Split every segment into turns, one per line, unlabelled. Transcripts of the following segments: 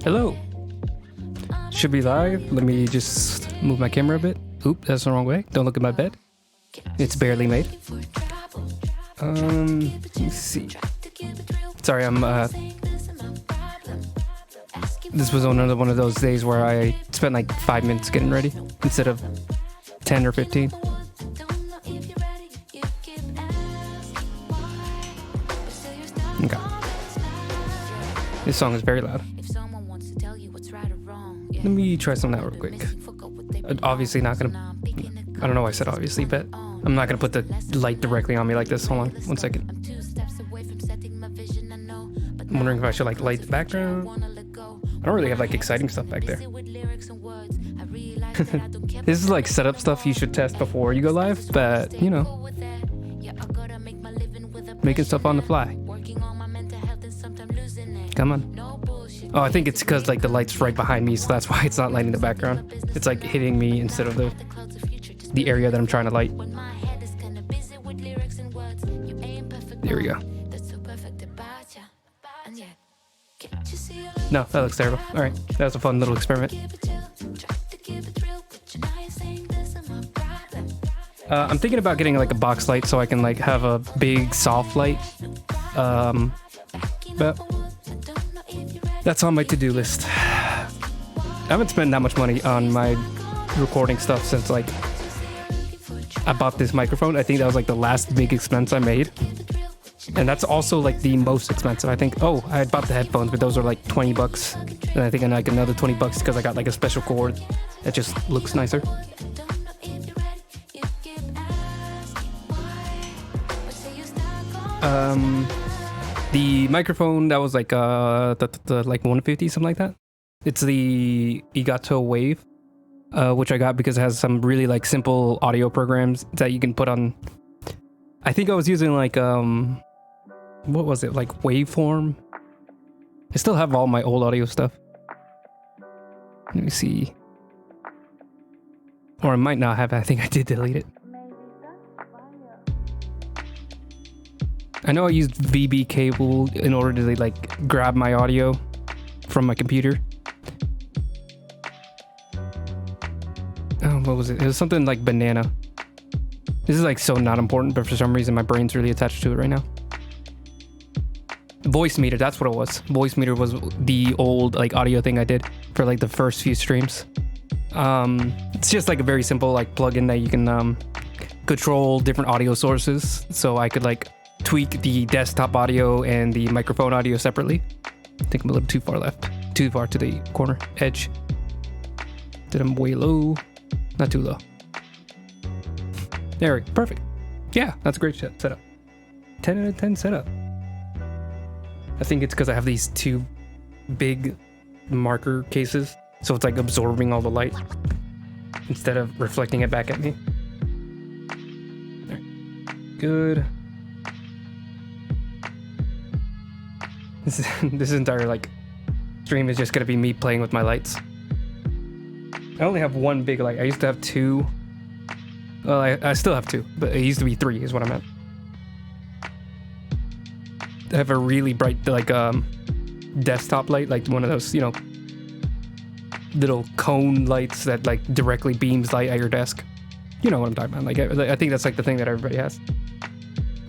Hello. Should be live. Let me just move my camera a bit. Oop, that's the wrong way. Don't look at my bed. It's barely made. Let's see. Sorry, this was another one of those days where I spent like 5 minutes getting ready instead of 10 or 15. Okay. This song is very loud. Let me try something out real quick. Obviously not gonna... I don't know why I said obviously, but I'm not gonna put the light directly on me like this. Hold on, 1 second. I'm wondering if I should like light the background. I don't really have like exciting stuff back there. This is like setup stuff you should test before you go live, but you know, making stuff on the fly. Come on. Oh, I think it's because like the light's right behind me, so that's why it's not lighting the background. It's like hitting me instead of the area that I'm trying to light. There we go. No, that looks terrible. All right, that was a fun little experiment. I'm thinking about getting like a box light so I can like have a big soft light. But that's on my to-do list. I haven't spent that much money on my recording stuff since like I bought this microphone. I think that was like the last big expense I made. And that's also like the most expensive. I think, oh, I bought the headphones, but those are like 20 bucks. And I think I like another 20 bucks because I got like a special cord that just looks nicer. The microphone that was like like 150, something like that. It's the Elgato Wave, which I got because it has some really like simple audio programs that you can put on. I think I was using like what was it, like Waveform? I still have all my old audio stuff. Let me see. Or I might not have. I think I did delete it. I know I used VB cable in order to like grab my audio from my computer. Oh, what was it? It was something like banana. This is like so not important, but for some reason my brain's really attached to it right now. Voice meter, that's what it was. Voice meter was the old like audio thing I did for like the first few streams. It's just like a very simple like plugin that you can control different audio sources. So I could like tweak the desktop audio and the microphone audio separately. I think I'm a little too far left, too far to the corner edge. Did I'm way low, not too low. There we go, perfect. Yeah, that's a great setup. 10 out of 10 setup. I think it's because I have these two big marker cases, so it's like absorbing all the light instead of reflecting it back at me. There. Good. This entire like stream is just gonna be me playing with my lights. I only have one big light. I used to have two. Well, I still have two, but it used to be 3 is what I meant. I have a really bright like desktop light, like one of those, you know, little cone lights that like directly beams light at your desk. You know what I'm talking about. Like I think that's like the thing that everybody has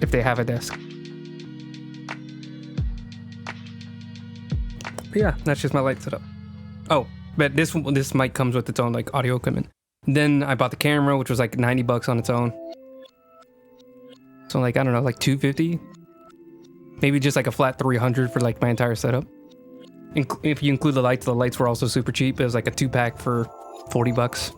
if they have a desk. But yeah, that's just my light setup. Oh, but this mic comes with its own like audio equipment. Then I bought the camera, which was like 90 bucks on its own. So like, I don't know, like 250. Maybe just like a flat 300 for like my entire setup. If you include the lights were also super cheap. It was like a 2-pack for 40 bucks.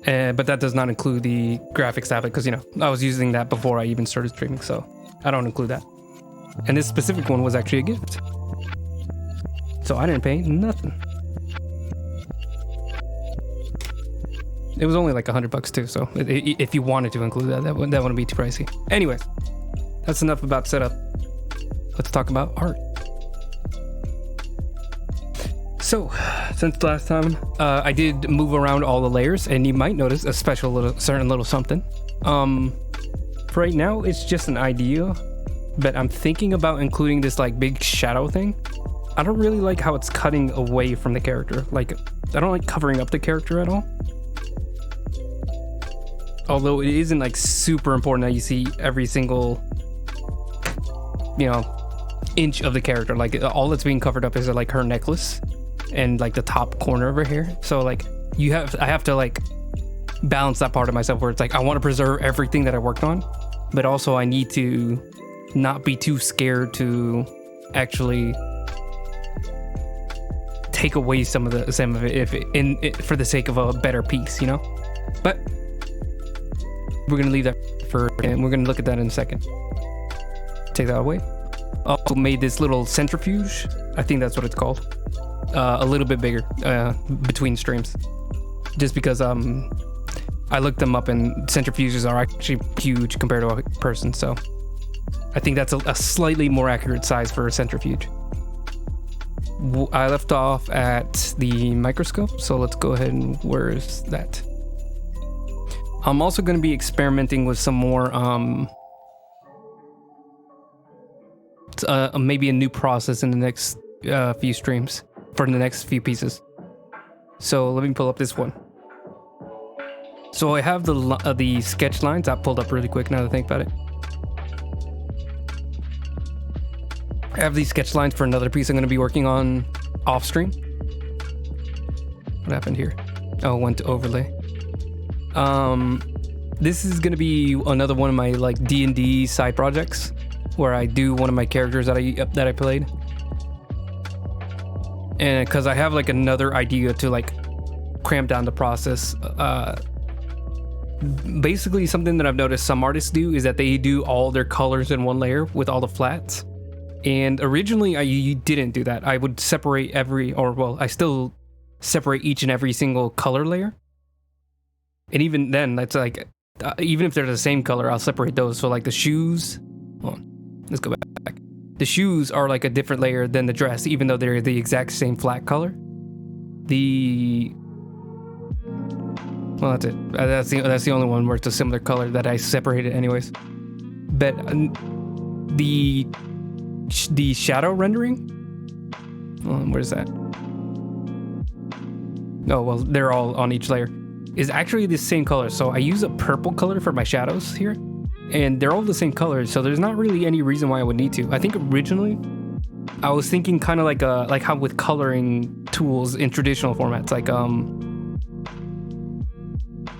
But that does not include the graphics tablet because, you know, I was using that before I even started streaming, so I don't include that. And this specific one was actually a gift. So I didn't pay nothing. It was only like 100 bucks too, so if you wanted to include that wouldn't be too pricey. Anyways, that's enough about setup. Let's talk about art. So, since last time, I did move around all the layers, and you might notice a certain little something. For right now, it's just an idea, but I'm thinking about including this like big shadow thing. I don't really like how it's cutting away from the character. Like, I don't like covering up the character at all. Although it isn't like super important that you see every single, you know, inch of the character. Like all that's being covered up is like her necklace and like the top corner of her hair. So like I have to like balance that part of myself where it's like I want to preserve everything that I worked on, but also I need to not be too scared to actually take away some of it for the sake of a better piece, you know. But we're gonna leave that and we're gonna look at that in a second. Take that away. Also made this little centrifuge, I think that's what it's called, a little bit bigger between streams, just because I looked them up and centrifuges are actually huge compared to a person, so I think that's a slightly more accurate size for a centrifuge. I left off at the microscope, so let's go ahead and where's that? I'm also going to be experimenting with some more maybe a new process in the next few streams for the next few pieces. So let me pull up this one. So I have the sketch lines that pulled up really quick now that I think about it. I have these sketch lines for another piece I'm going to be working on off stream. What happened here? Oh, it went to overlay. This is going to be another one of my like D&D side projects where I do one of my characters that I played. And because I have like another idea to like cramp down the process. Basically something that I've noticed some artists do is that they do all their colors in one layer with all the flats. And originally I didn't do that. I would separate I still separate each and every single color layer. And even then, that's like, even if they're the same color, I'll separate those. So like the shoes, hold on, let's go back. The shoes are like a different layer than the dress, even though they're the exact same flat color. Well, that's it. That's the only one where it's a similar color that I separated anyways. But the shadow rendering, where's that? Oh, well, they're all on each layer. Is actually the same color. So I use a purple color for my shadows here, and they're all the same color. So there's not really any reason why I would need to. I think originally I was thinking kind of like how with coloring tools in traditional formats,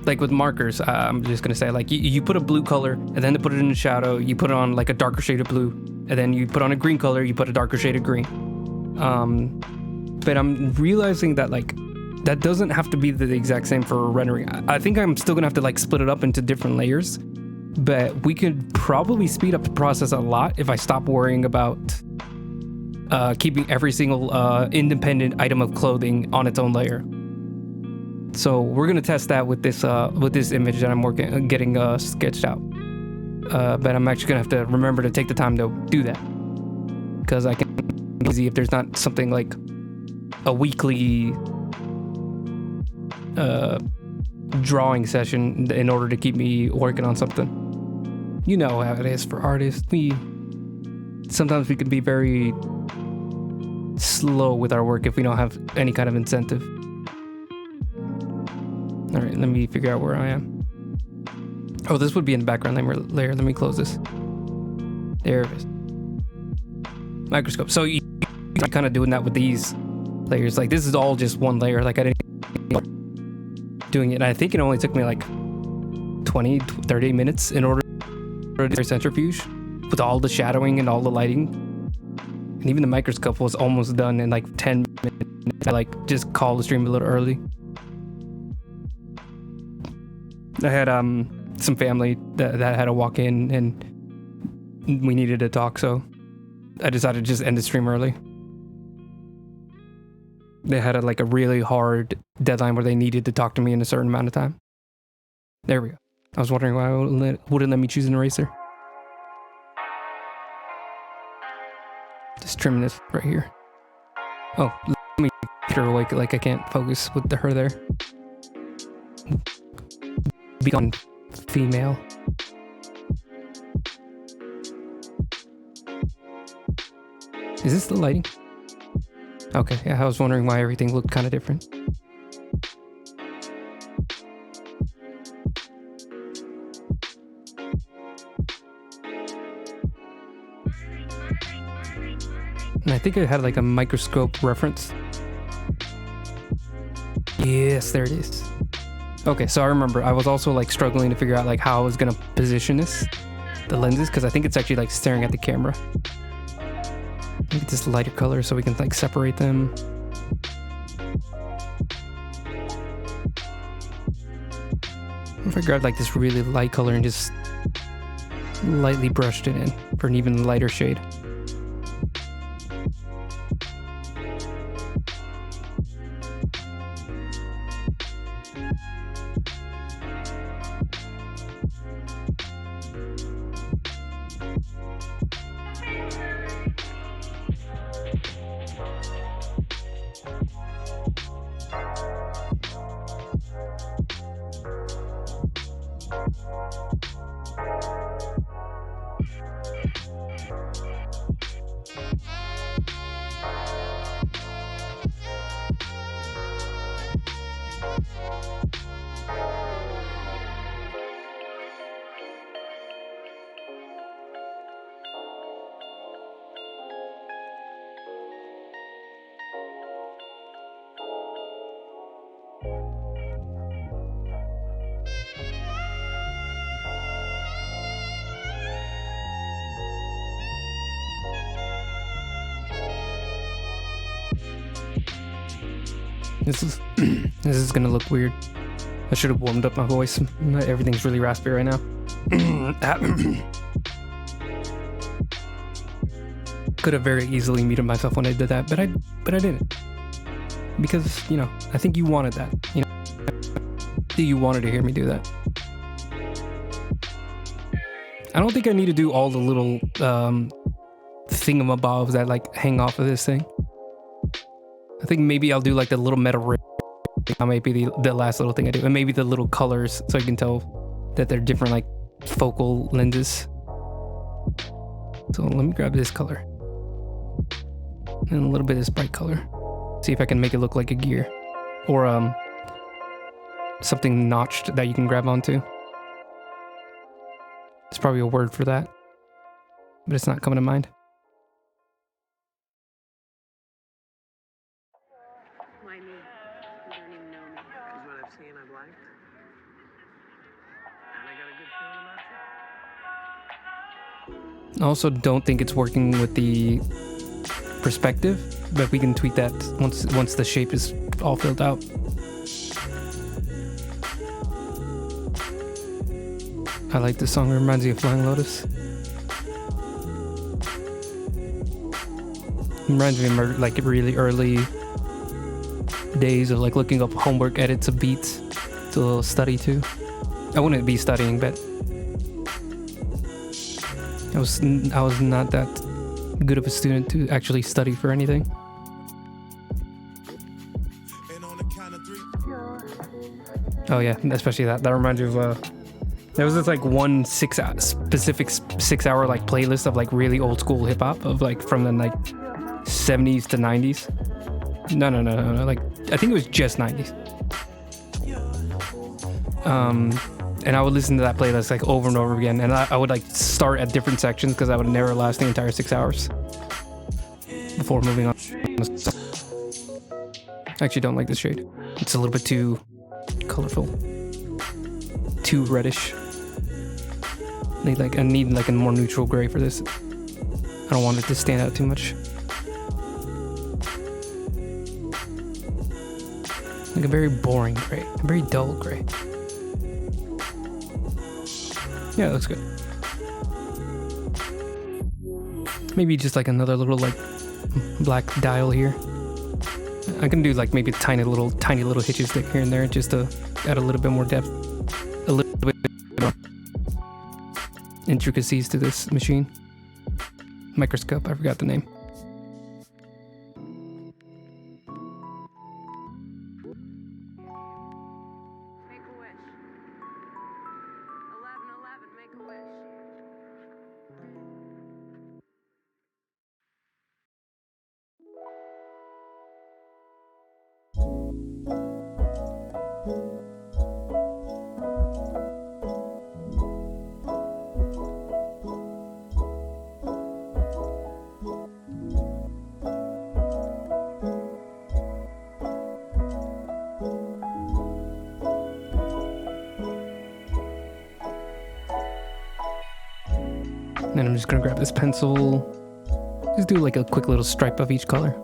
like with markers, I'm just gonna say like you put a blue color and then to put it in the shadow, you put it on like a darker shade of blue, and then you put on a green color, you put a darker shade of green. But I'm realizing that like that doesn't have to be the exact same for rendering. I think I'm still gonna have to like split it up into different layers, but we could probably speed up the process a lot if I stop worrying about keeping every single independent item of clothing on its own layer. So we're gonna test that with this image that I'm getting sketched out. But I'm actually gonna have to remember to take the time to do that, because I can easy if there's not something like a weekly drawing session in order to keep me working on something. You know how it is for artists. Sometimes we can be very slow with our work if we don't have any kind of incentive. All right, let me figure out where I am. Oh, this would be in the background layer. Let me close this. There it is. Microscope. So you're kind of doing that with these layers. Like this is all just one layer. Like I didn't doing it. And I think it only took me like 20, 30 minutes in order to do a centrifuge with all the shadowing and all the lighting. And even the microscope was almost done in like 10 minutes. I like just called the stream a little early. I had some family that had to walk in and we needed to talk, so I decided to just end the stream early. They had a really hard deadline where they needed to talk to me in a certain amount of time. There we go. I was wondering why it wouldn't let me choose an eraser. Just trimming this right here. Oh, let me get her awake, like I can't focus with her there. Be on female. Is this the lighting? Okay, yeah, I was wondering why everything looked kind of different. And I think it had like a microscope reference. Yes, there it is. Okay, so I remember I was also like struggling to figure out like how I was gonna position the lenses, because I think it's actually like staring at the camera. Get this lighter color so we can like separate them. What if I grabbed like this really light color and just lightly brushed it in for an even lighter shade? This is this is gonna look weird. I should have warmed up my voice. Everything's really raspy right now. Could have very easily muted myself when I did that, but I didn't. Because, you know, I think you wanted that. You know, you wanted to hear me do that. I don't think I need to do all the little thingamabobs that like hang off of this thing. I think maybe I'll do like the little metal ring. That might be the last little thing I do. And maybe the little colors so you can tell that they're different like focal lenses. So let me grab this color. And a little bit of this bright color. See if I can make it look like a gear. Or something notched that you can grab onto. There's probably a word for that. But it's not coming to mind.
Why me? You don't even know me.
Is what I've seen I've liked. And I got a good feeling about you.
I also don't think it's working with the perspective, but we can tweak that once the shape is all filled out. I like this song. It reminds me of Flying Lotus. It reminds me of like really early days of like looking up homework edits of beats to a little study too. I wouldn't be studying, but I was not that good of a student to actually study for anything. Oh yeah, especially that reminds me of there was this like one specific 6-hour like playlist of like really old school hip hop of like from the like 70s to 90s. No, like I think it was just 90s. And I would listen to that playlist like over and over again, and I would like start at different sections because I would never last the entire 6 hours before moving on. I actually don't like this shade. It's a little bit too colorful, too reddish. I need like a more neutral gray for this. I don't want it to stand out too much. Like a very boring gray, a very dull gray. Yeah, it looks good. Maybe just like another little like black dial here. I can do like maybe tiny little hitches here and there just to add a little bit more depth, a little bit more intricacies to this machine. Microscope, I forgot the name. And I'm just gonna grab this pencil. Just do like a quick little stripe of each color.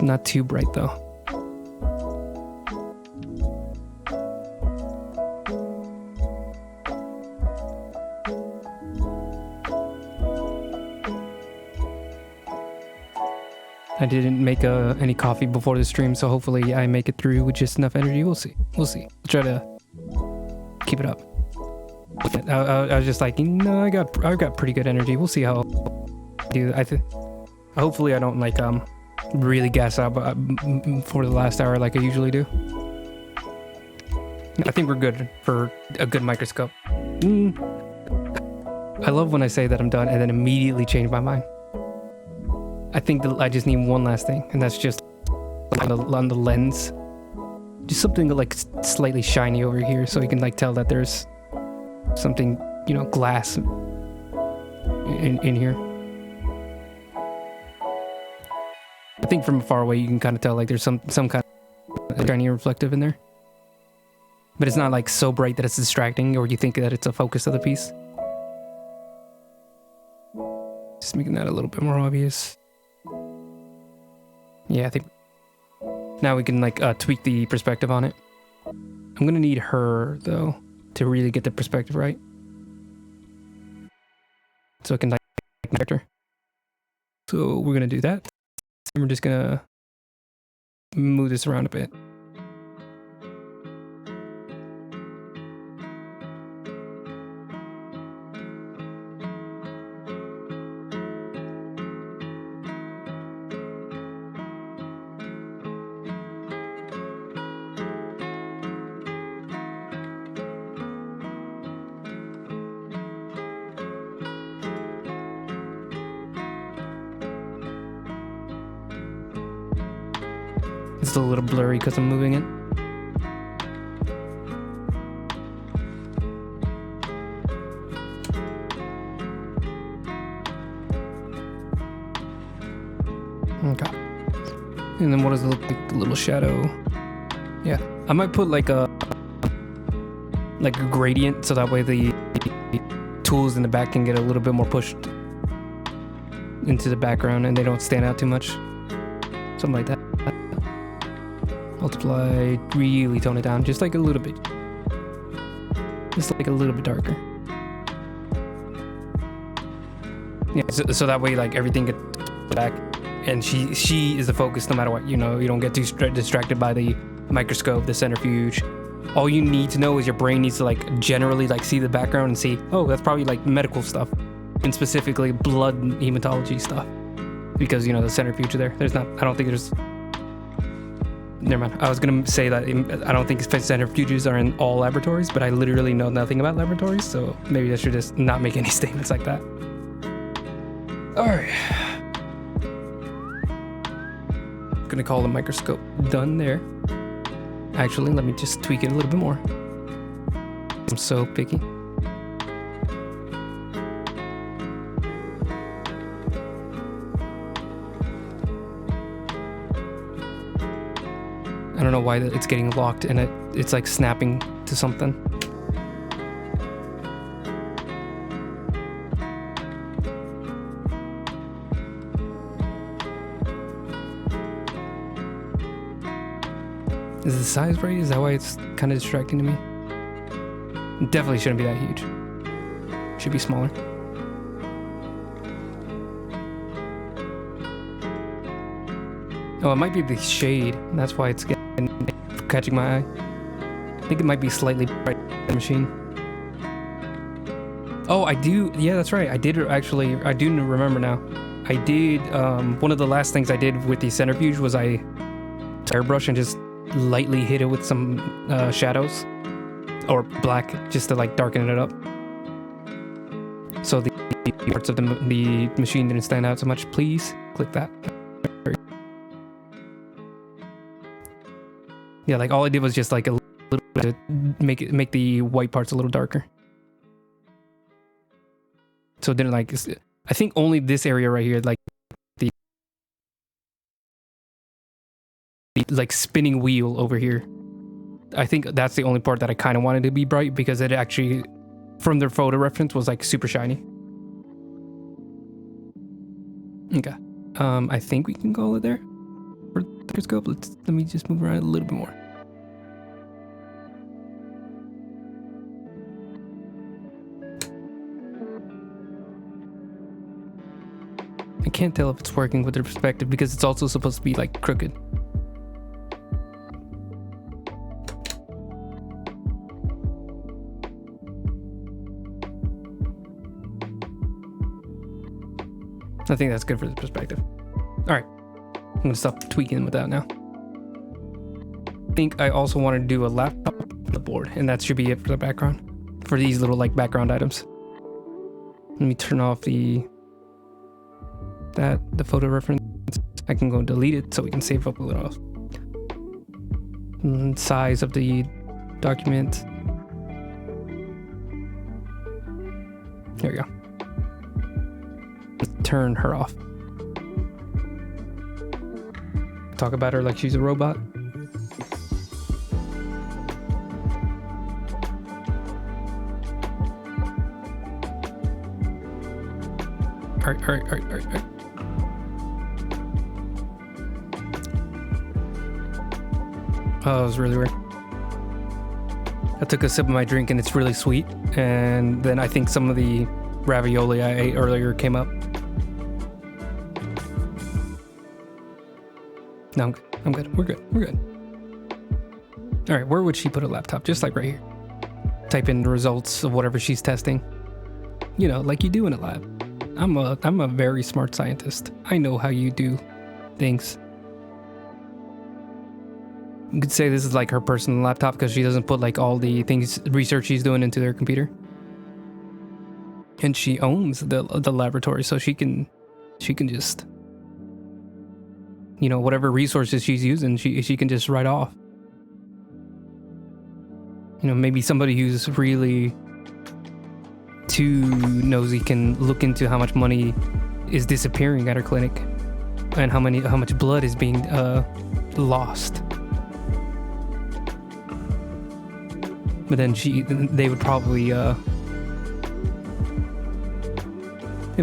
Not too bright though. I didn't make any coffee before the stream, so hopefully I make it through with just enough energy. We'll see. We'll see. I'll try to keep it up. I was just like, no, I've got pretty good energy. We'll see how I do. Hopefully I don't like really gas out for the last hour like I usually do. I think we're good for a good microscope. I love when I say that I'm done and then immediately change my mind. I think that I just need one last thing, and that's just on the lens. Just something like slightly shiny over here so you can like tell that there's something, you know, glass in here. I think from far away you can kind of tell like there's some kind of shiny reflective in there. But it's not like so bright that it's distracting or you think that it's a focus of the piece. Just making that a little bit more obvious. Yeah, I think now we can like tweak the perspective on it. I'm gonna need her though to really get the perspective right, so I can like connect her. So we're gonna do that. And we're just gonna move this around a bit. It's a little blurry because I'm moving it. Okay. And then what does it look like? The little shadow. Yeah. I might put like a gradient so that way the tools in the back can get a little bit more pushed into the background and they don't stand out too much. Something like that. Multiply, really tone it down, just like a little bit. Just like a little bit darker. Yeah, so that way like everything gets back and she is the focus no matter what, you know, you don't get too distracted by the microscope, the centrifuge. All you need to know is your brain needs to like generally like see the background and see, oh, that's probably like medical stuff and specifically blood hematology stuff because, you know, the centrifuge there, I don't think there's, never mind. I was gonna say that I don't think centrifuges are in all laboratories, but I literally know nothing about laboratories, so maybe I should just not make any statements like that. All right. Gonna call the microscope done there. Actually, let me just tweak it a little bit more. I'm so picky. I don't know why it's getting locked and it's like snapping to something. Is the size right? Is that why it's kind of distracting to me? It definitely shouldn't be that huge. Should be smaller. Oh, it might be the shade. That's why it's catching my eye. I think it might be slightly bright in the machine. Oh, I do. Yeah, that's right. I do remember now. I did, one of the last things I did with the centrifuge was I airbrush and just lightly hit it with some shadows or black just to like darken it up. So the parts of the machine didn't stand out so much. Please click that. Yeah, like all I did was just like a little bit to make the white parts a little darker. So it didn't like, I think only this area right here, like the like spinning wheel over here. I think that's the only part that I kind of wanted to be bright because it actually from their photo reference was like super shiny. Okay. I think we can call it there for the microscope. Let me just move around a little bit more. I can't tell if it's working with the perspective because it's also supposed to be like crooked. I think that's good for the perspective. All right, I'm gonna stop tweaking with that now. I think I also want to do a laptop for the board, and that should be it for the background, for these little like background items. Let me turn off the photo reference. I can go delete it so we can save up a little size of the document. There we go. Turn her off. Talk about her like she's a robot. All right. Oh, that was really weird. I took a sip of my drink and it's really sweet. And then I think some of the ravioli I ate earlier came up. No, I'm good. We're good. All right, where would she put a laptop? Just like right here. Type in the results of whatever she's testing. You know, like you do in a lab. I'm a very smart scientist. I know how you do things. You could say this is like her personal laptop because she doesn't put like all the things, research she's doing into their computer. And she owns the laboratory, so she can just, you know, whatever resources she's using, she can just write off. You know, maybe somebody who's really too nosy can look into how much money is disappearing at her clinic and how much blood is being lost. But then they would probably, if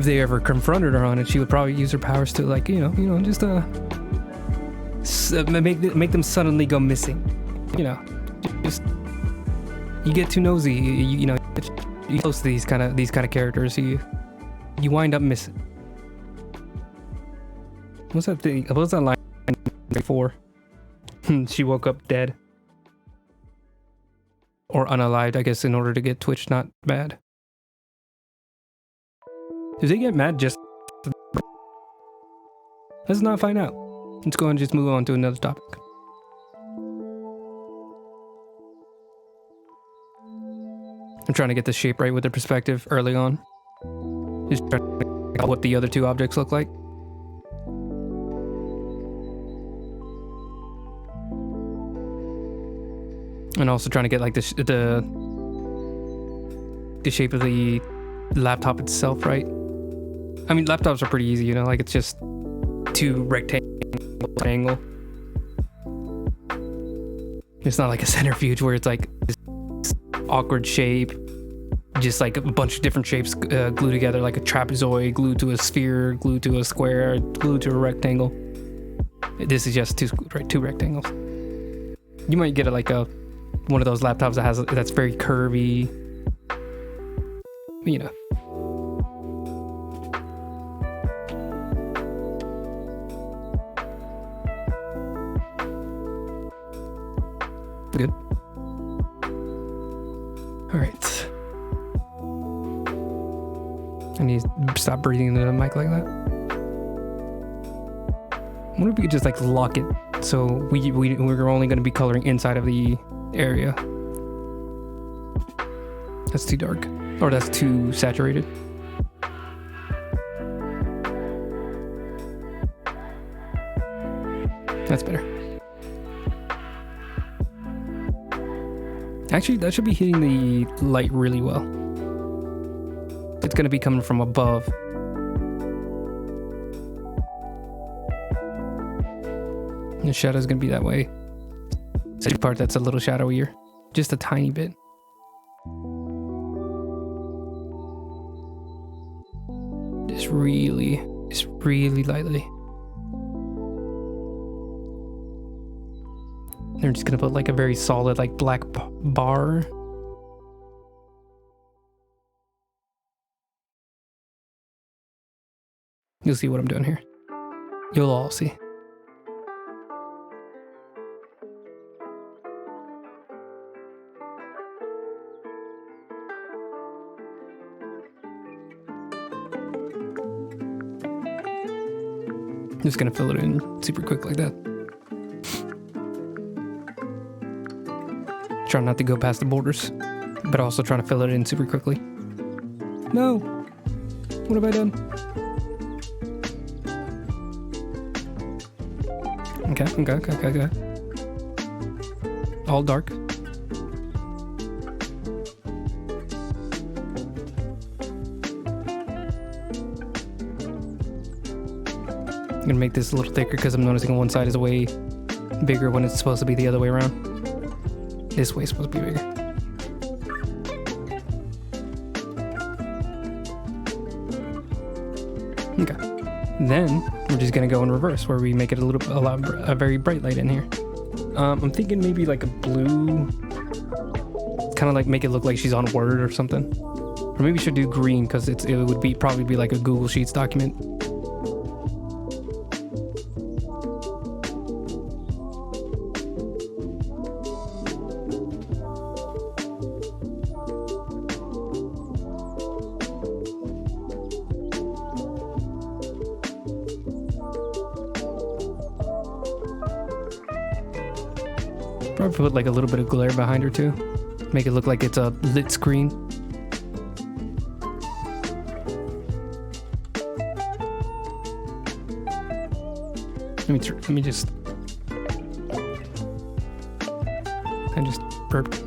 they ever confronted her on it, she would probably use her powers to, like, just make them suddenly go missing. You know, just you get too nosy. You know, you close to these kind of characters, you wind up missing. What's that thing? What's that line before? She woke up dead. Or unalived, I guess, in order to get Twitch not mad. Do they get mad just... Let's not find out. Let's go and just move on to another topic. I'm trying to get the shape right with the perspective early on. Just trying to figure out what the other two objects look like. And also trying to get like the shape of the laptop itself right. I mean, laptops are pretty easy, you know, like it's just two rectangle. It's not like a centrifuge where it's like this awkward shape, just like a bunch of different shapes glued together, like a trapezoid glued to a sphere, glued to a square, glued to a rectangle. This is just two rectangles. You might get one of those laptops that's very curvy, you know. Good. All right. I need to stop breathing into the mic like that. I wonder if we could just like lock it so we're only going to be coloring inside of the area. That's too dark, or that's too saturated. That's better. Actually, that should be hitting the light really well. It's going to be coming from above. The shadow's going to be that way. It's the part that's a little shadowier. Just a tiny bit. just really lightly. They're just gonna put like a very solid like black bar. You'll see what I'm doing here. You'll all see. Just gonna fill it in super quick like that. Trying not to go past the borders, but also trying to fill it in super quickly. No! What have I done? Okay. All dark. I'm gonna make this a little thicker because I'm noticing one side is way bigger when it's supposed to be the other way around. This way is supposed to be bigger. Okay. Then we're just gonna go in reverse, where we make it a very bright light in here. I'm thinking maybe like a blue, kind of like make it look like she's on Word or something. Or maybe we should do green because it would probably be like a Google Sheets document. Probably put like a little bit of glare behind her too. Make it look like it's a lit screen. Let me just... I just burped.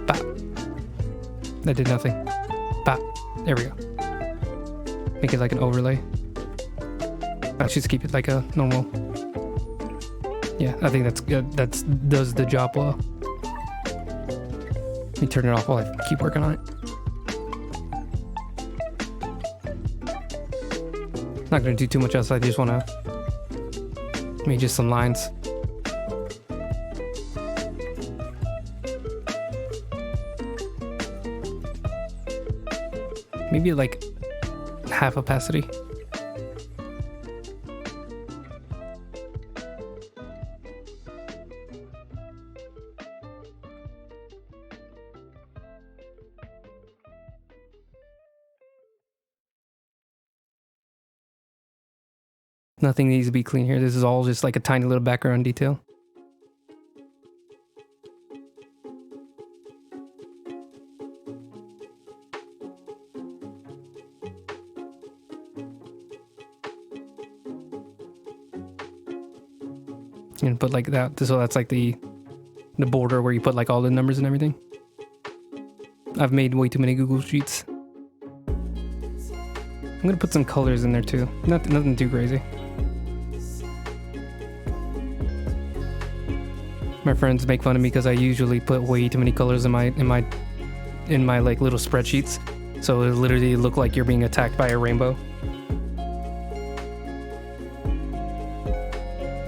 Bop. That did nothing. Bop. There we go. Make it like an overlay. Let's just keep it like a normal... Yeah, I think that's does the job well. Let me turn it off while I keep working on it. Not gonna do too much else. I just wanna make just some lines. Maybe like half opacity. Nothing needs to be clean here. This is all just like a tiny little background detail. And put like that, so that's like the border where you put like all the numbers and everything. I've made way too many Google Sheets. I'm gonna put some colors in there too. Nothing too crazy. My friends make fun of me because I usually put way too many colors in my like little spreadsheets, so it literally look like you're being attacked by a rainbow.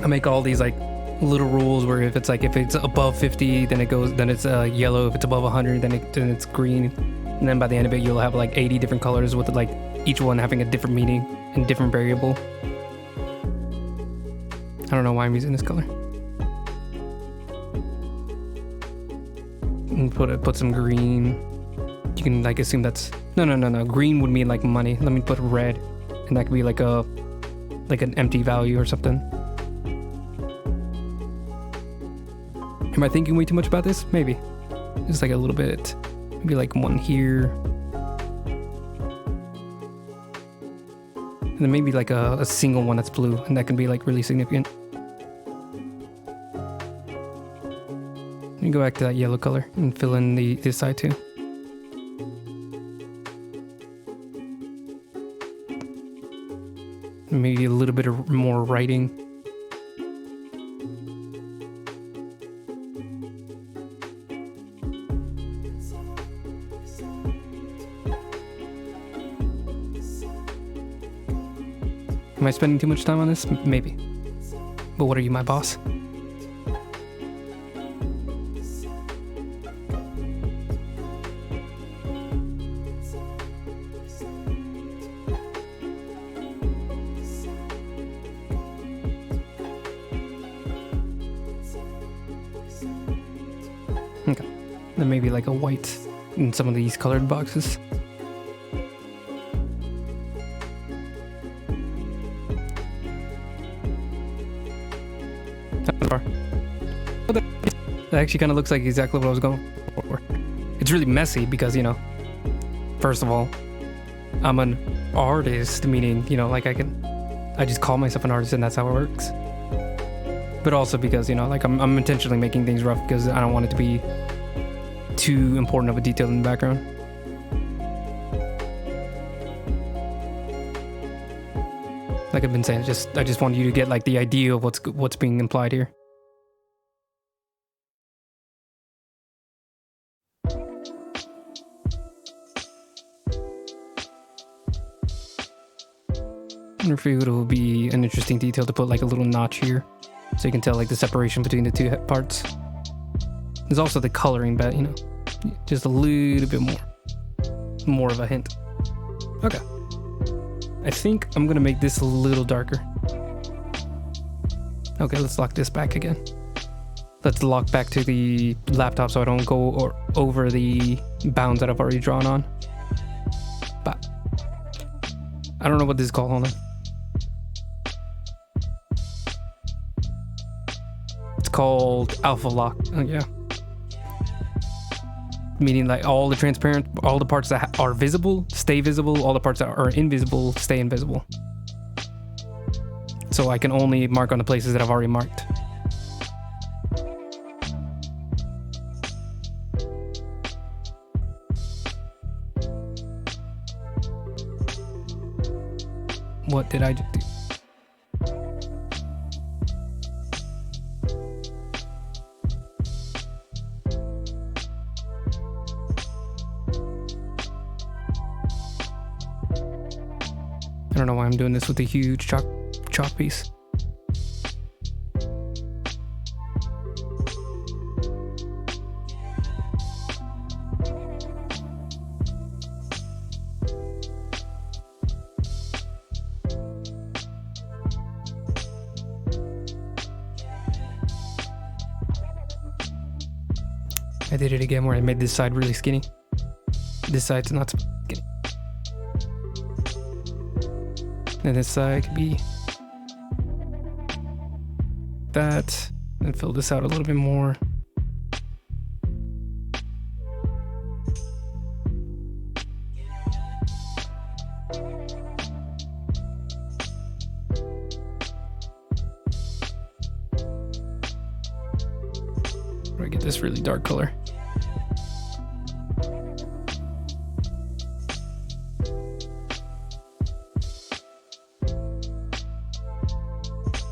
I make all these like little rules where if it's above 50, then it's yellow. If it's above 100, then it's green, and then by the end of it, you'll have like 80 different colors with like each one having a different meaning and different variable. I don't know why I'm using this color. And put some green. You can like assume that's no. Green would mean like money. Let me put red, and that could be like an empty value or something. Am I thinking way too much about this? Maybe. Just like a little bit. Maybe like one here. And then maybe like a single one that's blue, and that can be like really significant. Let me go back to that yellow color and fill in this side too. Maybe a little bit of more writing. Am I spending too much time on this? Maybe. But what are you, my boss? Okay. Then maybe like a white in some of these colored boxes. That actually kind of looks like exactly what I was going for. It's really messy because, you know, first of all, I'm an artist, meaning, you know, like I just call myself an artist and that's how it works. But also because, you know, like I'm intentionally making things rough because I don't want it to be too important of a detail in the background. Like I've been saying, I just want you to get like the idea of what's being implied here. I figured it would be an interesting detail to put like a little notch here, so you can tell like the separation between the two parts. There's also the coloring, but you know, just a little bit more of a hint. Okay, I think I'm gonna make this a little darker. Okay, let's lock this back again. Let's lock back to the laptop so I don't go over the bounds that I've already drawn on. But I don't know what this is called. Hold on. It's called alpha lock. Oh yeah. Meaning like all the parts that are visible stay visible, all the parts that are invisible stay invisible. So I can only mark on the places that I've already marked. What did I just do? I don't know why I'm doing this with a huge chalk piece. I did it again where I made this side really skinny. This side's not skinny. And this side could be that, and fill this out a little bit more. Where I get this really dark color.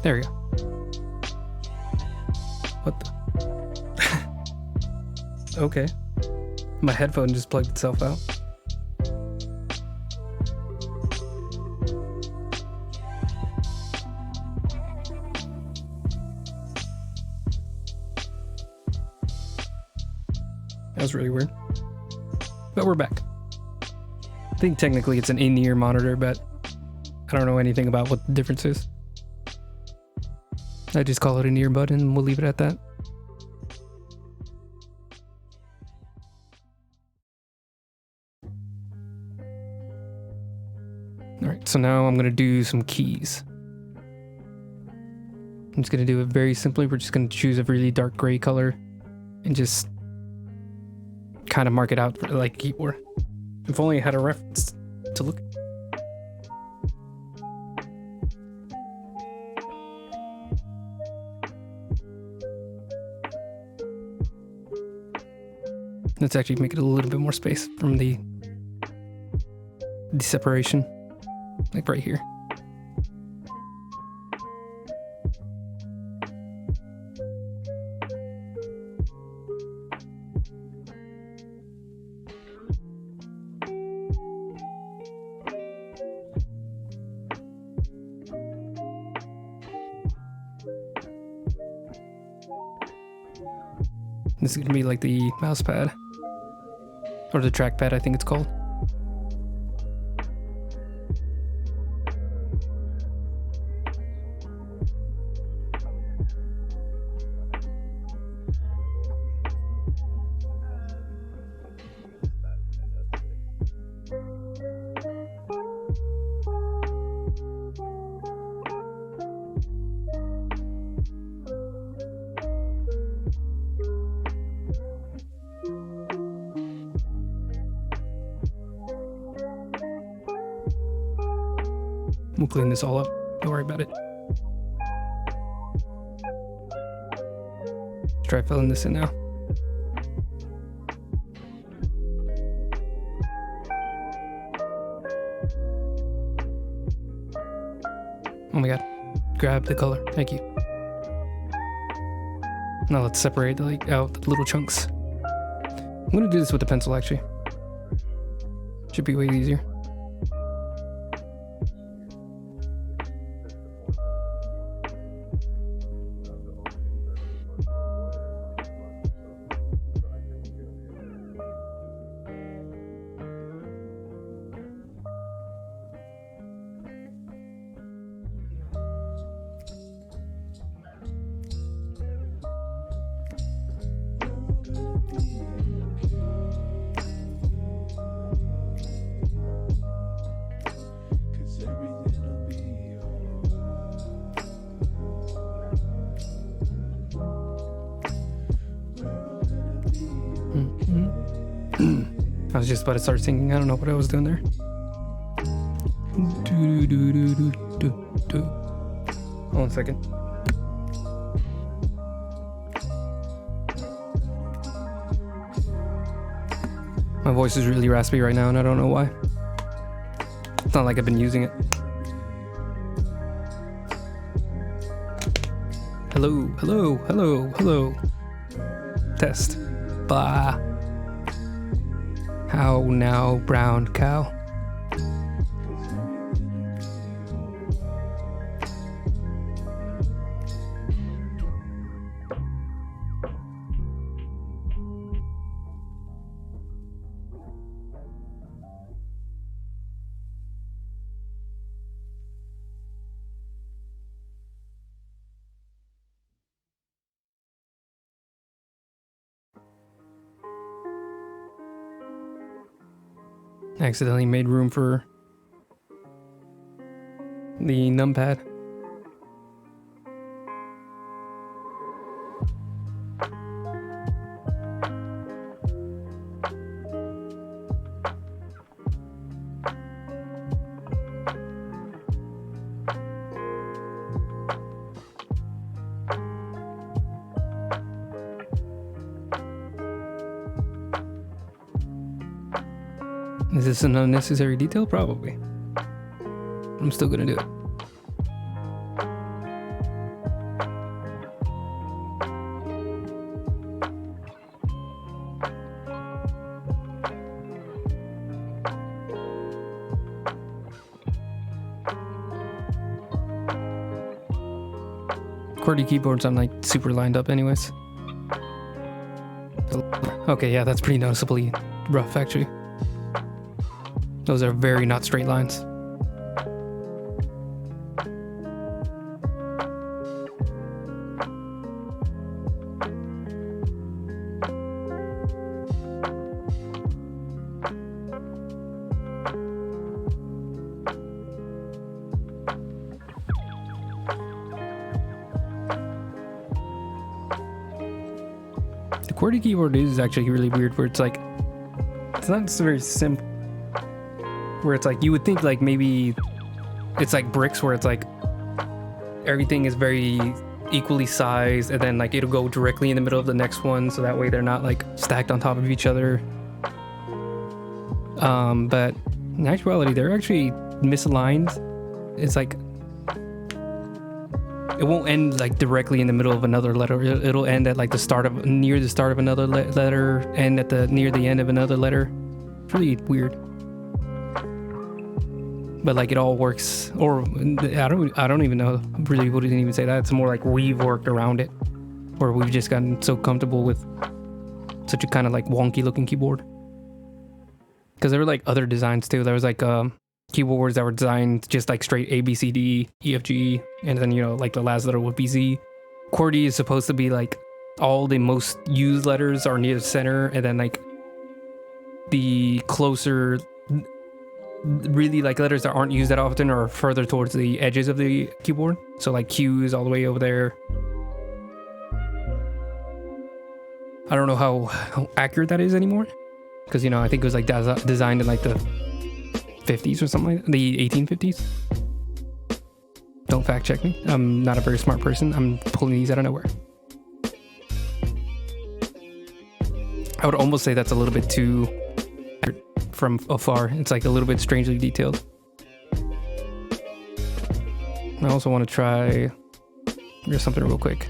There we go. What the? Okay. My headphone just plugged itself out. That was really weird. But we're back. I think technically it's an in-ear monitor, but I don't know anything about what the difference is. I just call it an earbud and we'll leave it at that. Alright, so now I'm going to do some keys. I'm just going to do it very simply. We're just going to choose a really dark gray color and just kind of mark it out for like a keyboard. If only I had a reference to look at. Let's actually make it a little bit more space from the separation, like right here. This is gonna be like the mouse pad. Or the trackpad, I think it's called. We'll clean this all up. Don't worry about it. Let's try filling this in now. Oh my god. Grab the color. Thank you. Now let's separate like out the little chunks. I'm gonna do this with a pencil actually. Should be way easier. I was just about to start singing. I don't know what I was doing there. Hold on a second. My voice is really raspy right now and I don't know why. It's not like I've been using it. Hello, hello, hello, hello. Test. Blah. How now, brown cow? Accidentally made room for the numpad. Is this an unnecessary detail? Probably. I'm still gonna do it. QWERTY keyboards, I'm like super lined up anyways. Okay, yeah, that's pretty noticeably rough actually. Those are very not straight lines. The QWERTY keyboard is actually really weird where it's like, it's not so very simple. Where it's like, you would think like maybe it's like bricks where it's like everything is very equally sized and then like it'll go directly in the middle of the next one so that way they're not like stacked on top of each other. But in actuality they're actually misaligned. It's like it won't end like directly in the middle of another letter. It'll end at like the start of near the start of another letter, end at the near the end of another letter. It's really weird. But like it all works, or I don't even know. Really wouldn't even say that. It's more like we've worked around it, or we've just gotten so comfortable with such a kind of like wonky looking keyboard. Because there were like other designs too. There was like keyboards that were designed just like straight A, B, C, D, E, F, G, and then, you know, like the last letter would be Z. QWERTY is supposed to be like all the most used letters are near the center, and then like the closer, really like letters that aren't used that often are further towards the edges of the keyboard. So like Q is all the way over there. I don't know how accurate that is anymore, because, you know, I think it was like designed in like the 50s or something like that, the 1850s. Don't fact check me. I'm not a very smart person. I'm pulling these out of nowhere. I would almost say that's a little bit too accurate from afar. It's like a little bit strangely detailed. I also want to try here's something real quick.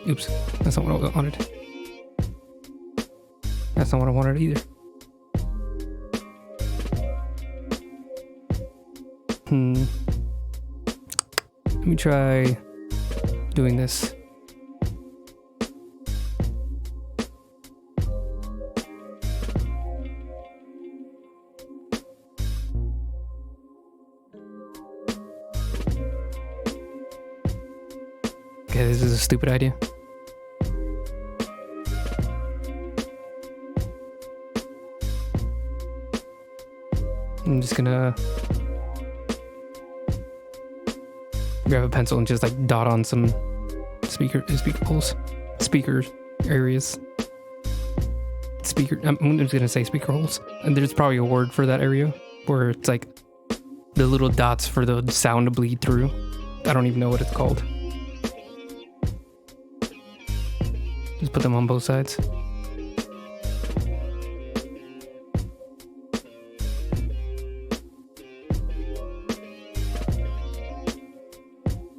Oops, that's not what I wanted. That's not what I wanted either. Let me try doing this. Okay, this is a stupid idea. I'm just gonna grab a pencil and just like dot on some speaker holes, speaker areas. I'm just gonna say speaker holes, and there's probably a word for that area where it's like the little dots for the sound to bleed through. I don't even know what it's called. Just put them on both sides.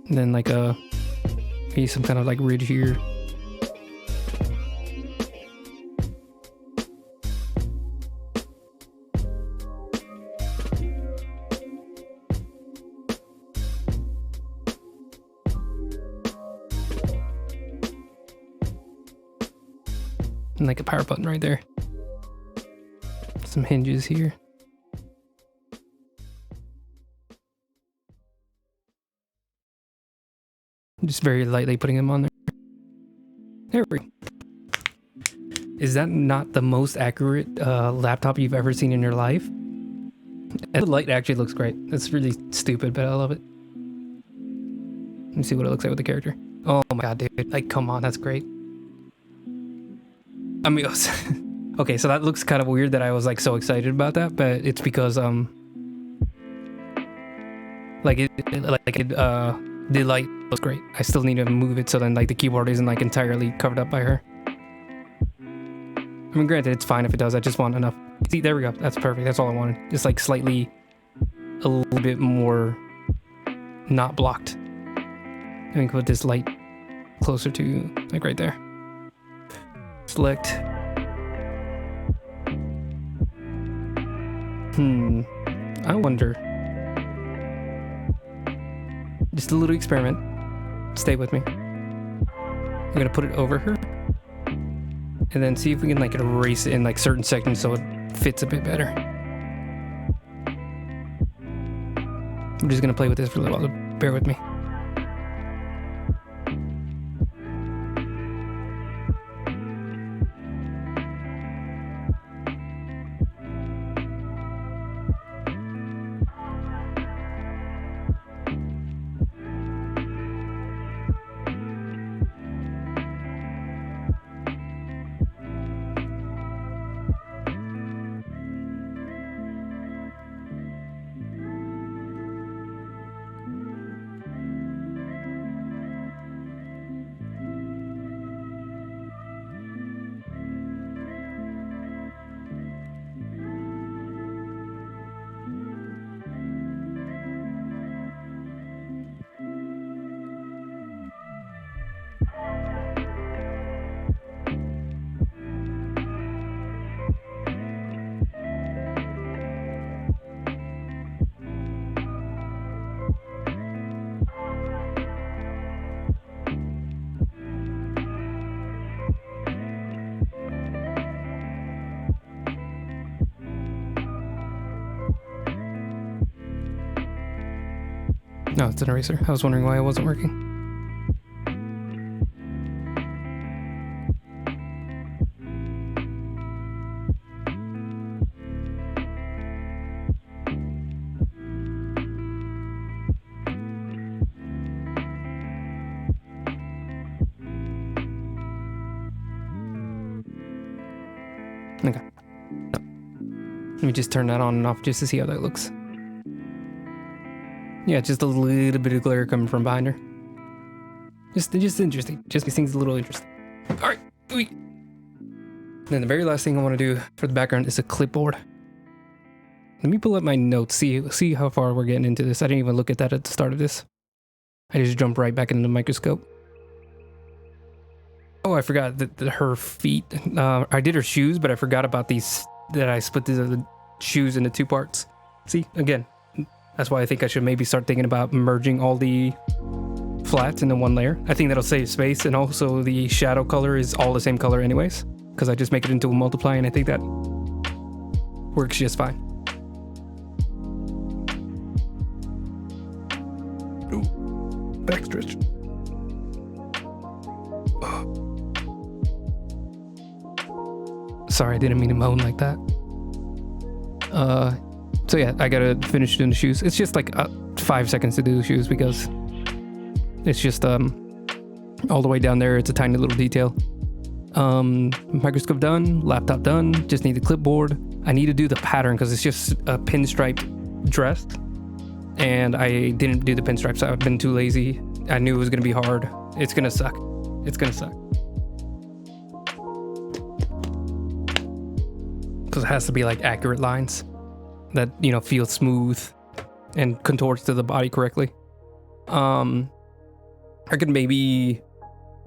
And then like maybe some kind of like ridge here. And like a power button right there. Some hinges here. Just very lightly putting them on there. There we go. Is that not the most accurate laptop you've ever seen in your life? And the light actually looks great. It's really stupid, but I love it. Let me see what it looks like with the character. Oh my god, dude. Like, come on, that's great. I mean, okay, so that looks kind of weird that I was like so excited about that, but it's because the light looks great. I still need to move it so then like the keyboard isn't like entirely covered up by her. I mean, granted, it's fine if it does. I just want enough. See, there we go. That's perfect. That's all I wanted. Just like slightly a little bit more not blocked. I think put this light closer to like right there. Select. I wonder. Just a little experiment. Stay with me. I'm gonna put it over her. And then see if we can like erase it in like certain sections so it fits a bit better. I'm just gonna play with this for a little while, so bear with me. No, it's an eraser. I was wondering why it wasn't working. Okay. Let me just turn that on and off just to see how that looks. Yeah, just a little bit of glare coming from behind her. Just interesting. Just these things a little interesting. All right. Then the very last thing I want to do for the background is a clipboard. Let me pull up my notes, see how far we're getting into this. I didn't even look at that at the start of this. I just jumped right back into the microscope. Oh, I forgot that her feet. I did her shoes, but I forgot about these. That I split the shoes into 2 parts. See, again, that's why I think I should maybe start thinking about merging all the flats into 1 layer. I think that'll save space, and also the shadow color is all the same color anyways, because I just make it into a multiply, and I think that works just fine. Ooh, back stretch. Sorry, I didn't mean to moan like that. So yeah, I gotta finish doing the shoes. It's just like 5 seconds to do the shoes because it's just all the way down there. It's a tiny little detail. Microscope done, laptop done. Just need the clipboard. I need to do the pattern because it's just a pinstripe dress, and I didn't do the pinstripes. I've been too lazy. I knew it was gonna be hard. It's gonna suck. It's gonna suck. Because it has to be like accurate lines that, you know, feel smooth and contorts to the body correctly. I could maybe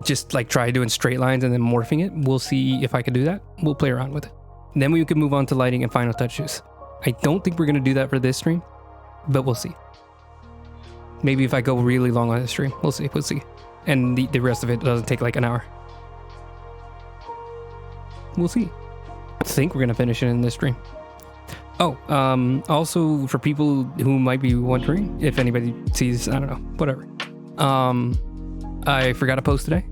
just like try doing straight lines and then morphing it. We'll see if I can do that. We'll play around with it. Then we can move on to lighting and final touches. I don't think we're going to do that for this stream, but we'll see. Maybe if I go really long on this stream, we'll see. And the rest of it doesn't take like an hour. We'll see. I think we're gonna finish it in this stream. Oh, also for people who might be wondering if anybody sees, I don't know, whatever. I forgot to post today.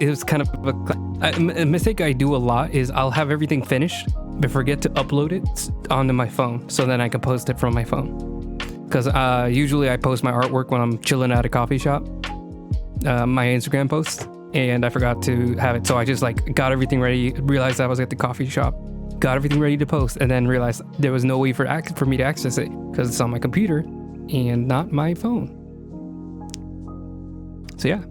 It was kind of a mistake I do a lot is I'll have everything finished but forget to upload it onto my phone so then I can post it from my phone. Because usually I post my artwork when I'm chilling at a coffee shop, my Instagram post. And I forgot to have it, so I just like got everything ready, realized I was at the coffee shop, got everything ready to post, and then realized there was no way for me to access it because it's on my computer and not my phone. So yeah,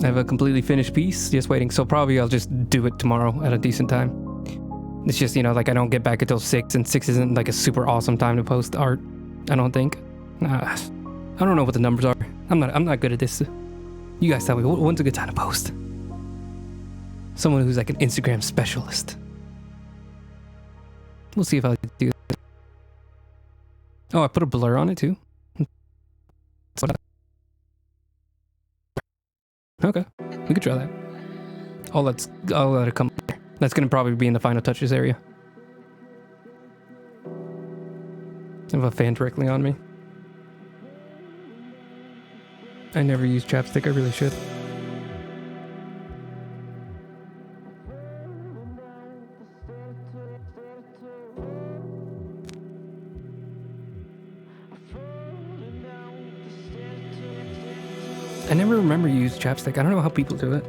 I have a completely finished piece just waiting, so probably I'll just do it tomorrow at a decent time. It's just, you know, like I don't get back until 6, and 6 isn't like a super awesome time to post art, I don't think. I don't know what the numbers are. I'm not good at this. You guys tell me, when's a good time to post? Someone who's like an Instagram specialist. We'll see if I do that. Oh, I put a blur on it too. Okay, we could try that. I'll let it come later. That's gonna probably be in the final touches area. I have a fan directly on me. I never use chapstick, I really should. I never remember you use chapstick. I don't know how people do it.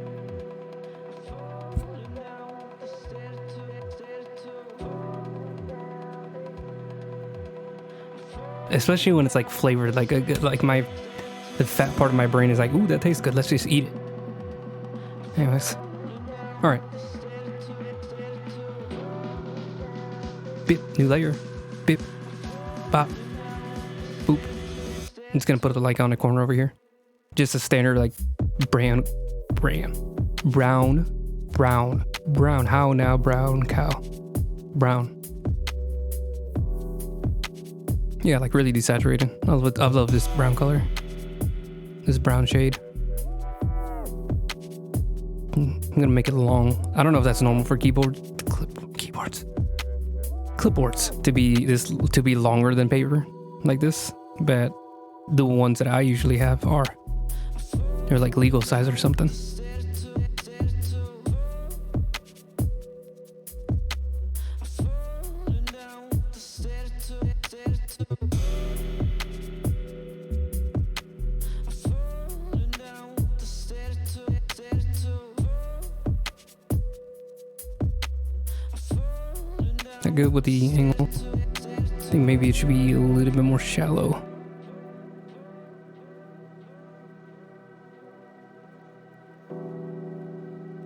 Especially when it's like flavored, like the fat part of my brain is like, ooh, that tastes good. Let's just eat it. Anyways. All right. Bip, new layer. Bip, bop, boop. I'm just gonna put the like on the corner over here. Just a standard like brown. How now, brown cow. Brown. Yeah, like really desaturated. I love this brown color. This brown shade. I'm gonna make it long. I don't know if that's normal for clipboards to be longer than paper like this. but the ones that I usually have are they're like legal size or something. Not good with the angle. I think maybe it should be a little bit more shallow.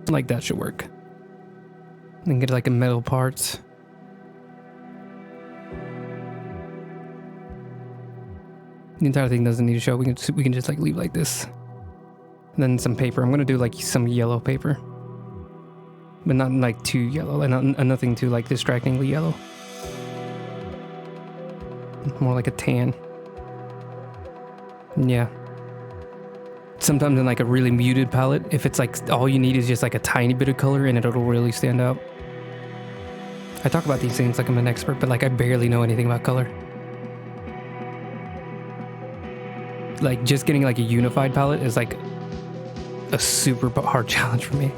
Like that should work. Then get like a metal parts. The entire thing doesn't need to show. We can just like leave like this. And then some paper. I'm gonna do like some yellow paper, but not like too yellow, and nothing too like distractingly yellow. More like a tan. Yeah. Sometimes in like a really muted palette, if it's like all you need is just like a tiny bit of color and it'll really stand out. I talk about these things like I'm an expert, but like I barely know anything about color. Like just getting like a unified palette is like a super hard challenge for me.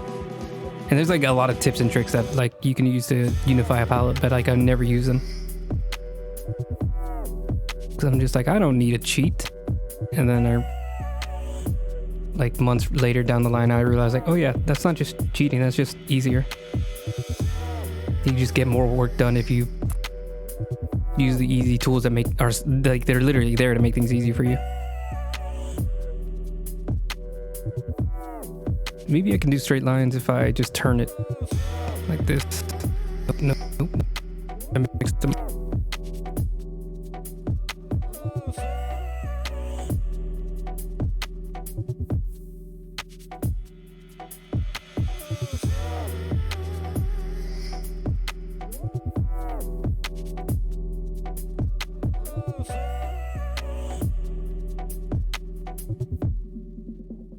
And there's like a lot of tips and tricks that like you can use to unify a palette, but like I never use them. Cause I'm just like, I don't need a cheat. And then like months later down the line, I realized like, oh yeah, that's not just cheating, that's just easier. You just get more work done if you use the easy tools that are like, they're literally there to make things easy for you. Maybe I can do straight lines if I just turn it like this. Nope. I mixed them.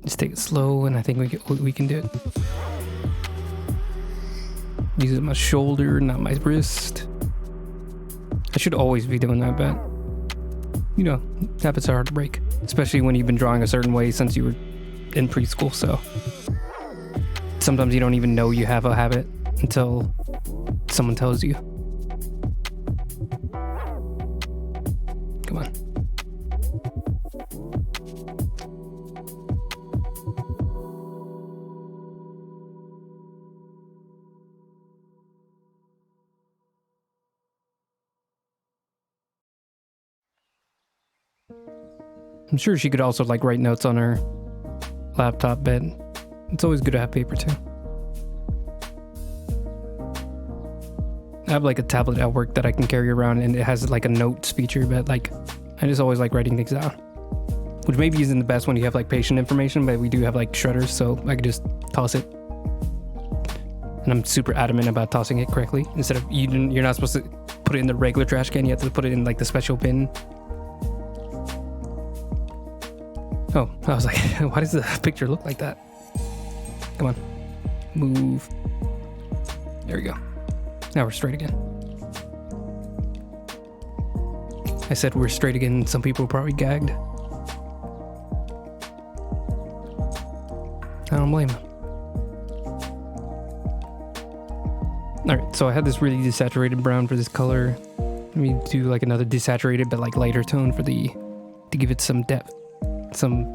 Just take it slow, and I think we can do it. Use my shoulder, not my wrist. I should always be doing that, but you know, habits are hard to break, especially when you've been drawing a certain way since you were in preschool. So sometimes you don't even know you have a habit until someone tells you. Come on. I'm sure she could also like write notes on her laptop, but it's always good to have paper too. I have like a tablet at work that I can carry around, and it has like a notes feature, but like I just always like writing things down, which maybe isn't the best when you have like patient information, but we do have like shredders, so I could just toss it. And I'm super adamant about tossing it correctly. Instead of you're not supposed to put it in the regular trash can, you have to put it in like the special bin. Oh, I was like, why does the picture look like that? Come on, move. There we go. Now we're straight again. I said we're straight again. Some people probably gagged. I don't blame them. All right, so I had this really desaturated brown for this color. Let me do like another desaturated but like lighter tone for to give it some depth. Some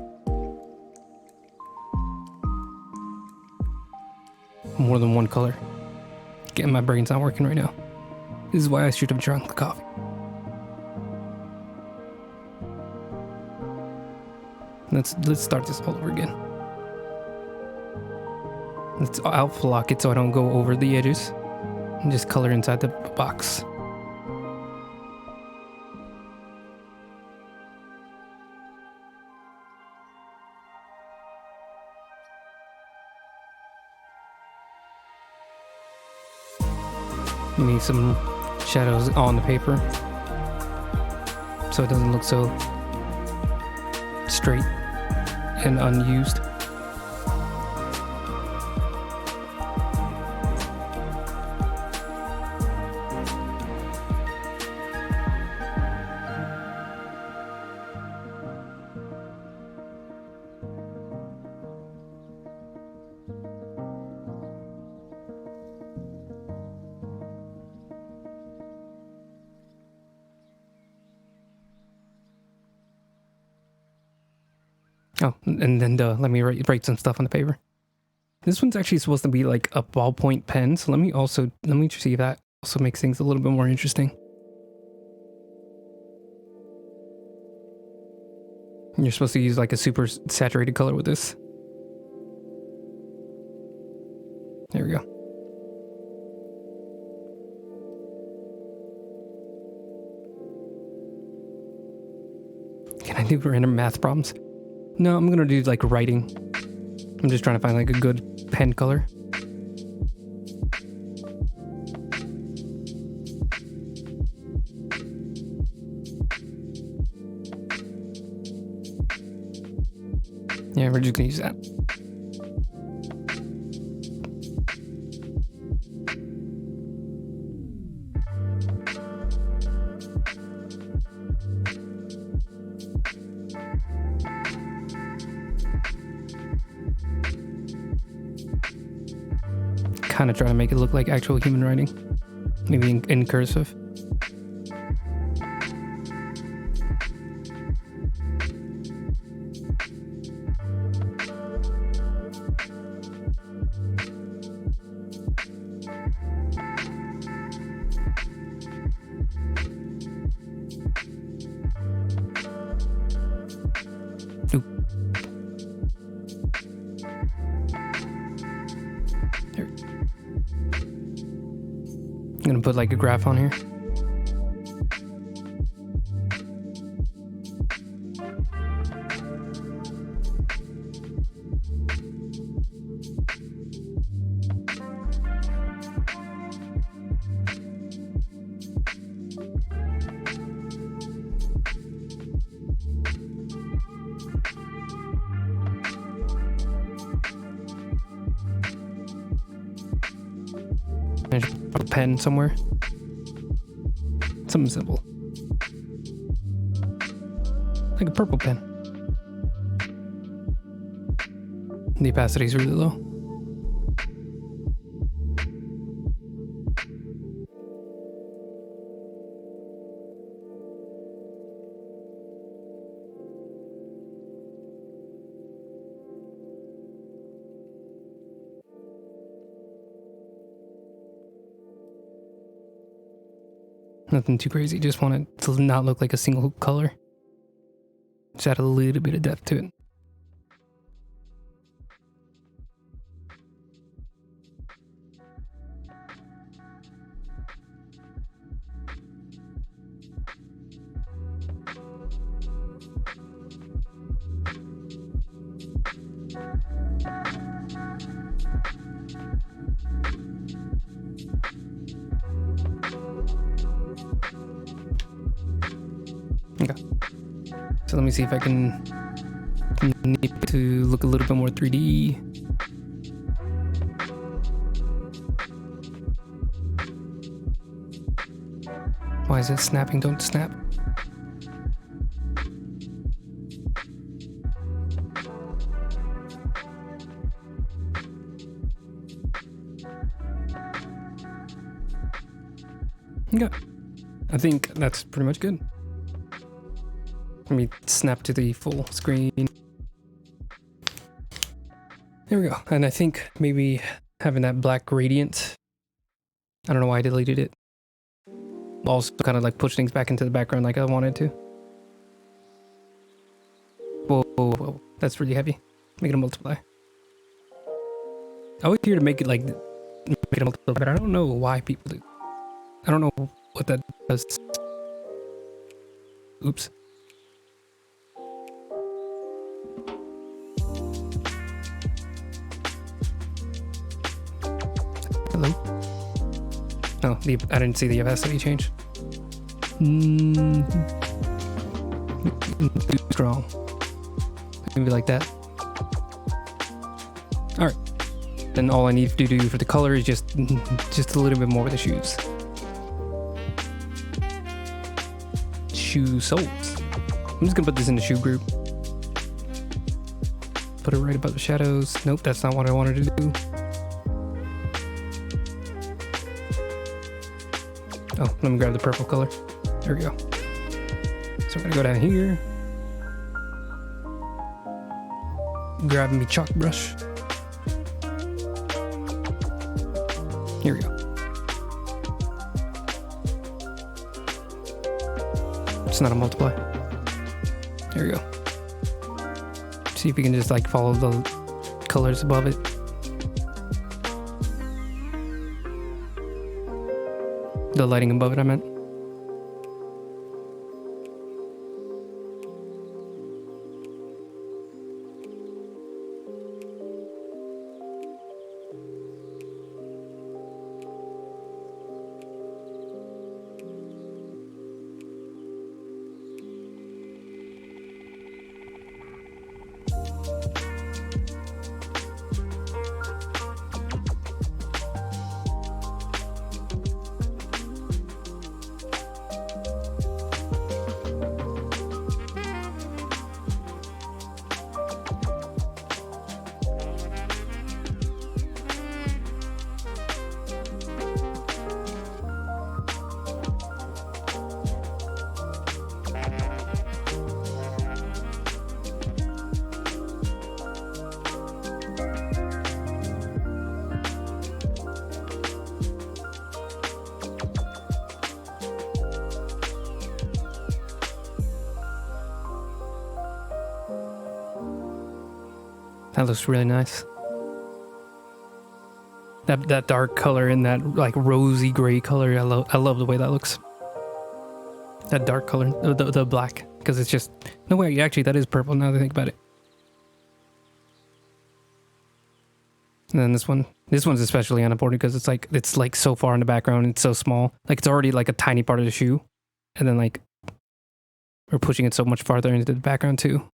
more than one color. Again, my brain's not working right now. This is why I should have drunk the coffee. Let's start this all over again. Let's alpha lock it so I don't go over the edges, and just color inside the box. You need some shadows on the paper so it doesn't look so straight and unused. Oh, and then let me write some stuff on the paper. This one's actually supposed to be like a ballpoint pen, so let me see if that also makes things a little bit more interesting. You're supposed to use like a super saturated color with this. There we go. Can I do random math problems? No, I'm gonna do like writing. I'm just trying to find like a good pen color. Yeah, we're just gonna use that. Kind of trying to make it look like actual human writing, maybe in cursive. Oop. There. I'm gonna put like a graph on here. And just put a pen somewhere. Something simple. Like a purple pen. The opacity is really low. Nothing too crazy, just want it to not look like a single color. Just add a little bit of depth to it. Okay. So let me see if I can nip it to look a little bit more 3D. Why is it snapping? Don't snap. Okay. I think that's pretty much good. Let me snap to the full screen. There we go. And I think maybe having that black gradient, I don't know why I deleted it. Also kind of like push things back into the background like I wanted to. Whoa, whoa, whoa. That's really heavy. Make it a multiply. I was here to make it like, make it a multiply, but I don't know why people do. I don't know what that does. Oops. Hello? Oh, I didn't see the opacity change. Too strong. Maybe like that. Alright. Then all I need to do for the color is just a little bit more with the shoes. Shoe soles. I'm just gonna put this in the shoe group. Put it right above the shadows. Nope, that's not what I wanted to do. Oh, let me grab the purple color. There we go. So I'm gonna go down here. grab me chalk brush. Here we go. It's not a multiply. There we go. See if we can just like follow the colors above it. The lighting above it, I meant. That looks really nice. That dark color and that like rosy gray color, I love the way that looks. That dark color, the black, because it's just no way. Actually, that is purple now that I think about it. And then this one's especially unimportant because it's like so far in the background. It's so small, like it's already like a tiny part of the shoe, and then like we're pushing it so much farther into the background too.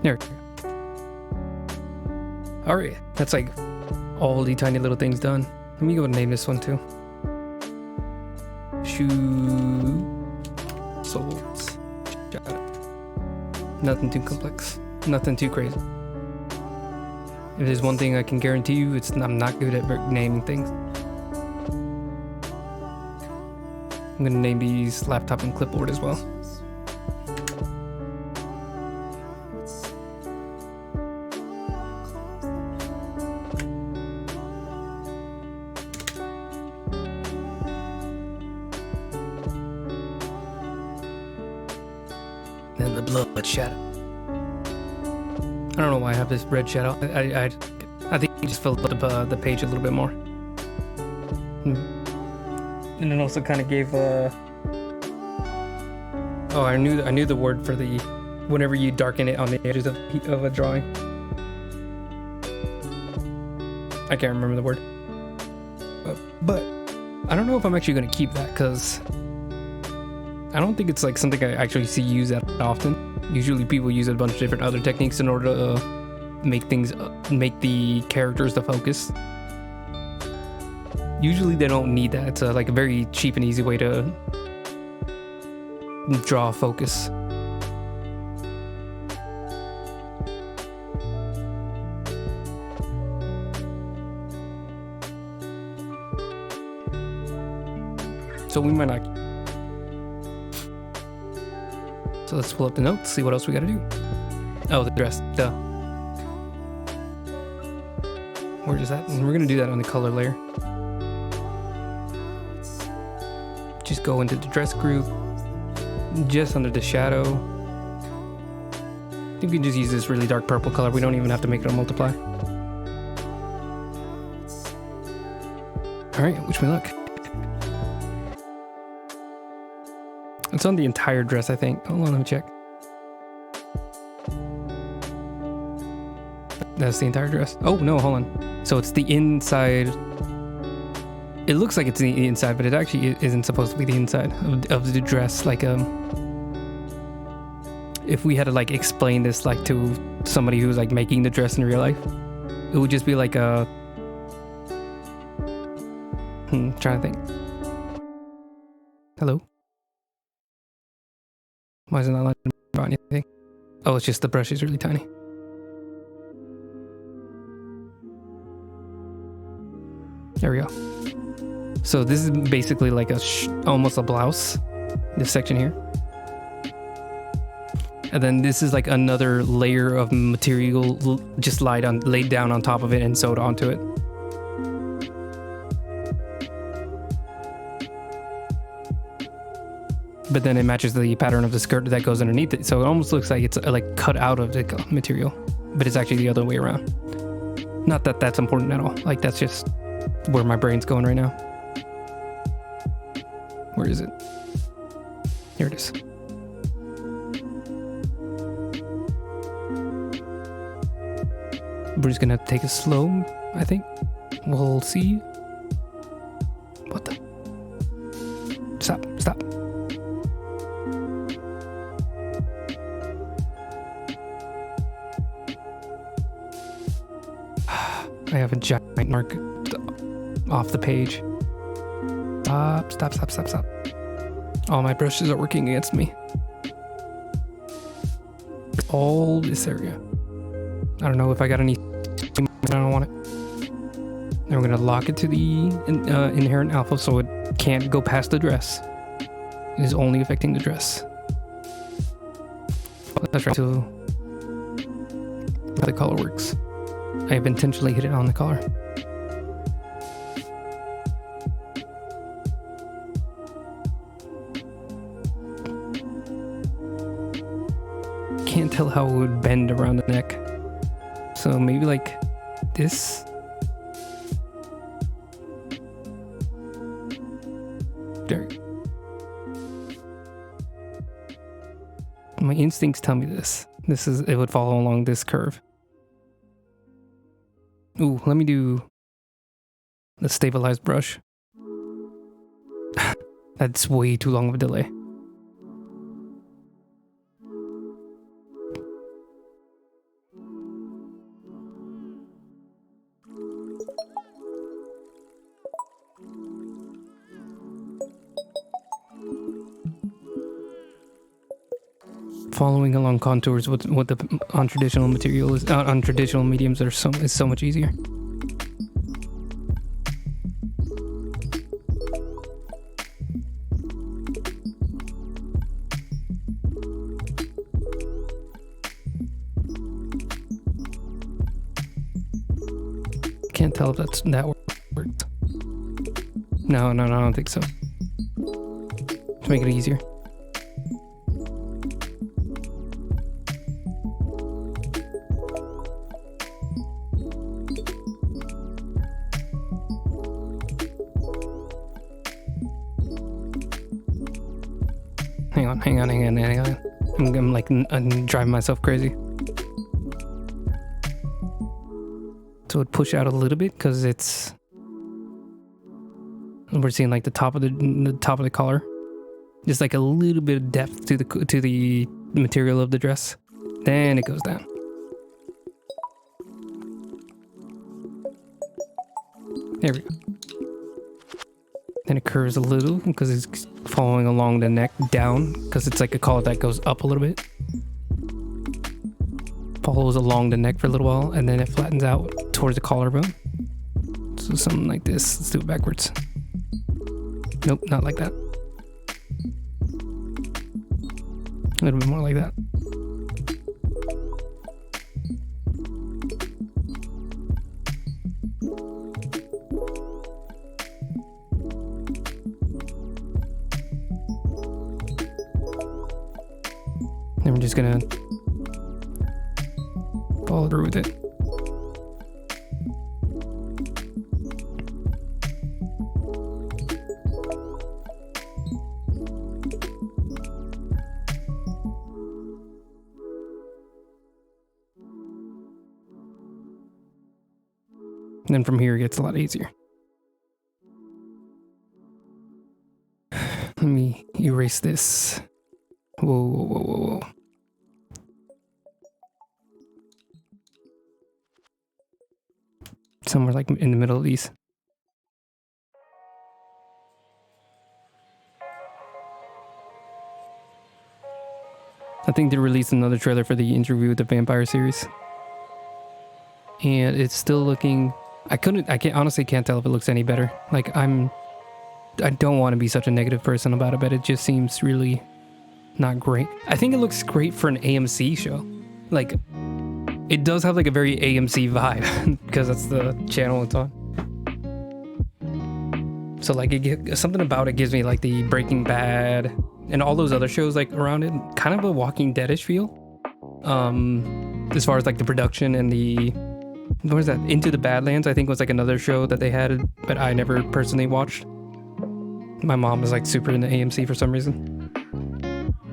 There. Alright, that's like all the tiny little things done. Let me go and name this one too. Shoe soles. Got it. Nothing too complex. Nothing too crazy. If there's one thing I can guarantee you, it's I'm not good at naming things. I'm gonna name these laptop and clipboard as well. And the blood shadow. I don't know why I have this red shadow. I think I just filled up the page a little bit more. And it also kind of gave oh, I knew the word for the whenever you darken it on the edges of a drawing. I can't remember the word. But I don't know if I'm actually going to keep that because I don't think it's like something I actually see used that often. Usually people use a bunch of different other techniques in order to make the characters the focus. Usually they don't need that. It's like a very cheap and easy way to draw focus. So we might not. So let's pull up the notes, see what else we gotta do. Oh, the dress, duh. Where is that? And we're gonna do that on the color layer. Just go into the dress group, just under the shadow. I think we can just use this really dark purple color. We don't even have to make it a multiply. All right, wish me luck. It's on the entire dress, I think. Hold on, let me check. That's the entire dress. Oh, no, hold on. So it's the inside. It looks like it's the inside, but it actually isn't supposed to be the inside of the dress. Like, if we had to, like, explain this, like, to somebody who's, like, making the dress in real life, it would just be like a... trying to think. Hello? Why is it not letting me draw anything? Oh, it's just the brush is really tiny. There we go. So this is basically like almost a blouse, this section here. And then this is like another layer of material just laid down on top of it and sewed onto it. But then it matches the pattern of the skirt that goes underneath it. So it almost looks like it's like cut out of the material, but it's actually the other way around. Not that that's important at all. Like that's just where my brain's going right now. Where is it? Here it is. We're just gonna take it slow, I think. We'll see. What the? Stop, stop. I have a giant mark off the page. Stop, stop, stop, stop, stop. All my brushes are working against me. All this area. I don't know if I got any. I don't want it. Then we're gonna lock it to the inherent alpha so it can't go past the dress. It is only affecting the dress. That's right. So how the color works. I have intentionally hit it on the collar. Can't tell how it would bend around the neck. So maybe like this. There. My instincts tell me this. It would follow along this curve. Ooh, let me do the stabilized brush. That's way too long of a delay. Following along contours with what the on traditional material is on traditional mediums is so much easier. Can't tell if that worked. No, I don't think so. To make it easier. Hang on. I'm like I'm driving myself crazy. So it'd push out a little bit because we're seeing like the top of the collar, just like a little bit of depth to the material of the dress. Then it goes down. There we go. Then it curves a little because it's following along the neck down because it's like a collar that goes up a little bit. Follows along the neck for a little while and then it flattens out towards the collarbone. So something like this. Let's do it backwards. Nope, not like that. A little bit more like that. Then we're just gonna follow through with it. And then from here it gets a lot easier. Let me erase this. Whoa. Somewhere like in the middle of these. I think they released another trailer for the Interview with the Vampire series. And it's still looking... I honestly can't tell if it looks any better. Like, I don't want to be such a negative person about it, but it just seems really not great. I think it looks great for an AMC show. Like, it does have like a very AMC vibe because that's the channel it's on. So like, something about it gives me like the Breaking Bad and all those other shows like around it, kind of a Walking Dead-ish feel. As far as like the production and the... What was that? Into the Badlands, I think, was like another show that they had, but I never personally watched. My mom was like super into AMC for some reason.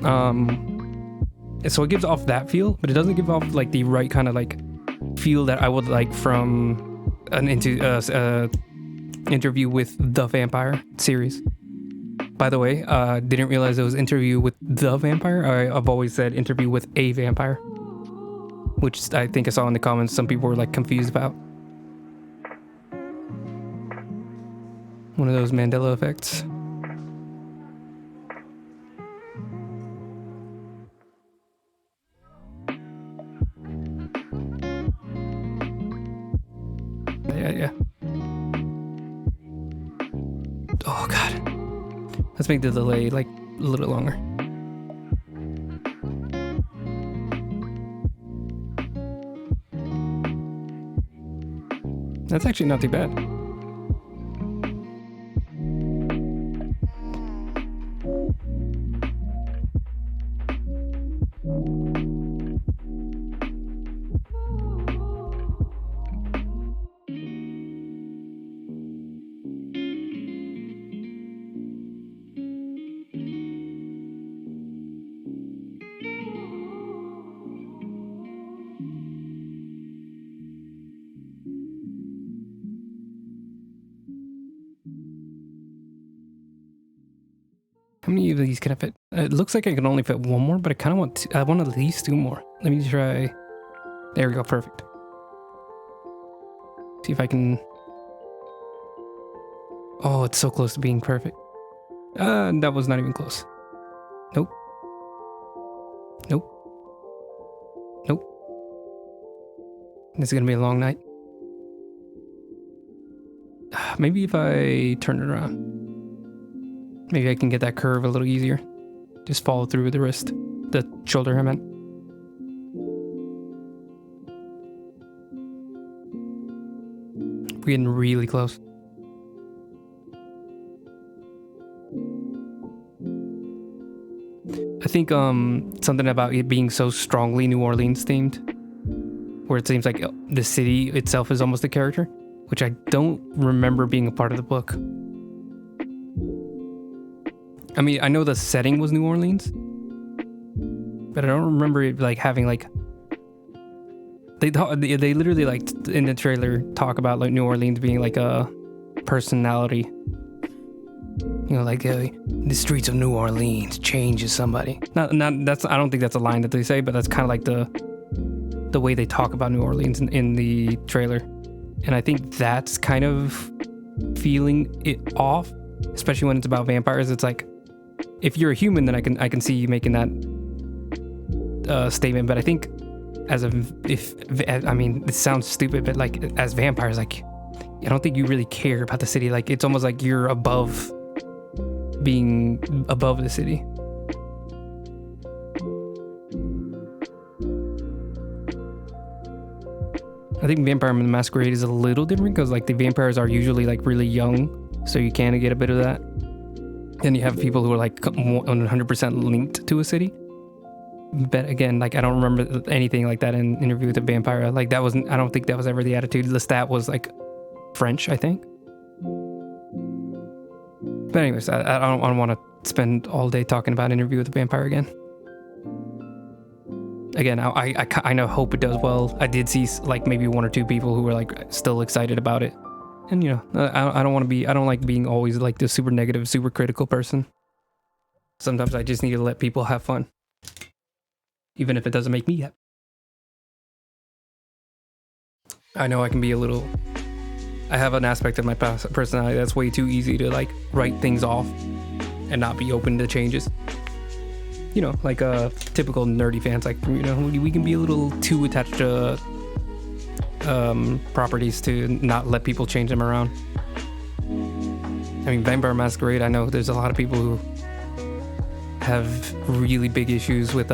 And so it gives off that feel, but it doesn't give off like the right kind of like feel that I would like from an Interview with the Vampire series. By the way, didn't realize it was Interview with the Vampire. I've always said Interview with a Vampire, which I think I saw in the comments some people were like confused about. One of those Mandela effects. Yeah. Oh god. Let's make the delay like a little bit longer. That's actually not too bad. How many of these can I fit? It looks like I can only fit one more, but I kind of want I want at least two more. Let me try. There we go. Perfect. See if I can. Oh, it's so close to being perfect. That was not even close. Nope. This is gonna be a long night. Maybe if I turn it around. Maybe I can get that curve a little easier. Just follow through with the wrist. The shoulder, I meant. We're getting really close. I think something about it being so strongly New Orleans themed, where it seems like the city itself is almost a character, which I don't remember being a part of the book. I mean, I know the setting was New Orleans, but I don't remember it like having like they literally like in the trailer talk about like New Orleans being like a personality. You know, like the streets of New Orleans changes somebody. Not that's I don't think that's a line that they say, but that's kind of like the way they talk about New Orleans in the trailer, and I think that's kind of feeling it off, especially when it's about vampires. It's like, if you're a human, then I can see you making that statement. But I think I mean, it sounds stupid, but like as vampires, like I don't think you really care about the city. Like it's almost like you're above being above the city. I think Vampire and the Masquerade is a little different because like the vampires are usually like really young, so you can get a bit of that. Then you have people who are like 100% linked to a city. But again, like I don't remember anything like that in Interview with the Vampire. Like that wasn't, I don't think that was ever the attitude. Lestat was like French, I think. But anyways, I don't want to spend all day talking about Interview with the Vampire again. Again, I kind of hope it does well. I did see like maybe one or two people who were like still excited about it. And you know, I don't like being always like the super negative, super critical person. Sometimes I just need to let people have fun, even if it doesn't make me happy. I know I can be a little... I have an aspect of my personality that's way too easy to like write things off and not be open to changes. you know, like typical nerdy fans, like, you know, we can be a little too attached to properties to not let people change them around. I mean, Vampire Masquerade, I know there's a lot of people who have really big issues with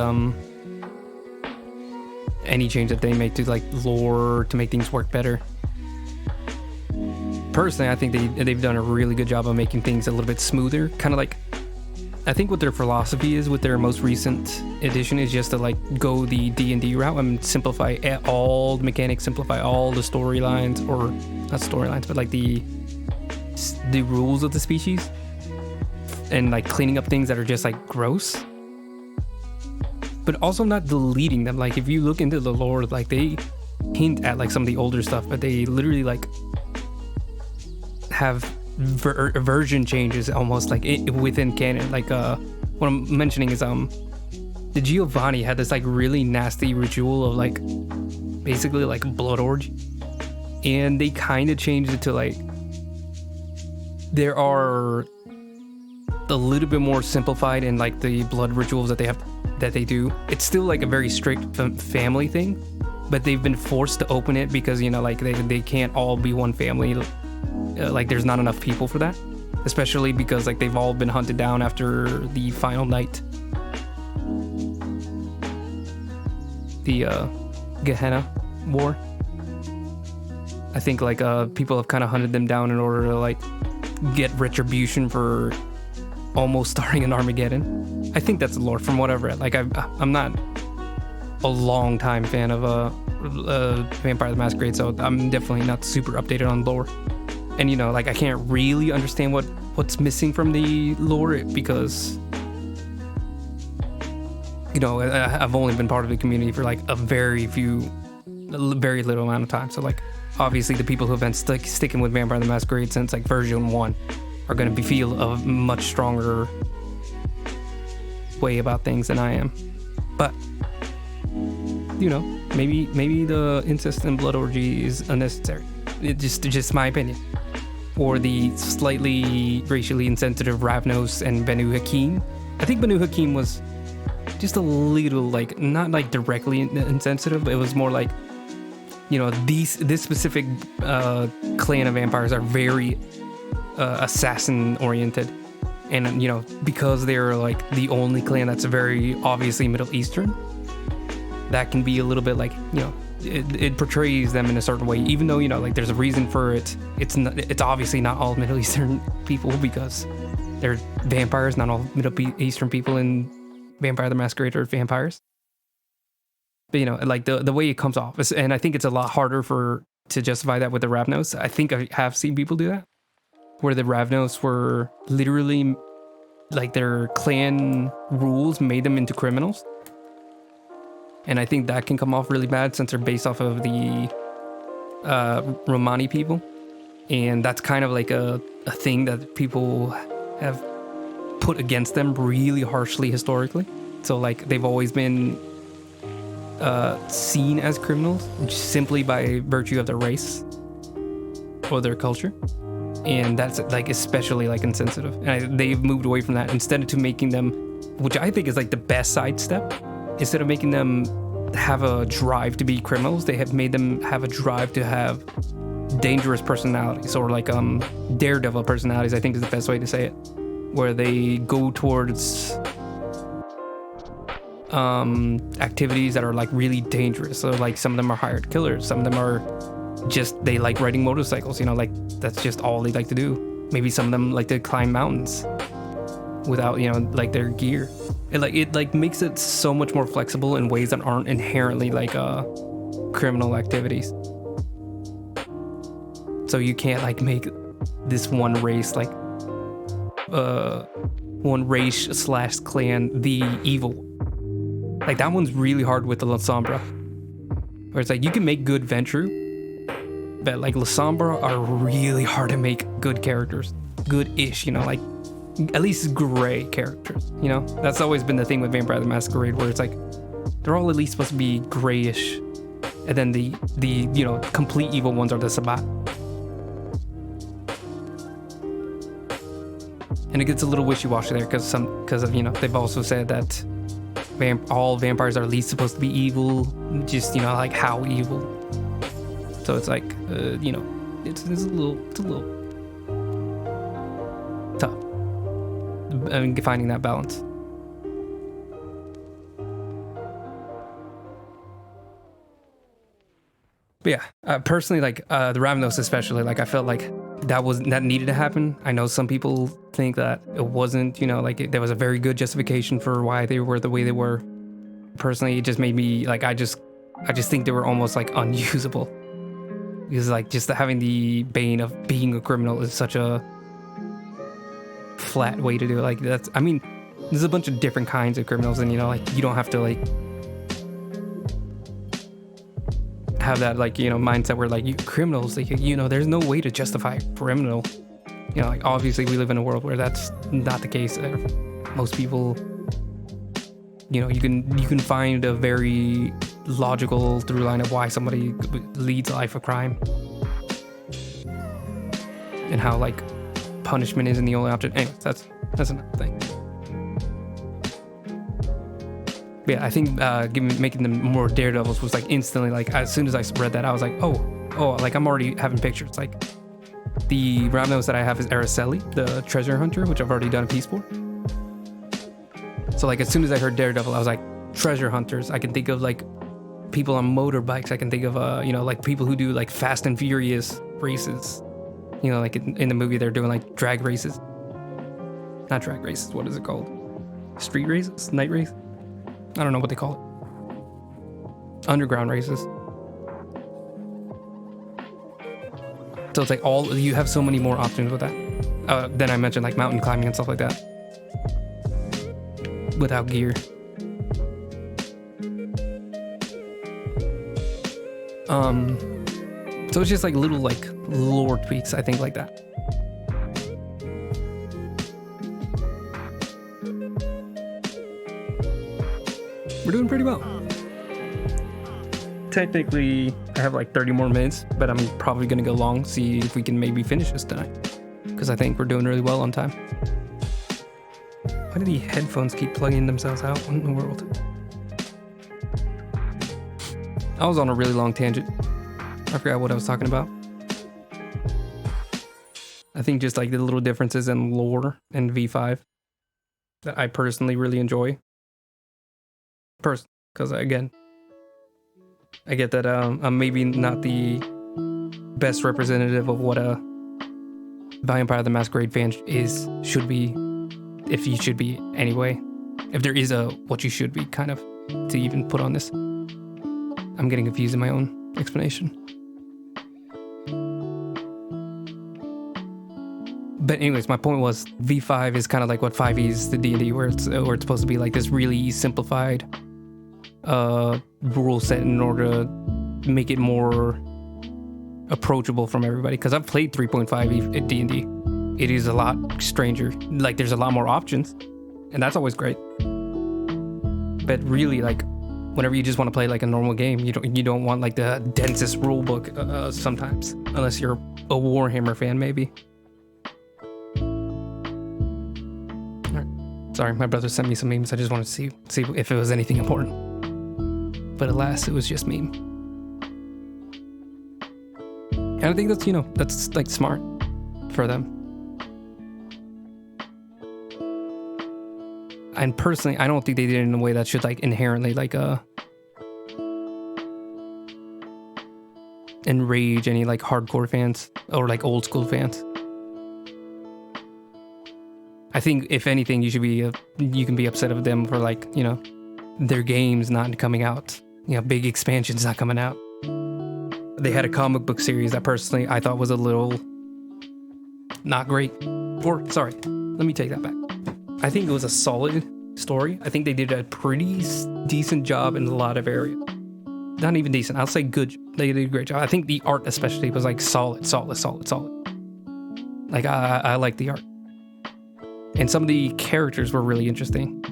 any change that they make to like lore to make things work better. Personally, I think they've done a really good job of making things a little bit smoother. Kind of like, I think what their philosophy is with their most recent edition is just to like go the D&D route and simplify all the mechanics, simplify all the storylines, or not storylines, but like the rules of the species, and like cleaning up things that are just like gross, but also not deleting them. Like if you look into the lore, like they hint at like some of the older stuff, but they literally like have version changes almost like within canon. Like what I'm mentioning is the Giovanni had this like really nasty ritual of like basically like a blood orgy, and they kind of changed it to like there are a little bit more simplified in like the blood rituals that they do. It's still like a very strict family thing, but they've been forced to open it because, you know, like they can't all be one family. Like there's not enough people for that, especially because like they've all been hunted down after the final night, the Gehenna War. I think like people have kind of hunted them down in order to like get retribution for almost starting an Armageddon. I think that's the lore from what I've read. Like I'm not a long time fan of Vampire the Masquerade, so I'm definitely not super updated on lore. And you know, like I can't really understand what's missing from the lore because, you know, I've only been part of the community for like a very little amount of time. So like obviously the people who have been sticking with Vampire the Masquerade since like version 1 are going to feel a much stronger way about things than I am. But you know, maybe the incest and blood orgy is unnecessary. It's just my opinion. Or the slightly racially insensitive Ravnos and Banu Hakim. I think Banu Hakim was just a little like, not like directly insensitive, but it was more like, you know, this specific clan of vampires are very assassin oriented, and you know, because they're like the only clan that's very obviously Middle Eastern, that can be a little bit like, you know, it portrays them in a certain way, even though, you know, like there's a reason for it. It's obviously not all Middle Eastern people because they're vampires. Not all Middle Eastern people in Vampire the Masquerade are vampires. But you know, like the way it comes off, and I think it's a lot harder to justify that with the Ravnos. I think I have seen people do that, where the Ravnos were literally like their clan rules made them into criminals. And I think that can come off really bad since they're based off of the Romani people. And that's kind of like a thing that people have put against them really harshly historically. So like they've always been seen as criminals simply by virtue of their race or their culture. And that's like especially like insensitive. And they've moved away from that instead of making them, which I think is like the best sidestep. Instead of making them have a drive to be criminals, they have made them have a drive to have dangerous personalities, or like daredevil personalities, I think is the best way to say it, where they go towards activities that are like really dangerous. So like some of them are hired killers, some of them are just, they like riding motorcycles, you know, like that's just all they like to do. Maybe some of them like to climb mountains without, you know, like their gear. It makes it so much more flexible in ways that aren't inherently like criminal activities. So you can't like make this one race like one race / clan the evil. Like that one's really hard with the La Sombra, where it's like you can make good Ventru, but like La Sombra are really hard to make good characters, good-ish, you know, like at least gray characters, you know? That's always been the thing with Vampire the Masquerade, where it's like they're all at least supposed to be grayish, and then the you know, complete evil ones are the Sabbat. And it gets a little wishy-washy there because of, you know, they've also said that all vampires are at least supposed to be evil, just, you know, like how evil. So it's like, you know, it's a little tough. I mean, finding that balance. But yeah, personally, like the Ravenous especially, like I felt like that needed to happen. I know some people think that it wasn't, you know, like there was a very good justification for why they were the way they were. Personally, it just made me like I just think they were almost like unusable, because like just having the bane of being a criminal is such a flat way to do it. Like that's, I mean, there's a bunch of different kinds of criminals, and you know, like you don't have to like have that like, you know, mindset where like you criminals, like, you know, there's no way to justify a criminal. You know, like obviously we live in a world where that's not the case. Most people, you know, you can find a very logical through line of why somebody leads a life of crime, and how like punishment isn't the only option. Anyways, that's another thing. But yeah, I think making them more daredevils was like instantly, like as soon as I read that, I was like, oh, like I'm already having pictures. Like the Ravenous that I have is Araceli, the treasure hunter, which I've already done a piece for. So like as soon as I heard daredevil, I was like, treasure hunters. I can think of like people on motorbikes. I can think of you know, like people who do like Fast and Furious races. You know, like in the movie they're doing like drag races. Not drag races. What is it called? Street races? Night race? I don't know what they call it. Underground races. So it's like you have so many more options with that. Then I mentioned like mountain climbing and stuff like that. Without gear. So it's just like little like lore tweaks, I think, like that. We're doing pretty well. Technically, I have like 30 more minutes, but I'm probably gonna go long, see if we can maybe finish this tonight. Because I think we're doing really well on time. Why do the headphones keep plugging themselves out? What in the world? I was on a really long tangent. I forgot what I was talking about. I think just like the little differences in lore and V5 that I personally really enjoy. Because again, I get that I'm maybe not the best representative of what a Vampire the Masquerade fan should be, if you should be anyway. If there is a what you should be kind of to even put on this. I'm getting confused in my own explanation. But anyways, my point was V5 is kind of like what 5e is to D&D, where it's supposed to be like this really simplified rule set in order to make it more approachable from everybody. Because I've played 3.5e at D&D. It is a lot stranger. Like there's a lot more options, and that's always great. But really, like whenever you just want to play like a normal game, you don't want like the densest rule book sometimes, unless you're a Warhammer fan maybe. Sorry, my brother sent me some memes. I just wanted to see if it was anything important. But alas, it was just meme. And I think that's, you know, that's like smart for them. And personally, I don't think they did it in a way that should like inherently like enrage any like hardcore fans or like old school fans. I think if anything, you can be upset of them for like, you know, their games not coming out, you know, big expansions not coming out. They had a comic book series that personally I thought was a little not great. Or sorry, let me take that back. I think it was a solid story. I think they did a pretty decent job in a lot of areas. Not even decent, I'll say good. They did a great job. I think the art especially was like solid. Like I like the art. And some of the characters were really interesting.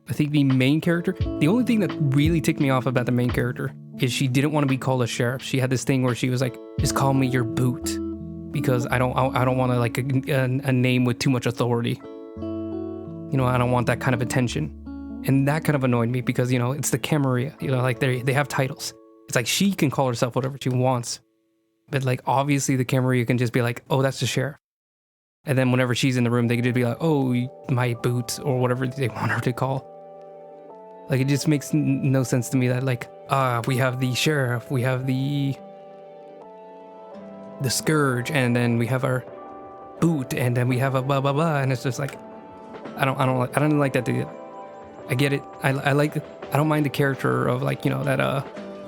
I think the main character, the only thing that really ticked me off about the main character is she didn't want to be called a sheriff. She had this thing where she was like, just call me your boot, because I don't want to like a name with too much authority. You know, I don't want that kind of attention. And that kind of annoyed me because, you know, it's the Camarilla. You know, like they have titles. It's like she can call herself whatever she wants. But like obviously the Camarilla can just be like, oh, that's the sheriff. And then whenever she's in the room, they could just be like, oh, my boots, or whatever they want her to call. Like, it just makes no sense to me that, like, we have the sheriff, we have the scourge, and then we have our boot, and then we have a blah blah blah, and it's just like, I don't like that. I get it. I don't mind the character of, like, you know, that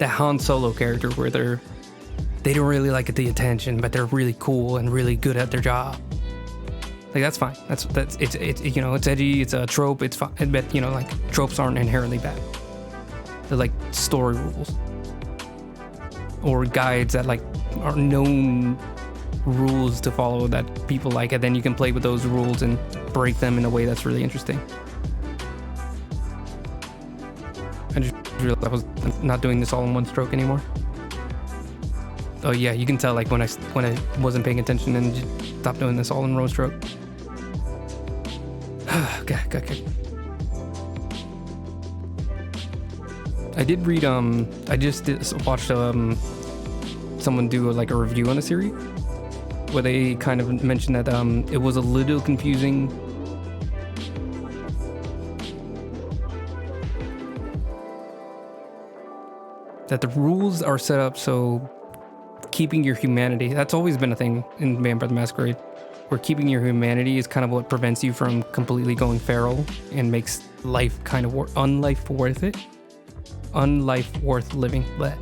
Han Solo character where they don't really like the attention, but they're really cool and really good at their job. Like, that's fine. That's it's you know, it's edgy. It's a trope. It's fine. But, you know, like, tropes aren't inherently bad. They're like story rules or guides that, like, are known rules to follow that people like, and then you can play with those rules and break them in a way that's really interesting. I just realized I was not doing this all in one stroke anymore. Oh yeah, you can tell, like, when I wasn't paying attention and just stopped doing this all in one stroke. Okay. I did read I just watched someone do a review on the series where they kind of mentioned that it was a little confusing. That the rules are set up so keeping your humanity, that's always been a thing in Vampire the Masquerade, where keeping your humanity is kind of what prevents you from completely going feral and makes life kind of unlife worth it. Unlife worth living. Bleh.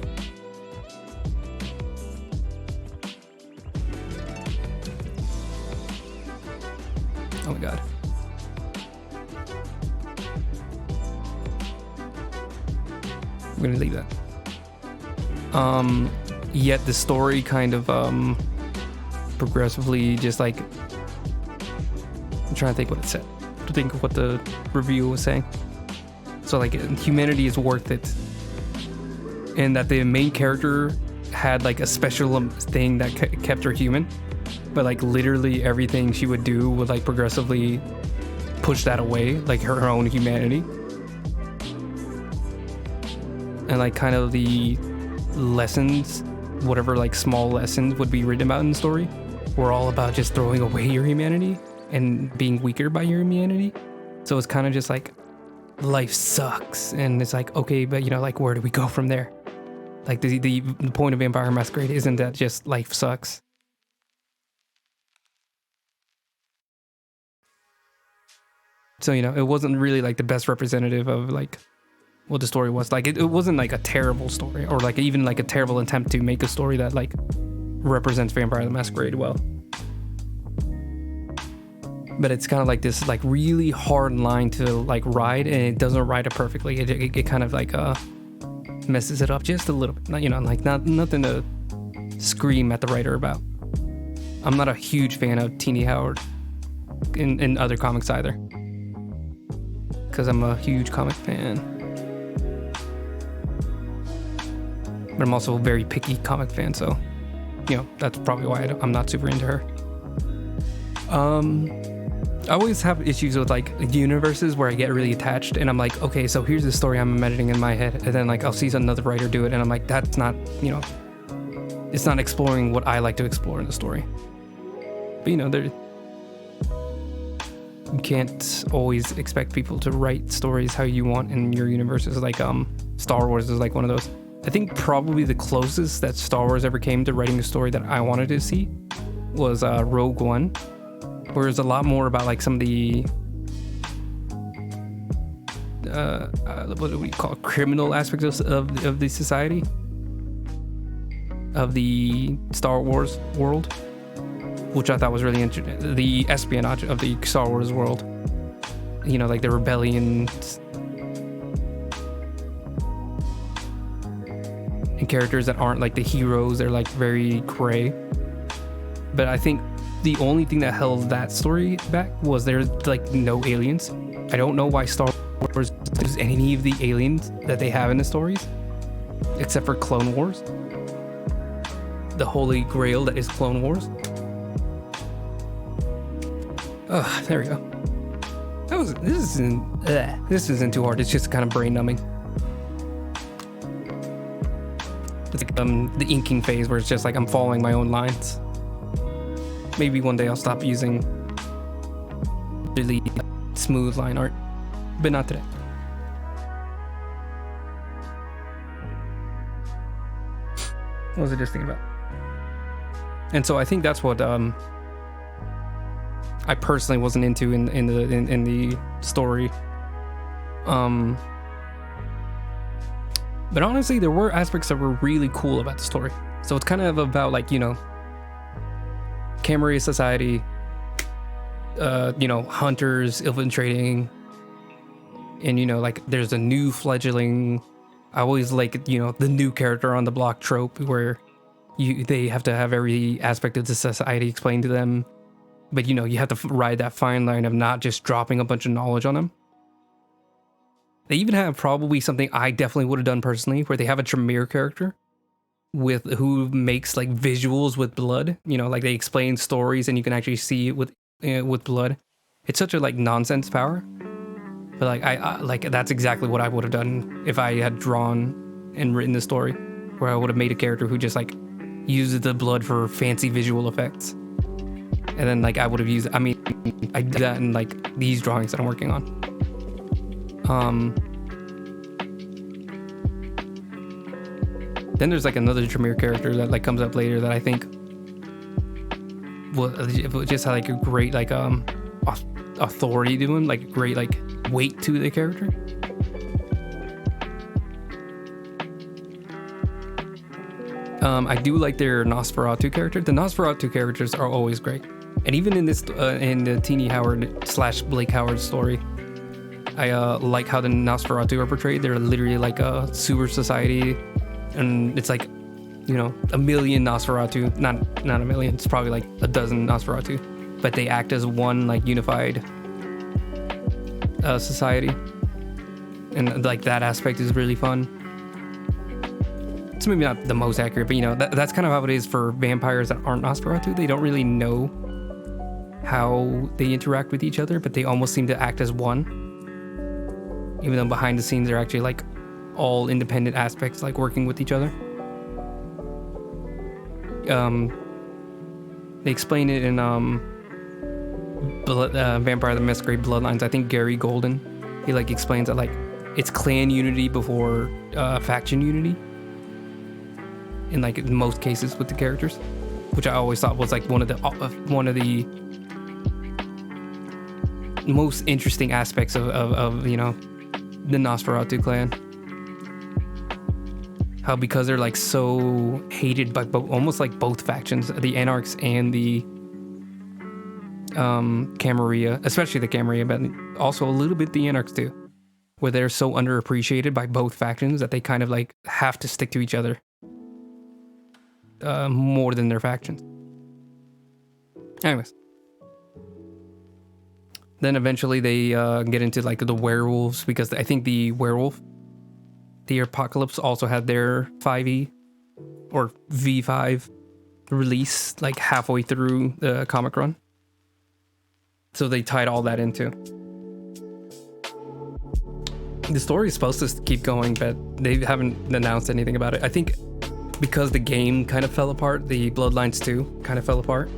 Oh my god. I'm gonna leave that. Yet the story kind of progressively just like, I'm trying to think what it said, to think of what the review was saying. So like, humanity is worth it, and that the main character had like a special thing that kept her human, but like literally everything she would do would like progressively push that away, like her own humanity. And like kind of the lessons, whatever like small lessons would be written about in the story, were all about just throwing away your humanity and being weaker by your humanity. So it's kind of just like, life sucks, and it's like, okay, but you know, like, where do we go from there? Like the point of Vampire Masquerade isn't that just life sucks. So, you know, it wasn't really like the best representative of like what the story was. Like, it wasn't like a terrible story, or like even like a terrible attempt to make a story that like represents Vampire the Masquerade well. But it's kind of like this like really hard line to like ride, and it doesn't ride it perfectly. It kind of like messes it up just a little bit. You know, like nothing to scream at the writer about. I'm not a huge fan of Teenie Howard in other comics either, because I'm a huge comic fan. But I'm also a very picky comic fan, so, you know, that's probably why I'm not super into her. I always have issues with like universes where I get really attached, and I'm like, okay, so here's the story I'm imagining in my head, and then like I'll see another writer do it, and I'm like, that's not, you know, it's not exploring what I like to explore in the story. But you know, you can't always expect people to write stories how you want in your universes. Like Star Wars is like one of those. I think probably the closest that Star Wars ever came to writing a story that I wanted to see was Rogue One, where it's a lot more about like some of the what do we call it? Criminal aspects of the society of the Star Wars world, which I thought was really interesting. The espionage of the Star Wars world, you know, like the rebellion and characters that aren't like the heroes. They're like very gray. But I think the only thing that held that story back was there's like no aliens. I don't know why Star Wars uses any of the aliens that they have in the stories, except for Clone Wars, the holy grail that is Clone Wars. Oh, there we go. This isn't too hard. It's just kind of brain numbing. It's like the inking phase where it's just like I'm following my own lines. Maybe one day I'll stop using really smooth line art, but not today. What was I just thinking about? And so I think that's what I personally wasn't into in the story. But honestly, there were aspects that were really cool about the story. So it's kind of about like, you know, Camarilla society, you know, hunters infiltrating, and you know, like there's a new fledgling. I always like, you know, the new character on the block trope where they have to have every aspect of the society explained to them, but you know, you have to ride that fine line of not just dropping a bunch of knowledge on them. They even have probably something I definitely would have done personally, where they have a Tremere character with who makes like visuals with blood. You know, like they explain stories and you can actually see it with blood. It's such a like nonsense power, but like I like that's exactly what I would have done if I had drawn and written the story, where I would have made a character who just like uses the blood for fancy visual effects, and then like I would have used. I mean, I did that in like these drawings that I'm working on. Then there's like another Tremere character that like comes up later that I think will just have like a great like authority to him, like great like weight to the character. I do like their Nosferatu character. The Nosferatu characters are always great, and even in this in the Teeny Howard / Blake Howard story, I like how the Nosferatu are portrayed. They're literally like a sewer society, and it's like, you know, a million Nosferatu. Not a million. It's probably like a dozen Nosferatu, but they act as one like unified society, and like that aspect is really fun. It's maybe not the most accurate, but you know, that's kind of how it is for vampires that aren't Nosferatu. They don't really know how they interact with each other, but they almost seem to act as one, even though behind the scenes they're actually like all independent aspects, like working with each other. They explain it in Vampire the Masquerade Bloodlines. I think Gary Golden, he like explains that like it's clan unity before faction unity in like in most cases with the characters, which I always thought was like one of the most interesting aspects of you know, the Nosferatu clan. How because they're like so hated by almost like both factions, the Anarchs and the Camarilla, especially the Camarilla, but also a little bit the Anarchs too, where they're so underappreciated by both factions that they kind of like have to stick to each other more than their factions. Anyways, then eventually they get into like the werewolves, because I think the Apocalypse also had their 5e or V5 release like halfway through the comic run, so they tied all that into. The story is supposed to keep going, but they haven't announced anything about it. I think because the game kind of fell apart, the Bloodlines 2 kind of fell apart.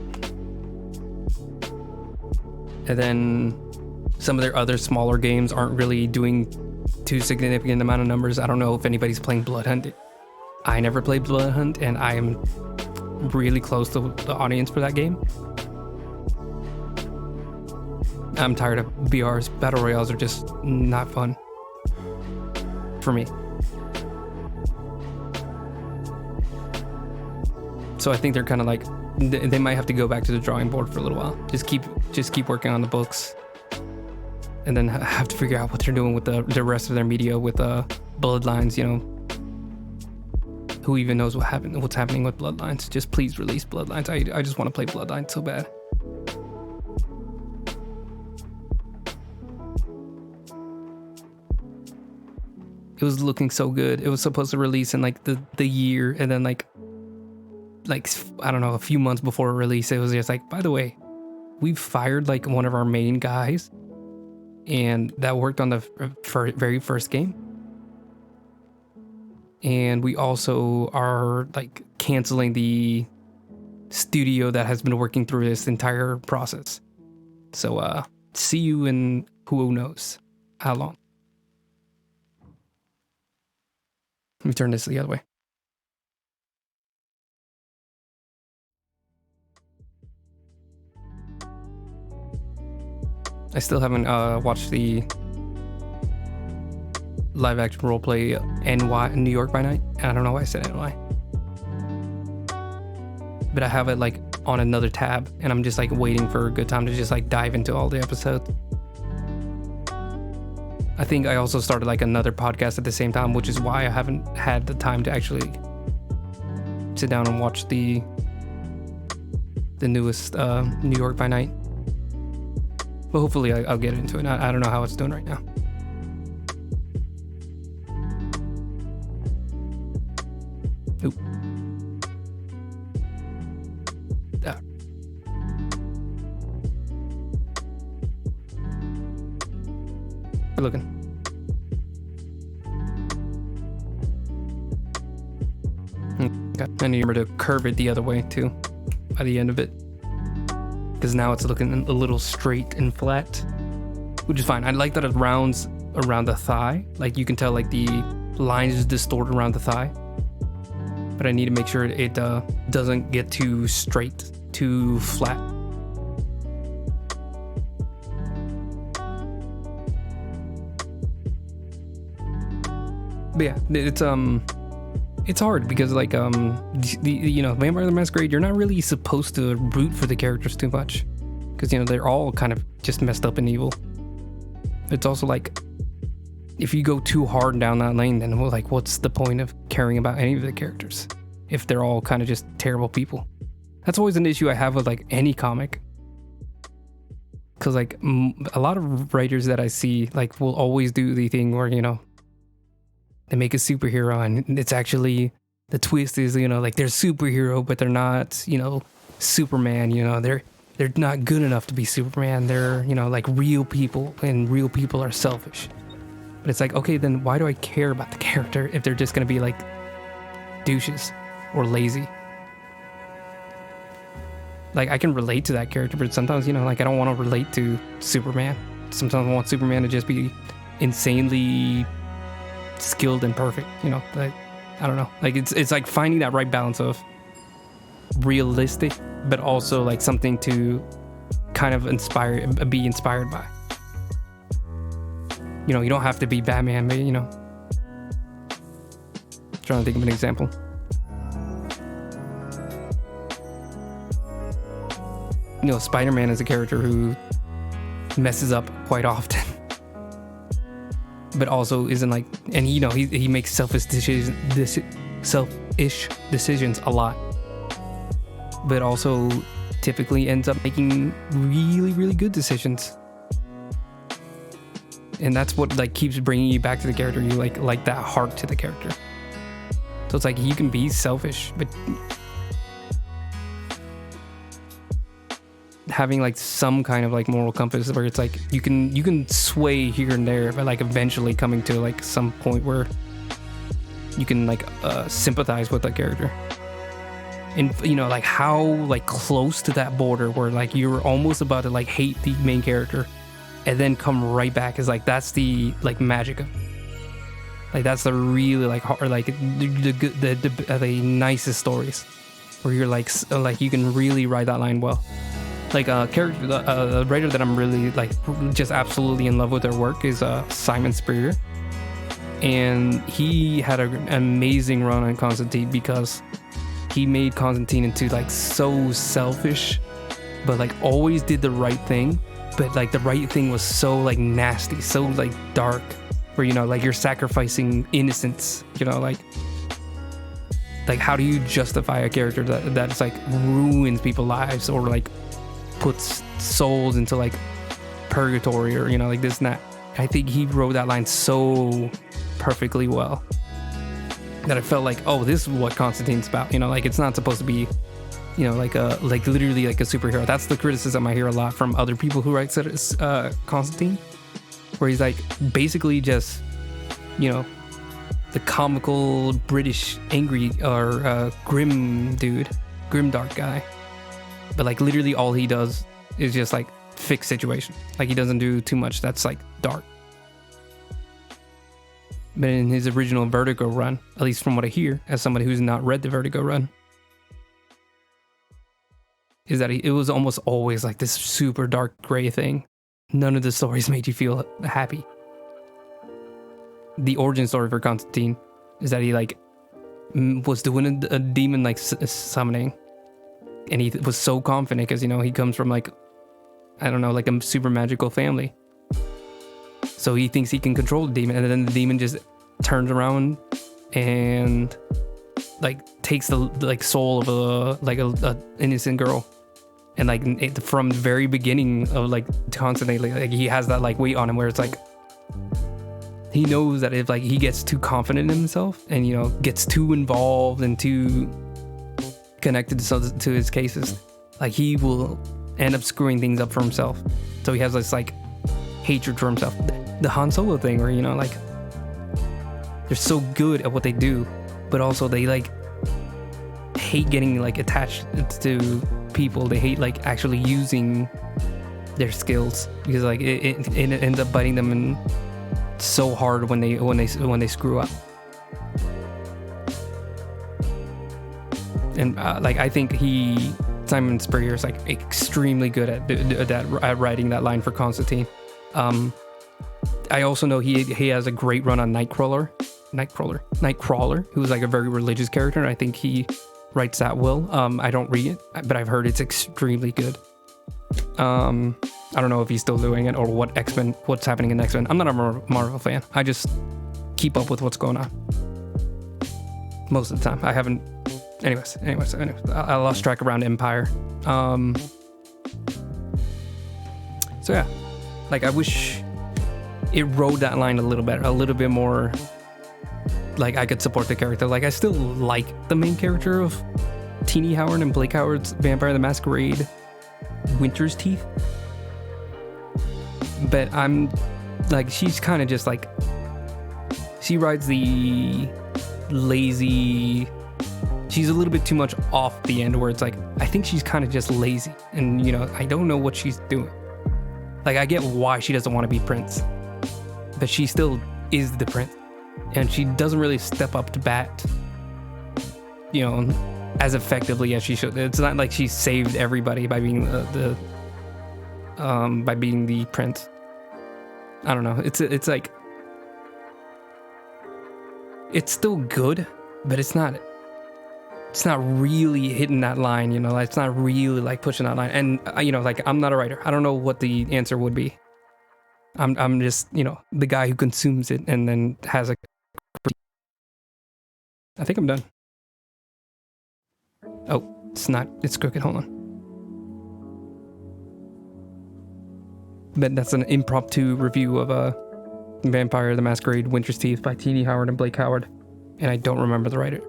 And then some of their other smaller games aren't really doing too significant amount of numbers. I don't know if anybody's playing Blood Hunt. I never played Blood Hunt, and I am really close to the audience for that game. I'm tired of BRs. Battle Royales are just not fun for me. So I think they're kind of like, they might have to go back to the drawing board for a little while. Just keep working on the books, and then have to figure out what they're doing with the rest of their media with Bloodlines. You know, who even knows what's happening with Bloodlines? Just please release Bloodlines. I just want to play Bloodlines so bad. It was looking so good. It was supposed to release in like the year, and then like I don't know, a few months before release, it was just like, by the way, we've fired like one of our main guys, and that worked on the very first game. And we also are like canceling the studio that has been working through this entire process. So see you in who knows how long. Let me turn this the other way. I still haven't watched the live action roleplay New York by Night. I don't know why I said NY. But I have it like on another tab, and I'm just like waiting for a good time to just like dive into all the episodes. I think I also started like another podcast at the same time, which is why I haven't had the time to actually sit down and watch the newest New York by Night. But hopefully I'll get into it. I don't know how it's doing right now. Oop. Ah. Good looking. Okay. I need to remember to curve it the other way too by the end of it, because now it's looking a little straight and flat, which is fine. I like that it rounds around the thigh. Like you can tell like the lines distort around the thigh, but I need to make sure it doesn't get too straight, too flat. But yeah, it's hard because like Vampire the Masquerade, you're not really supposed to root for the characters too much, because they're all kind of just messed up and evil. It's also like if you go too hard down that lane, then what's the point of caring about any of the characters if they're all kind of just terrible people? That's always an issue I have with like any comic, because like a lot of writers that I see like will always do the thing where they make a superhero and it's actually, the twist is, like they're superhero, but they're not, Superman, they're not good enough to be Superman. They're, like real people, and real people are selfish. But it's like, okay, then why do I care about the character if they're just going to be like douches or lazy? Like I can relate to that character, but sometimes, like I don't want to relate to Superman. Sometimes I want Superman to just be insanely skilled and perfect, like I don't know, like it's like finding that right balance of realistic but also like something to kind of be inspired by. You don't have to be Batman, but trying to think of an example. Spider-Man is a character who messes up quite often, but also isn't like, and he makes selfish decisions a lot, but also typically ends up making really, really good decisions. And that's what like keeps bringing you back to the character. You like that heart to the character. So it's like you can be selfish, but having like some kind of like moral compass where it's like you can sway here and there, but like eventually coming to like some point where you can like sympathize with that character. And like how like close to that border where like you're almost about to like hate the main character and then come right back is like, that's the like magic of, like that's the really like hard, like the nicest stories where you're like you can really ride that line well. Like a character, a writer that I'm really like just absolutely in love with their work is Simon Spurrier, and he had an amazing run on Constantine because he made Constantine into like so selfish, but like always did the right thing, but like the right thing was so like nasty, so like dark, where like you're sacrificing innocence, like how do you justify a character that's like ruins people's lives or like puts souls into like purgatory or like this and that? I think he wrote that line so perfectly well that I felt like, oh, this is what Constantine's about. Like it's not supposed to be like literally like a superhero. That's the criticism I hear a lot from other people who write Constantine, where he's like basically just, you know, the comical British angry or grim dude, grim dark guy. But like literally all he does is just like fix situations. Like he doesn't do too much that's like dark. But in his original Vertigo run, at least from what I hear, as somebody who's not read the Vertigo run, is that it was almost always like this super dark gray thing. None of the stories made you feel happy. The origin story for Constantine is that he like was doing a demon like summoning, and he was so confident because, you know, he comes from like, I don't know, like a super magical family. So he thinks he can control the demon, and then the demon just turns around and like takes the like soul of a innocent girl. And like from the very beginning of like Constantine, like he has that like weight on him where it's like he knows that if like he gets too confident in himself and, you know, gets too involved and too connected to his cases, like he will end up screwing things up for himself. So he has this like hatred for himself. The Han Solo thing where, you know, like they're so good at what they do, but also they like hate getting like attached to people. They hate like actually using their skills because like it ends up biting them in so hard when they screw up. And like I think Simon Spurrier is like extremely good at writing that line for Constantine. I also know he has a great run on Nightcrawler, who's like a very religious character, and I think he writes that well. I don't read it, but I've heard it's extremely good. I don't know if he's still doing it or what's happening in X-Men. I'm not a Marvel fan. I just keep up with what's going on most of the time. I haven't. Anyways, I lost track around Empire. So yeah, like I wish it rode that line a little better, a little bit more. Like I could support the character. Like I still like the main character of Teenie Howard and Blake Howard's Vampire the Masquerade, Winter's Teeth. But I'm like, she's kind of just like, she rides the lazy. She's a little bit too much off the end where it's like, I think she's kind of just lazy. And, you know, I don't know what she's doing. Like, I get why she doesn't want to be Prince, but she still is the Prince. And she doesn't really step up to bat, you know, as effectively as she should. It's not like she saved everybody by being by being the Prince. I don't know. It's like, it's still good, but it's not really hitting that line, you know. Like, it's not really like pushing that line. And you know, like I'm not a writer. I don't know what the answer would be. I'm just, you know, the guy who consumes it and then has a. I think I'm done. Oh, it's not. It's crooked. Hold on. But that's an impromptu review of Vampire the Masquerade Winter's Teeth by Teenie Howard and Blake Howard, and I don't remember the writer,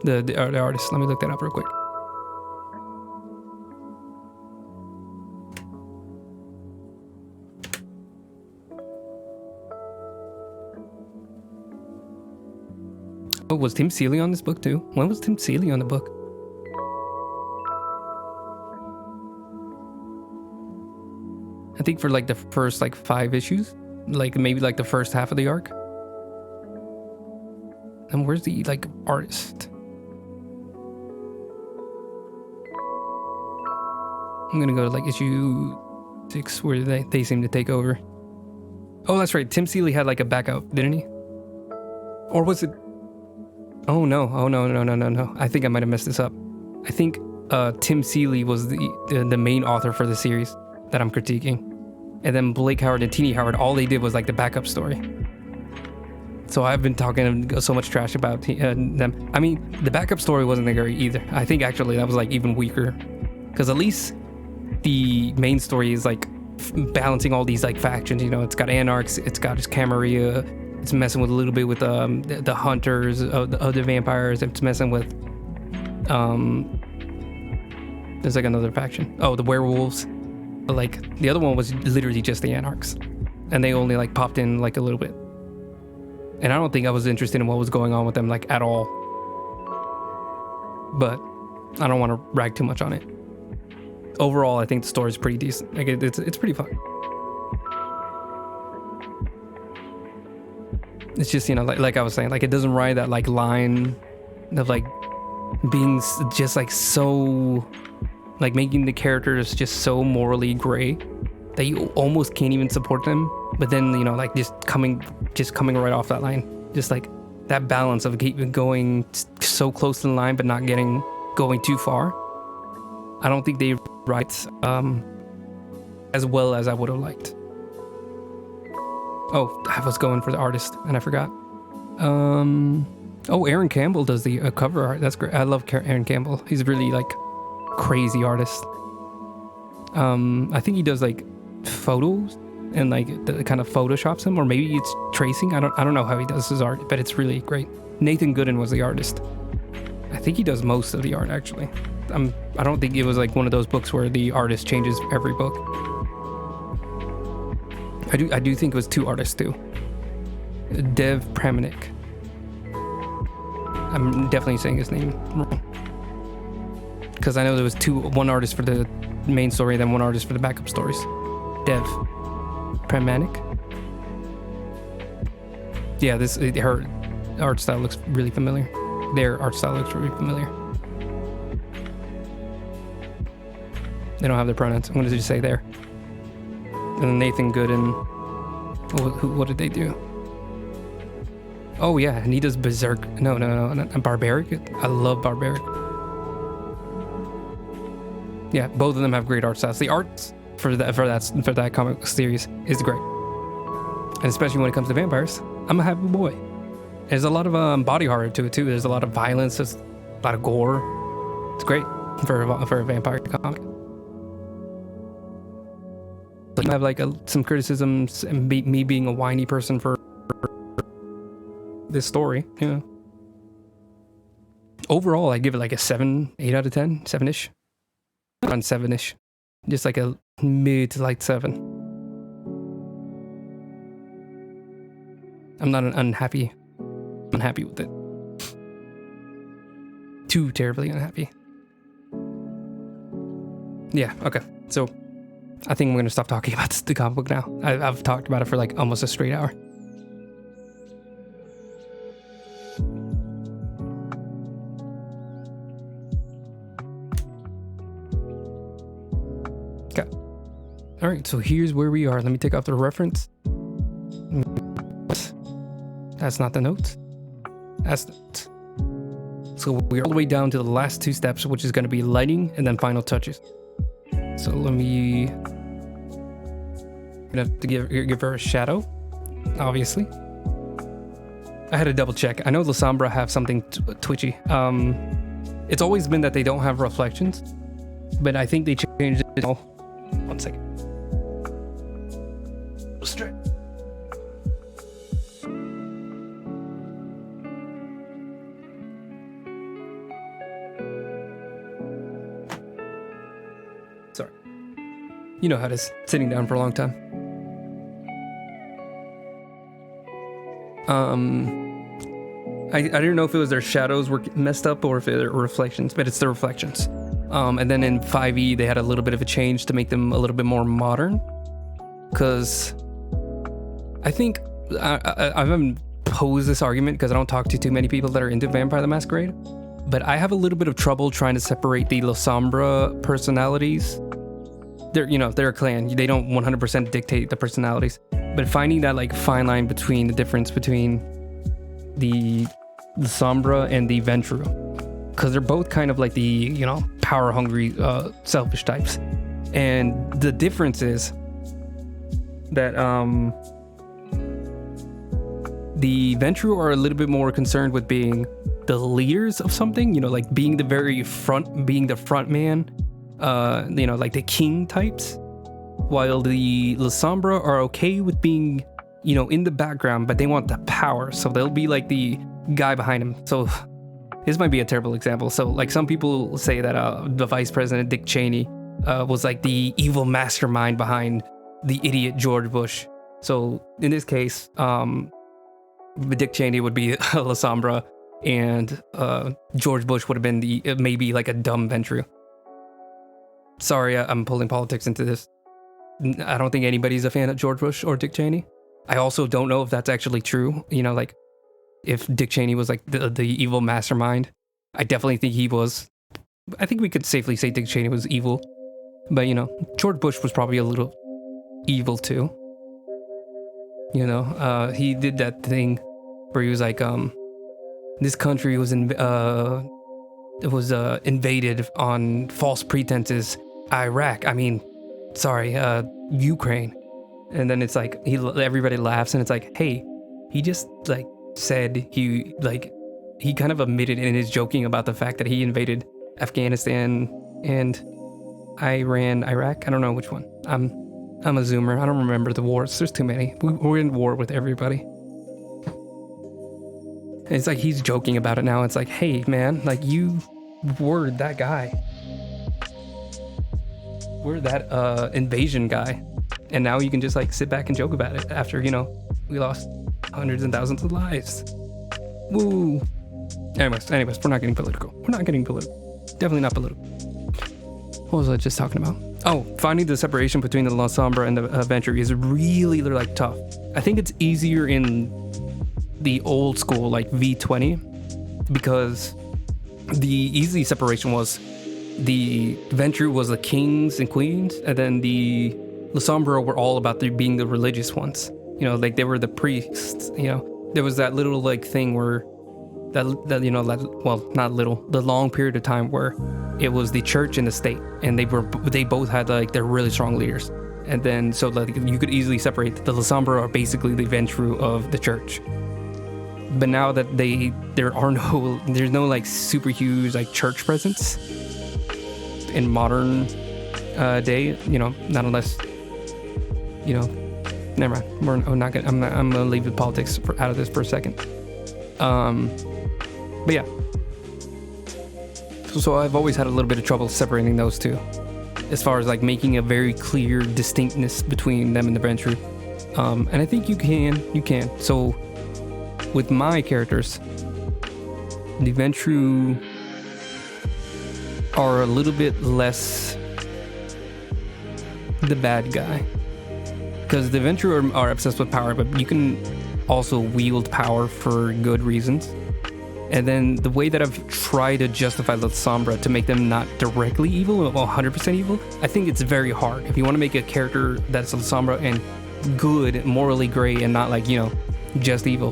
the artist. Let me look that up real quick. Oh, was Tim Seeley on this book too? When was Tim Seeley on the book? I think for like the first like 5 issues, like maybe like the first half of the arc. And where's the like artist? I'm gonna go to like issue 6 where they seem to take over. Oh, that's right. Tim Seeley had like a backup, didn't he? Or was it? Oh no! I think I might have messed this up. I think Tim Seeley was the main author for the series that I'm critiquing, and then Blake Howard and Teenie Howard, all they did was like the backup story. So I've been talking so much trash about them. I mean, the backup story wasn't that great either. I think actually that was like even weaker, because at least the main story is like balancing all these like factions. You know, it's got Anarchs, it's got his Camarilla. It's messing with a little bit with the hunters of the vampires. It's messing with there's like another faction. Oh, the werewolves. But like the other one was literally just the Anarchs, and they only like popped in like a little bit. And I don't think I was interested in what was going on with them like at all. But I don't want to rag too much on it. Overall, I think the story is pretty decent. Like it's pretty fun. It's just, you know, like I was saying, like it doesn't ride that like line of like being just like so, like making the characters just so morally gray that you almost can't even support them. But then, you know, like just coming right off that line, just like that balance of keeping going so close to the line but not going too far. I don't think they write as well as I would have liked. Oh, I was going for the artist and I forgot. Oh, Aaron Campbell does the cover art. That's great. I love Aaron Campbell. He's a really like crazy artist. I think he does like photos and like the kind of photoshops them, or maybe it's tracing. I don't know how he does his art, but it's really great. Nathan Gooden was the artist. I think he does most of the art actually. I don't think it was like one of those books where the artist changes every book. I do think it was two artists too. Dev Pramanik. I'm definitely saying his name wrong. Because I know there was one artist for the main story and then one artist for the backup stories. Dev Pramanik. Yeah, her art style looks really familiar. Their art style looks really familiar. They don't have their pronouns. I'm going to just say there. And Nathan Gooden. What did they do? Oh yeah, and he does Berserk. No, Barbaric. I love Barbaric. Yeah, both of them have great art styles. The art for that comic series is great, and especially when it comes to vampires, I'm a happy boy. There's a lot of body horror to it too. There's a lot of violence. There's a lot of gore. It's great for a vampire comic. I have like some criticisms and me being a whiny person for this story. Yeah. Overall, I give it like a 8 out of 10, 7-ish. Around 7-ish. Just like a mid to light 7. I'm not unhappy with it. Too terribly unhappy. Yeah, okay. So I think I'm going to stop talking about the comic book now. I've talked about it for like almost a straight hour. Okay. All right, so here's where we are. Let me take off the reference. That's not the notes. That's the notes. So we're all the way down to the last 2 steps, which is going to be lighting and then final touches. So let me... I'm gonna have to give her a shadow, obviously. I had to double check. I know La Sombra have something twitchy. It's always been that they don't have reflections, but I think they changed it. Oh, 1 second. Straight. Sorry. You know how it is, sitting down for a long time. I didn't know if it was their shadows were messed up or if it were reflections, but it's the reflections. And then in 5e, they had a little bit of a change to make them a little bit more modern. Because I think I haven't posed this argument because I don't talk to too many people that are into Vampire the Masquerade. But I have a little bit of trouble trying to separate the La Sombra personalities. They're a clan. They don't 100% dictate the personalities. But finding that like fine line between the difference between the Sombra and the Ventru, because they're both kind of like the power hungry, selfish types, and the difference is that the Ventru are a little bit more concerned with being the leaders of something, like being the front man, like the king types. While the La Sombra are okay with being, in the background, but they want the power. So they'll be like the guy behind him. So this might be a terrible example. So like some people say that the Vice President Dick Cheney was like the evil mastermind behind the idiot George Bush. So in this case, Dick Cheney would be La Sombra, and George Bush would have been maybe like a dumb Ventrue. Sorry, I'm pulling politics into this. I don't think anybody's a fan of George Bush or Dick Cheney. I also don't know if that's actually true. Like if Dick Cheney was like the evil mastermind. I definitely think he was. I think we could safely say Dick Cheney was evil. But, George Bush was probably a little evil too. He did that thing where he was like, this country was invaded on false pretenses. Ukraine. And then it's like everybody laughs, and it's like, hey, he just like said he kind of admitted in his joking about the fact that he invaded Afghanistan and Iraq. I don't know which one. I'm a zoomer. I don't remember the wars. There's too many. We're in war with everybody. And it's like he's joking about it now. It's like, hey man, like you were that guy. We're that invasion guy. And now you can just like sit back and joke about it after, we lost hundreds and thousands of lives. Woo. Anyways, we're not getting political. Definitely not political. What was I just talking about? Oh, finding the separation between the La Sombra and the Ventrue is really like tough. I think it's easier in the old school like V20 because the easy separation was the Ventrue was the kings and queens, and then the La Sombra were all about being the religious ones. Like they were the priests. There was that little like thing where the long period of time where it was the church and the state, and they both had like their really strong leaders, and then so like you could easily separate the La Sombra are basically the Ventrue of the church. But now that there's no like super huge like church presence in modern day, not unless never mind. I'm gonna leave the politics out of this for a second. But yeah. So I've always had a little bit of trouble separating those two, as far as like making a very clear distinctness between them and the Ventrue. And I think you can. So with my characters, the Ventrue are a little bit less the bad guy, because the Ventrue are obsessed with power, but you can also wield power for good reasons. And then the way that I've tried to justify La Sombra to make them not directly evil, or 100% evil, I think it's very hard. If you want to make a character that's La Sombra and good, morally gray, and not like, just evil.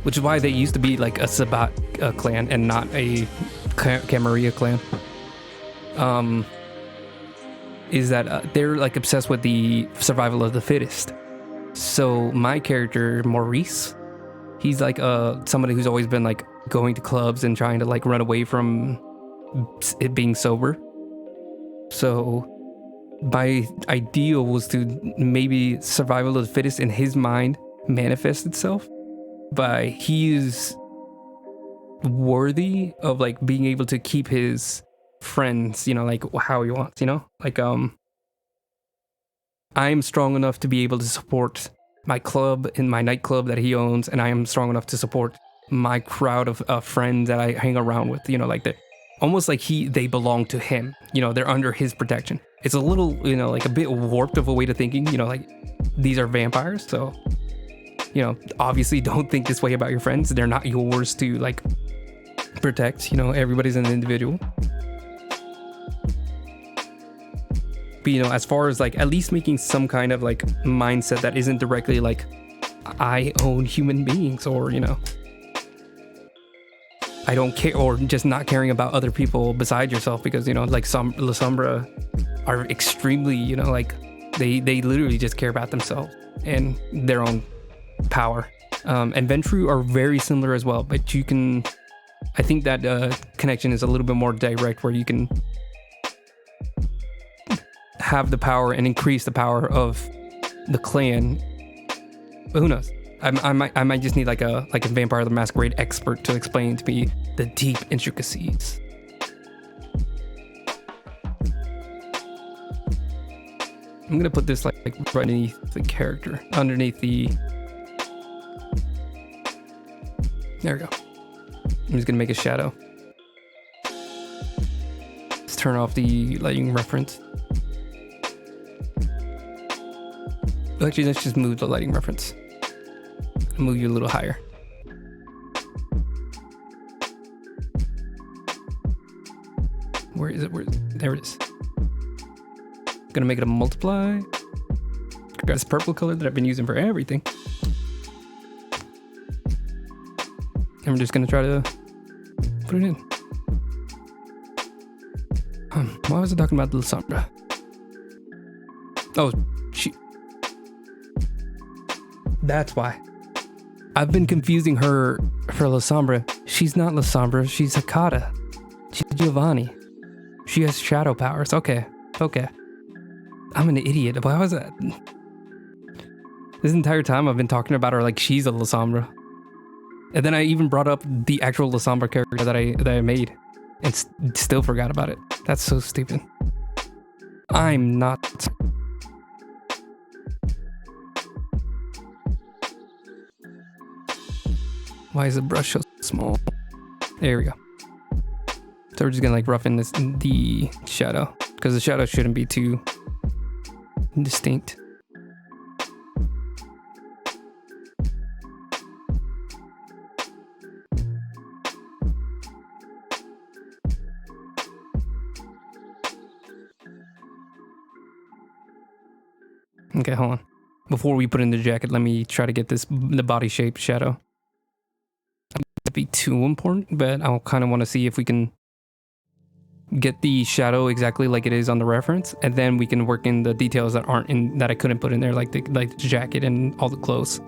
Which is why they used to be like a Sabat clan and not a Camarilla clan. Is that they're like obsessed with the survival of the fittest. So my character, Maurice, he's like somebody who's always been like going to clubs and trying to like run away from it being sober. So my ideal was to maybe survival of the fittest in his mind manifest itself by he is worthy of like being able to keep his friends, like how he wants, like I'm strong enough to be able to support my club in my nightclub that he owns, and I am strong enough to support my crowd of friends that I hang around with, like they almost like they belong to him, they're under his protection. It's a little, like a bit warped of a way to thinking, like these are vampires, so obviously don't think this way about your friends. They're not yours to like protect, everybody's an individual. But as far as like at least making some kind of like mindset that isn't directly like I own human beings, or I don't care, or just not caring about other people beside yourself, because like some La Sombra are extremely like they literally just care about themselves and their own power. And Ventrue are very similar as well, but I think that connection is a little bit more direct, where you can have the power and increase the power of the clan. But who knows? I might just need like a Vampire the Masquerade expert to explain to me the deep intricacies. I'm gonna put this like right underneath the character, underneath the. There we go. I'm just gonna make a shadow. Let's turn off the lighting reference. Actually, let's just move the lighting reference. Move you a little higher. Where is it? There it is. Gonna make it a multiply. Got this purple color that I've been using for everything. And we're just gonna try to put it in. Why was I talking about the Sombra? Oh, she. That's why. I've been confusing her for La Sombra. She's not La Sombra, she's Hakata. She's Giovanni. She has shadow powers. Okay. I'm an idiot. Why was that? This entire time I've been talking about her like she's a La Sombra. And then I even brought up the actual La Sombra character that I made. And still forgot about it. That's so stupid. I'm not... Why is the brush so small? There we go. So we're just gonna like roughen the shadow, because the shadow shouldn't be too distinct. Okay, hold on. Before we put in the jacket, let me try to get the body shape shadow. That'd be too important, but I'll kind of want to see if we can get the shadow exactly like it is on the reference, and then we can work in the details that aren't in, that I couldn't put in there, like the jacket and all the clothes.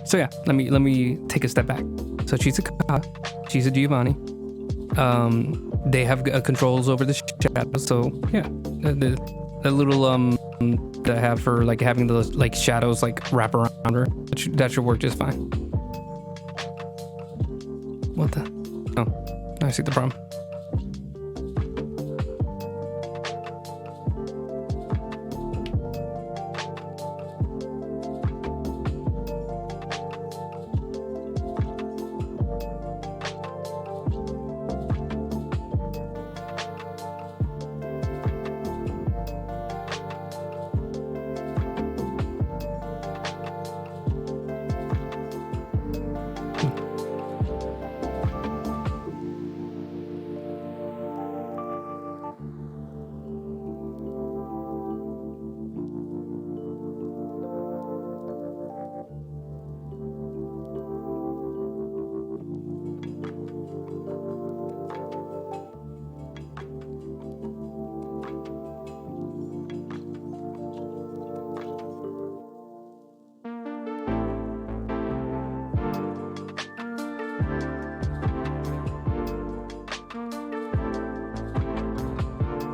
So yeah, let me take a step back. So she's a Ka, she's a Giovanni. They have controls over the shadow. So yeah, the little that I have for like having the like shadows like wrap around her, that should work just fine. What the? Oh, I see the problem.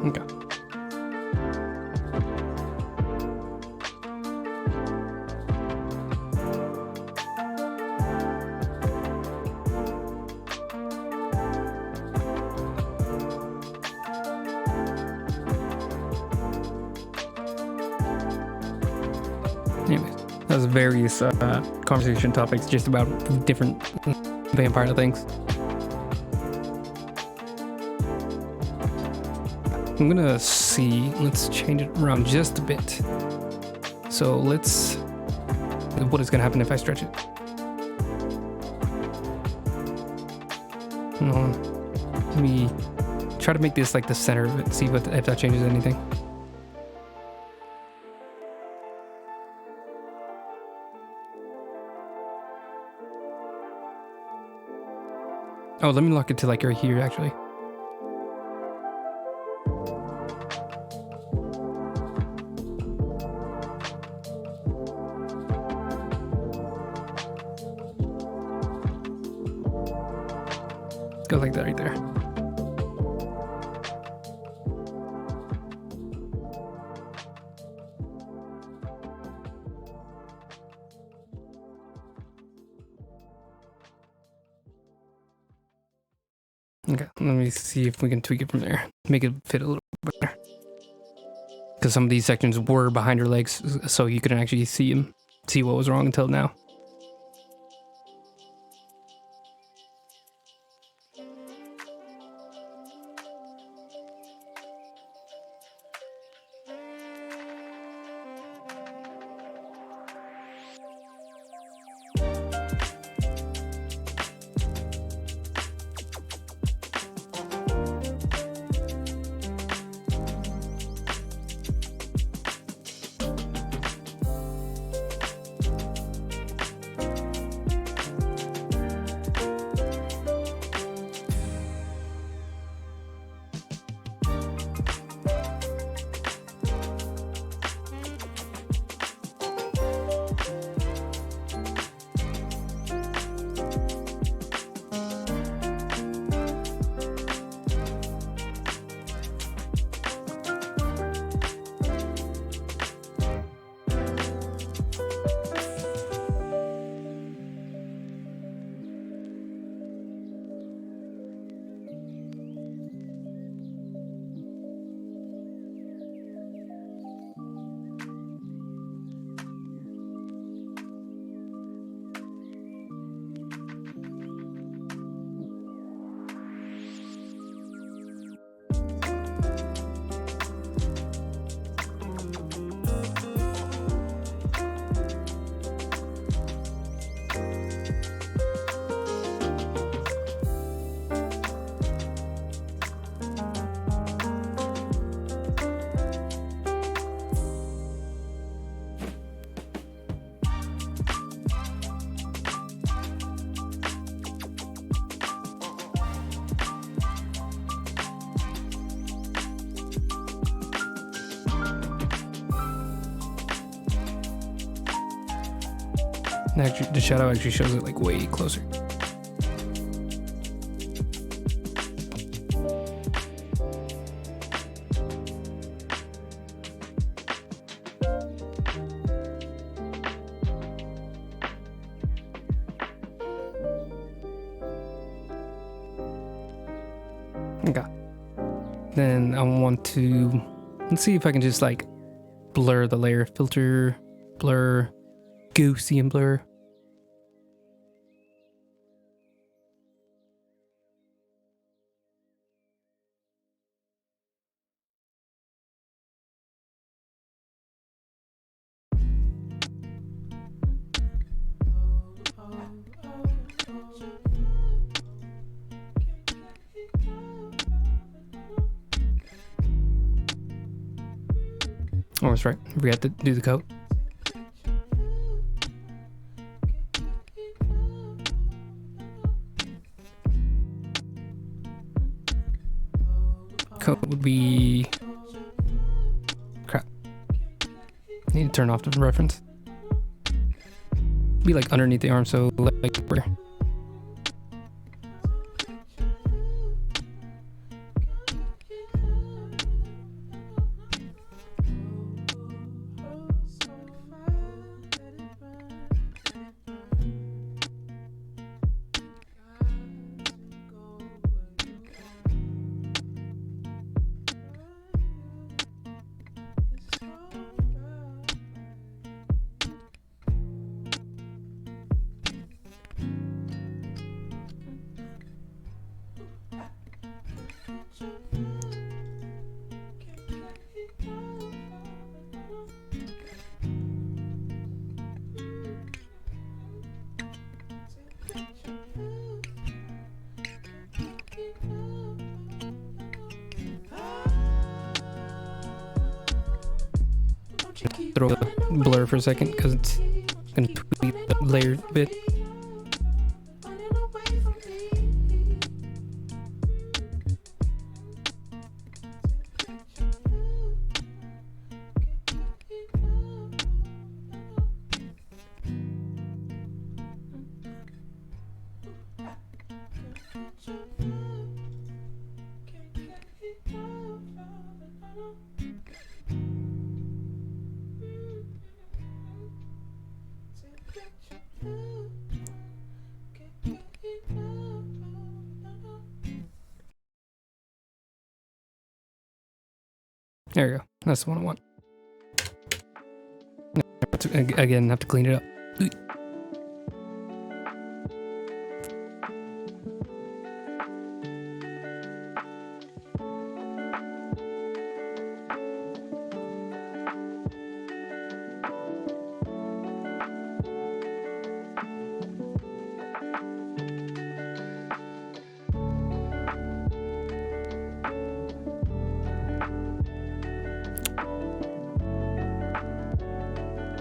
Okay. Anyways, that was various conversation topics just about different vampire things. I'm gonna see, let's change it around just a bit. So what is gonna happen if I stretch it? Let me try to make this like the center of it, see if that changes anything. Oh, let me lock it to like right here actually. Go like that right there. Okay, let me see if we can tweak it from there. Make it fit a little bit better. Because some of these sections were behind her legs, so you couldn't actually see what was wrong until now. And actually, the shadow actually shows it like way closer. Okay. Then I want to, let's see if I can just like blur the layer. Filter, blur, Gaussian blur. Oh, that's right. We have to do the coat. Coat would be... Crap. Need to turn off the reference. Be like underneath the arm, so like where? Throw the blur for a second because it's gonna tweak the layer a bit. There you go. That's the one I want. Again, have to clean it up.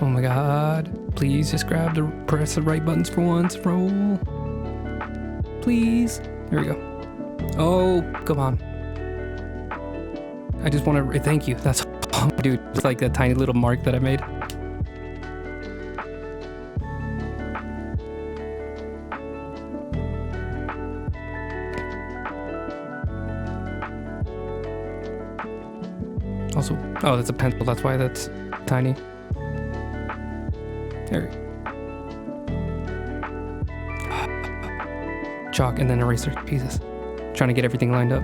Oh my god. Please just press the right buttons for once. Roll. Please. There we go. Oh, come on. I just want to thank you. That's all, dude. It's like a tiny little mark that I made. Also, oh, that's a pencil. That's why that's tiny. There. Chalk and then eraser. Jesus. Trying to get everything lined up.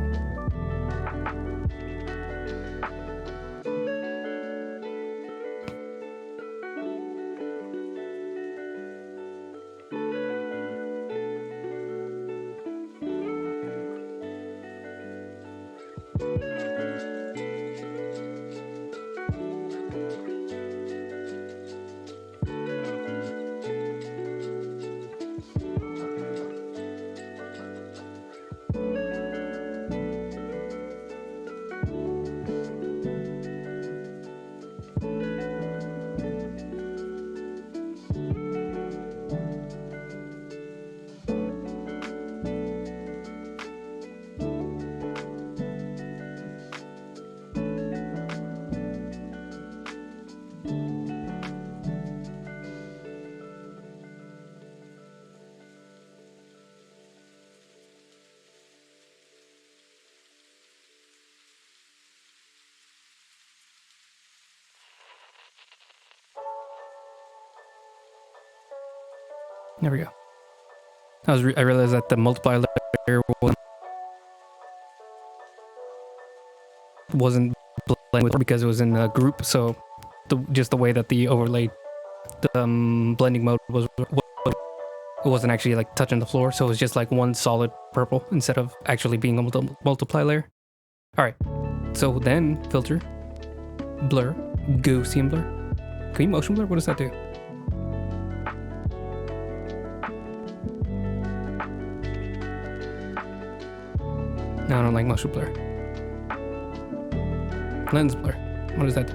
There we go. I realized that the multiplier layer wasn't blended with because it was in a group, so just the way that the overlay, the blending mode it wasn't actually like touching the floor, so it was just like one solid purple instead of actually being a multiply layer. All right, so then filter, blur, Gaussian blur. Can you motion blur? What does that do? No, I don't like motion blur. Lens blur. What does that do?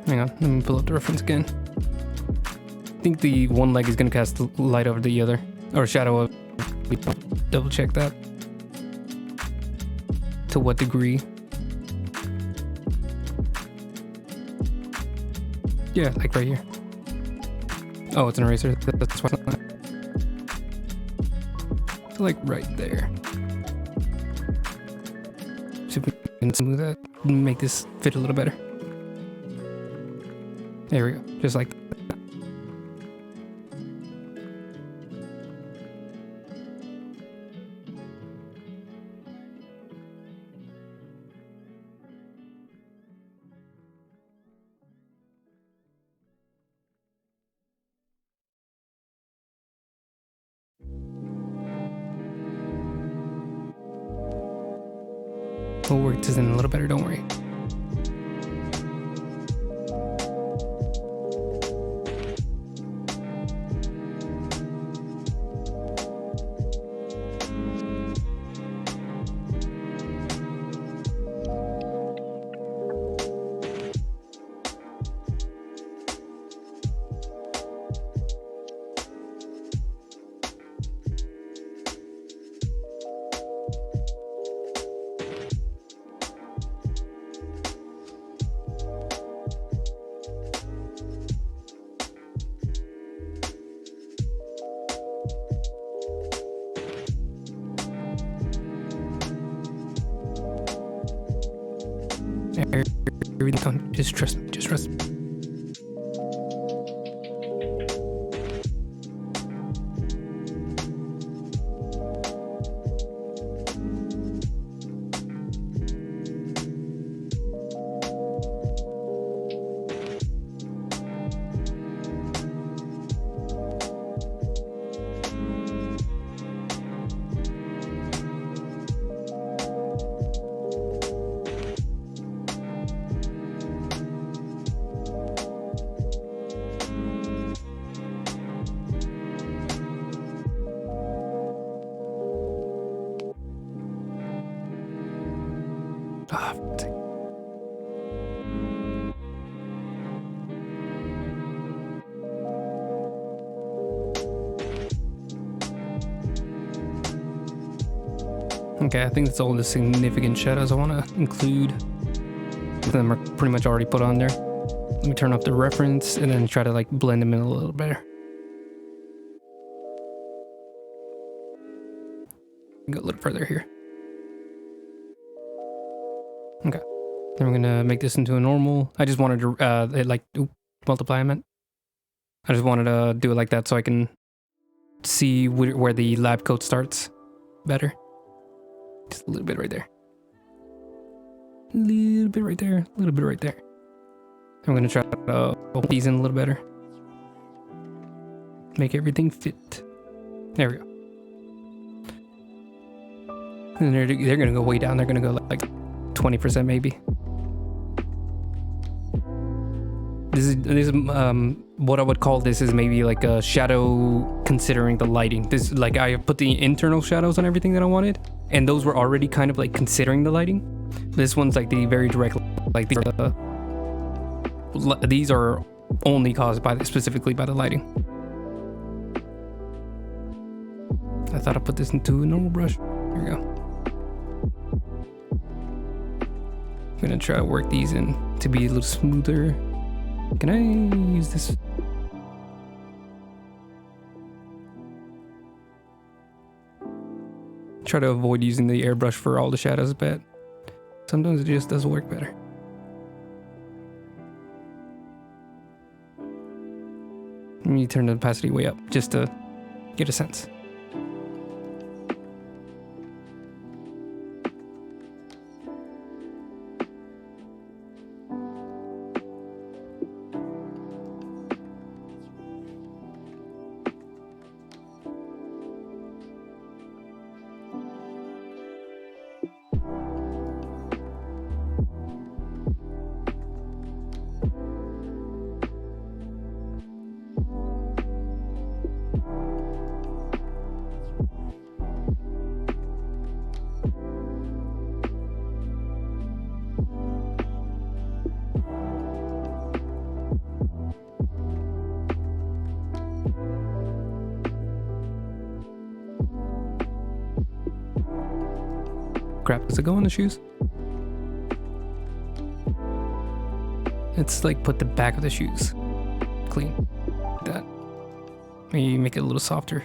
Hang on, let me pull up the reference again. I think the one leg is going to cast light over the other, or shadow of. Double check that. To what degree? Yeah, like right here. Oh, it's an eraser. That's why it's not. So like right there. See if we can smooth that, make this fit a little better. There we go, just like that. We'll work this in a little better, don't worry. Everything's done. Just trust me. Just trust me. Ah, okay, I think that's all the significant shadows I want to include. Them are pretty much already put on there. Let me turn off the reference and then try to like blend them in a little better. Go a little further here. Okay. Then we're gonna make this into a normal. I just wanted to multiply. I meant. I just wanted to do it like that so I can see where the lab coat starts better. Just a little bit right there. A little bit right there. A little bit right there. I'm gonna try to open these in a little better. Make everything fit. There we go. And they're gonna go way down. They're gonna go like 20% maybe. This is what I would call this is maybe like a shadow considering the lighting. This like I put the internal shadows on everything that I wanted, and those were already kind of like considering the lighting. This one's like the very direct, like these are only caused by specifically by the lighting. I thought I'd put this into a normal brush. Here we go. I'm gonna try to work these in to be a little smoother. Can I use this? Try to avoid using the airbrush for all the shadows, but sometimes it just does work better. Let me turn the opacity way up just to get a sense. Crap, does it go on the shoes? It's like put the back of the shoes. clean. Like that. Maybe make it a little softer.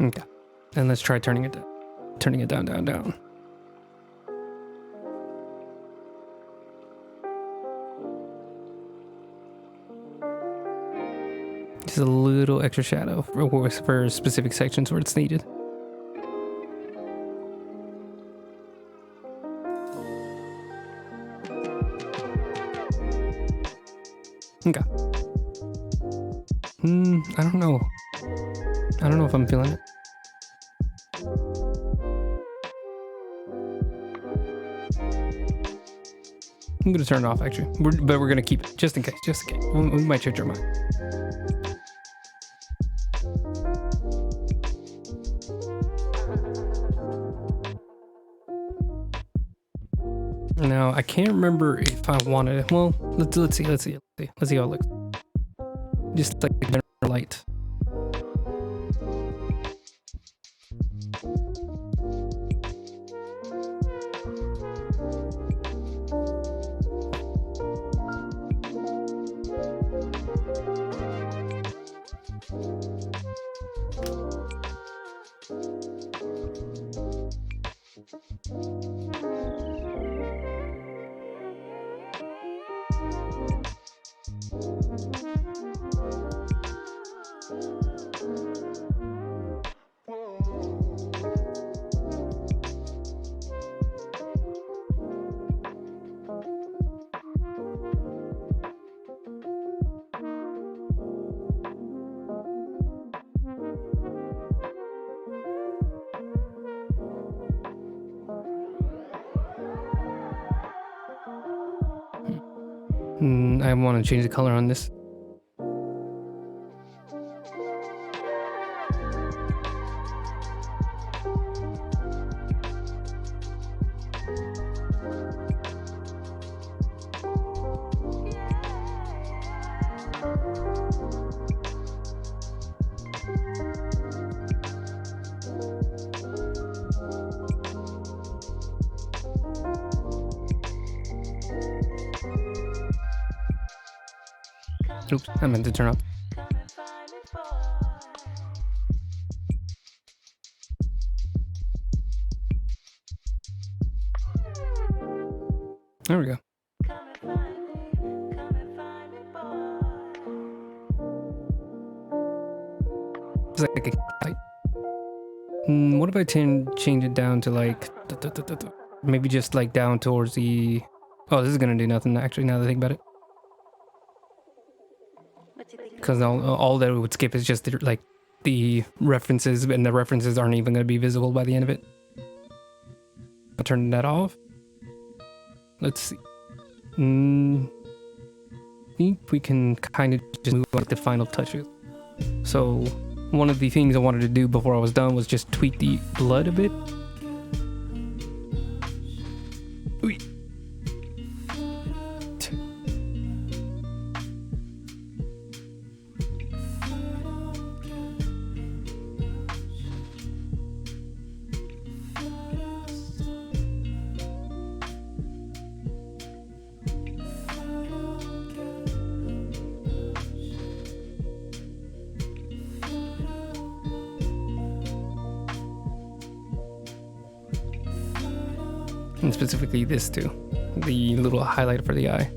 Okay. And let's try turning it down. Turning it down, down, down. Just a little extra shadow for specific sections where it's needed. Okay. I don't know. I don't know if I'm feeling it. I'm gonna turn it off actually, but we're gonna keep it just in case. Just in case. We might change our mind. Now I can't remember if I wanted it. Well, let's see how it looks. Just like a better light. I want to change the color on this. Oops, I meant to turn up. There we go. It's like a light. What if I change it down to like maybe just like down towards the... Oh, this is gonna do nothing actually now that I think about it. Because all that it would skip is just like the references, and the references aren't even going to be visible by the end of it. I'll turn that off. Let's see. I think we can kind of just move on to the final touches. So one of the things I wanted to do before I was done was just tweak the blood a bit. Ooh. And specifically this too, the little highlight for the eye.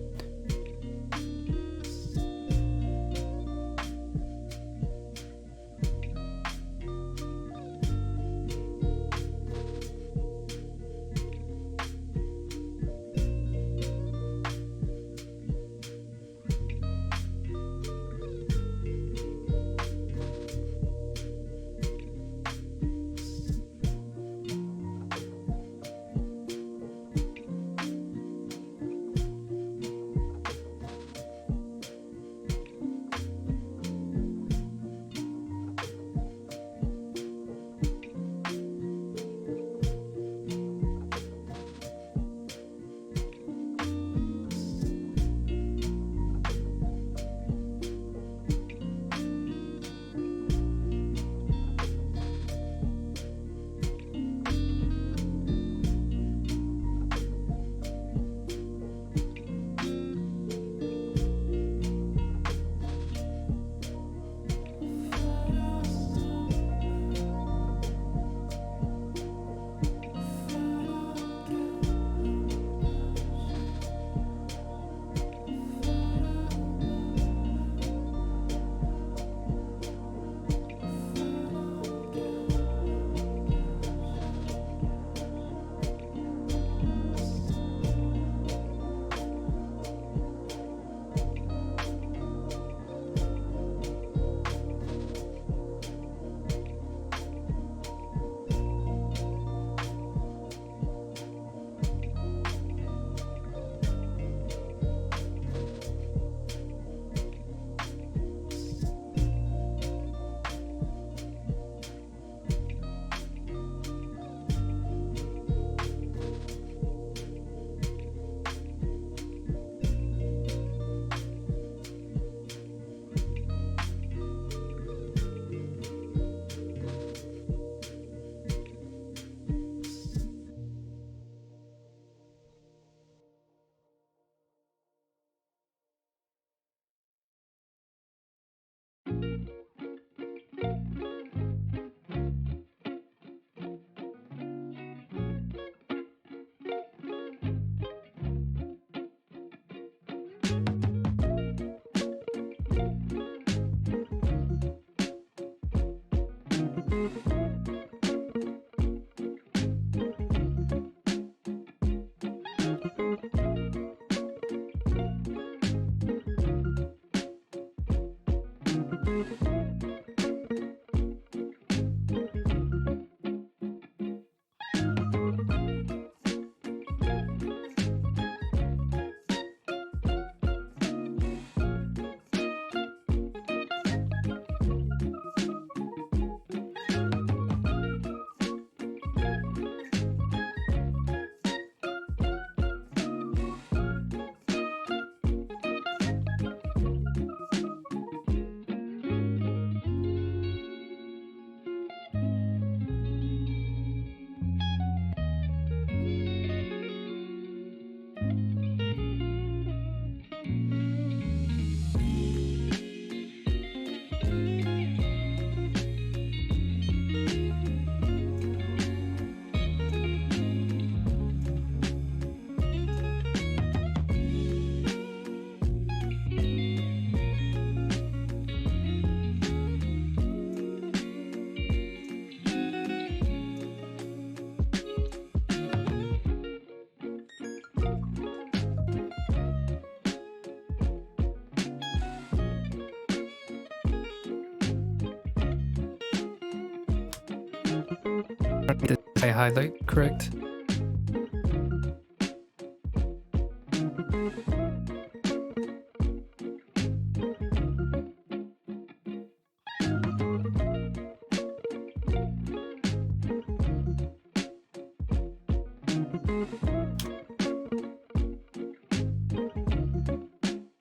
I highlight correct.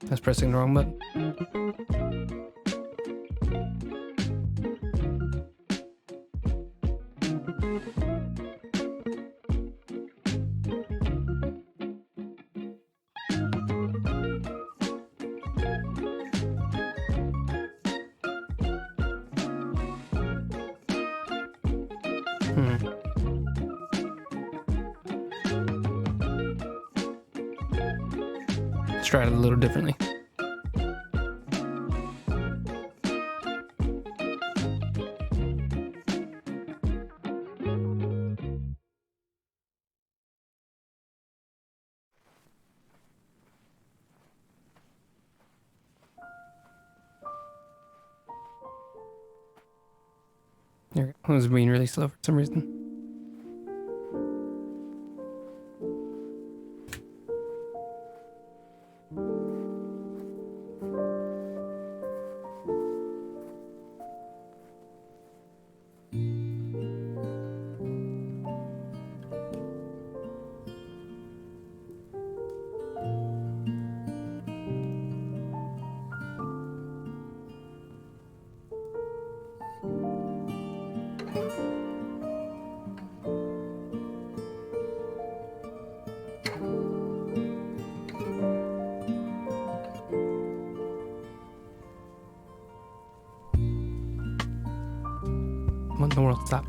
That's pressing the wrong button. Let's try it a little differently. There, it was being really slow for some reason. What in the world? Stop.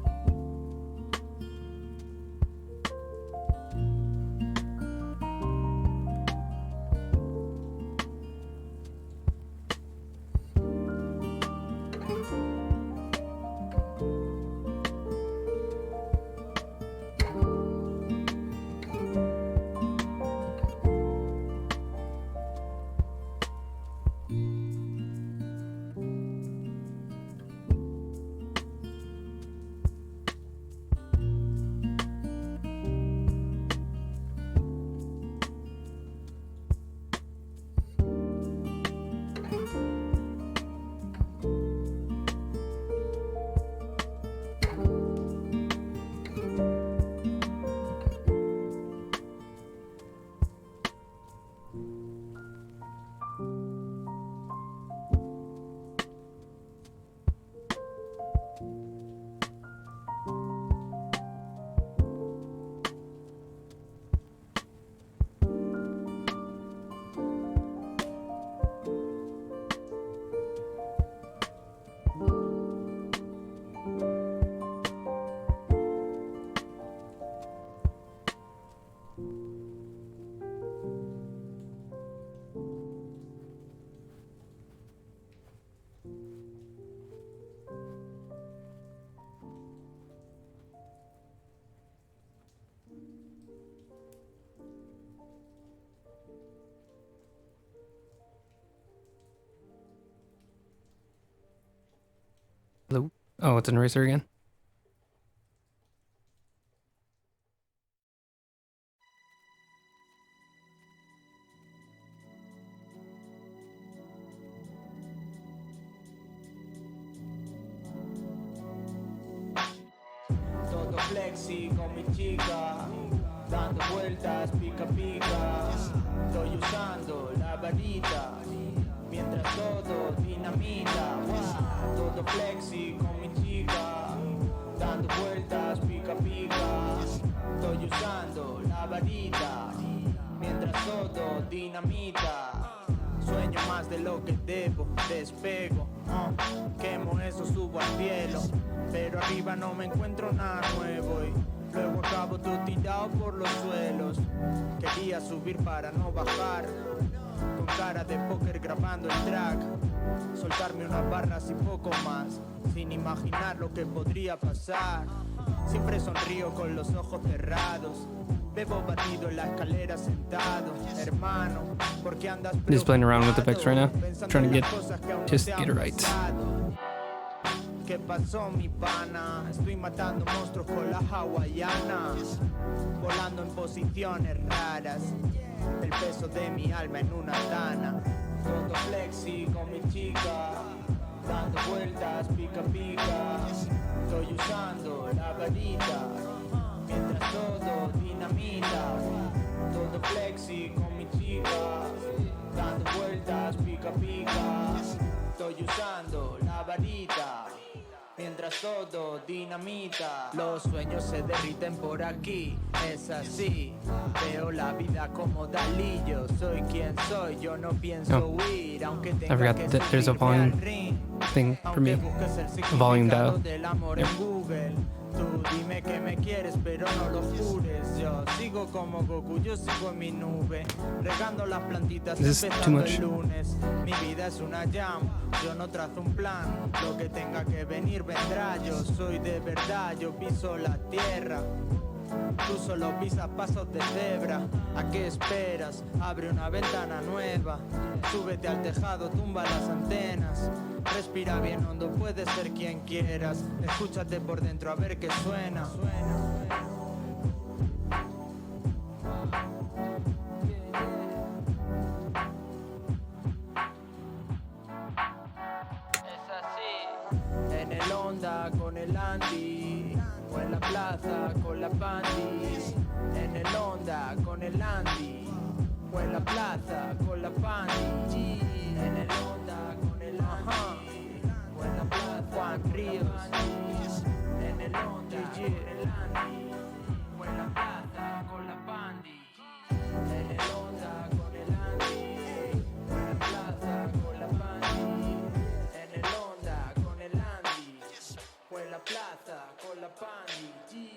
Oh, it's an eraser again.
Todo flexi con mi chica, dando vueltas pica pica. Estoy usando la varita, mientras todo dinamita. Todo flexi con mi chica, dando vueltas pica pica. Estoy usando la varita, mientras todo dinamita. Sueño más de lo que debo, despego, quemo eso, subo al cielo, pero arriba no me encuentro nada nuevo y luego acabo todo tirado por los suelos. Quería subir para no bajar, con cara de póker grabando el track, soltarme unas barras y poco más, sin imaginar lo que podría pasar. Siempre sonrío con los ojos cerrados, bebo batido en la escalera sentado, hermano, porque andas
Just playing around with the effects right now,
pensando
trying to
en
get
las cosas que aún no
just
te
get
han
it right.
pasado. ¿Qué pasó, mi pana? Estoy matando monstruos con la hawaiana, volando en posiciones raras, el peso de mi alma en una tana. Todo flexi con mi chica, dando vueltas pica pica. Estoy usando la varita, mientras todo dinamita. Todo flexi con mi chica, dando vueltas pica pica. Estoy usando la varita, mientras todo dinamita. Los sueños se derriten por aquí, es así. Veo la vida como Dalí, yo soy quien soy, yo no pienso huir, aunque tenga
forgot
que
that there's a
subirme al
volume
ring.
thing for me.
Aunque busques el
Volume
significado
dial.
del amor en Google, tú dime que me quieres pero no lo jures. Yo sigo como Goku, yo sigo en mi nube, regando las plantitas
Is this too
empezando
much?
el lunes. Mi vida es una jam, yo no trazo un plan, lo que tenga que venir vendrá. Yo soy de verdad, yo piso la tierra, tú solo pisas pasos de cebra. ¿A qué esperas? Abre una ventana nueva, súbete al tejado, tumba las antenas, respira bien hondo, puedes ser quien quieras, escúchate por dentro a ver qué suena. Es así. En el Honda con el Andy, o en la plaza con la Pandi. En el Honda con el Andy, o en la plaza con la Pandi. En el Honda con el Andy, o en la plaza Juan Ríos. En el Honda con el Andy, o en la plaza con la Pandi. En el Honda con el Andy, o en la plaza con la Pandi. En el Honda con el Andy, o en la plaza con la Pandi.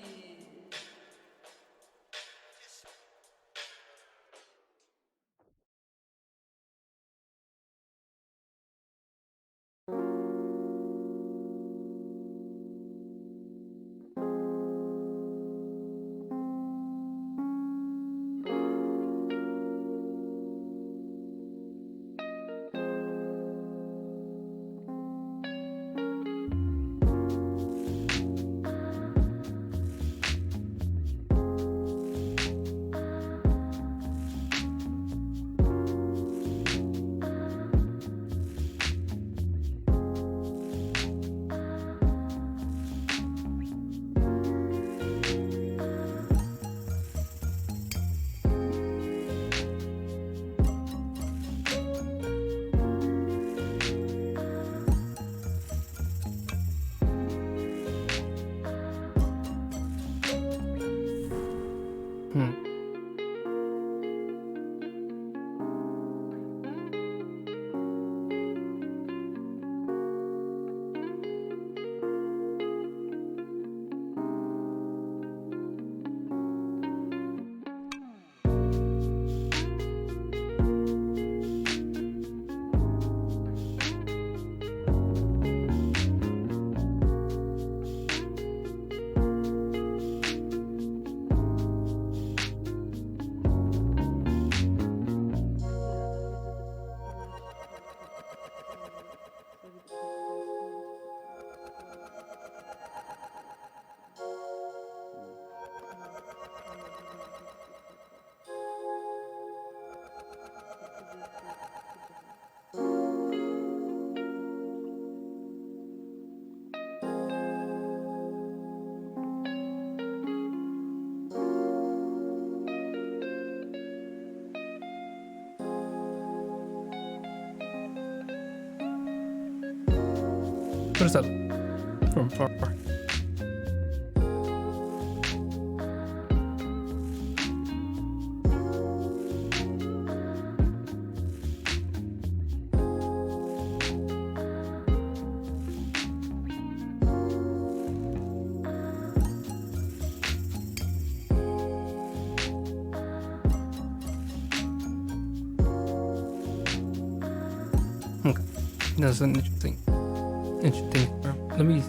What is that? From far. Okay, that's an interesting. Let me.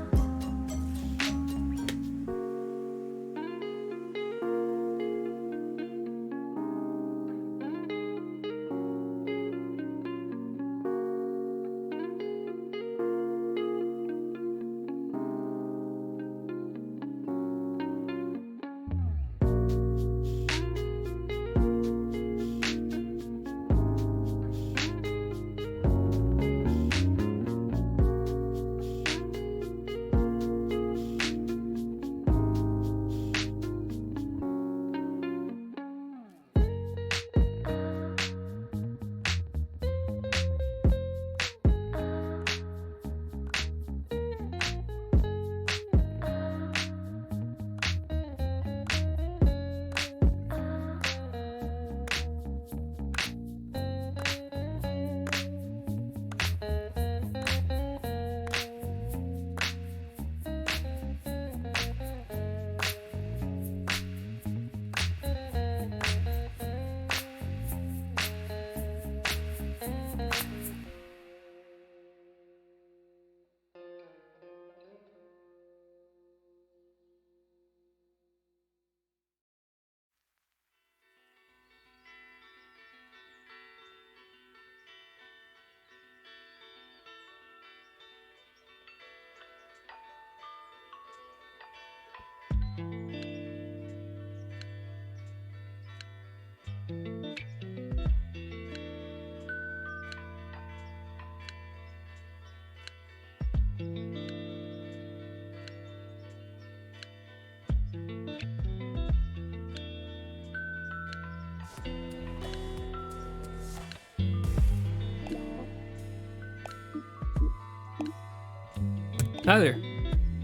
Hi there.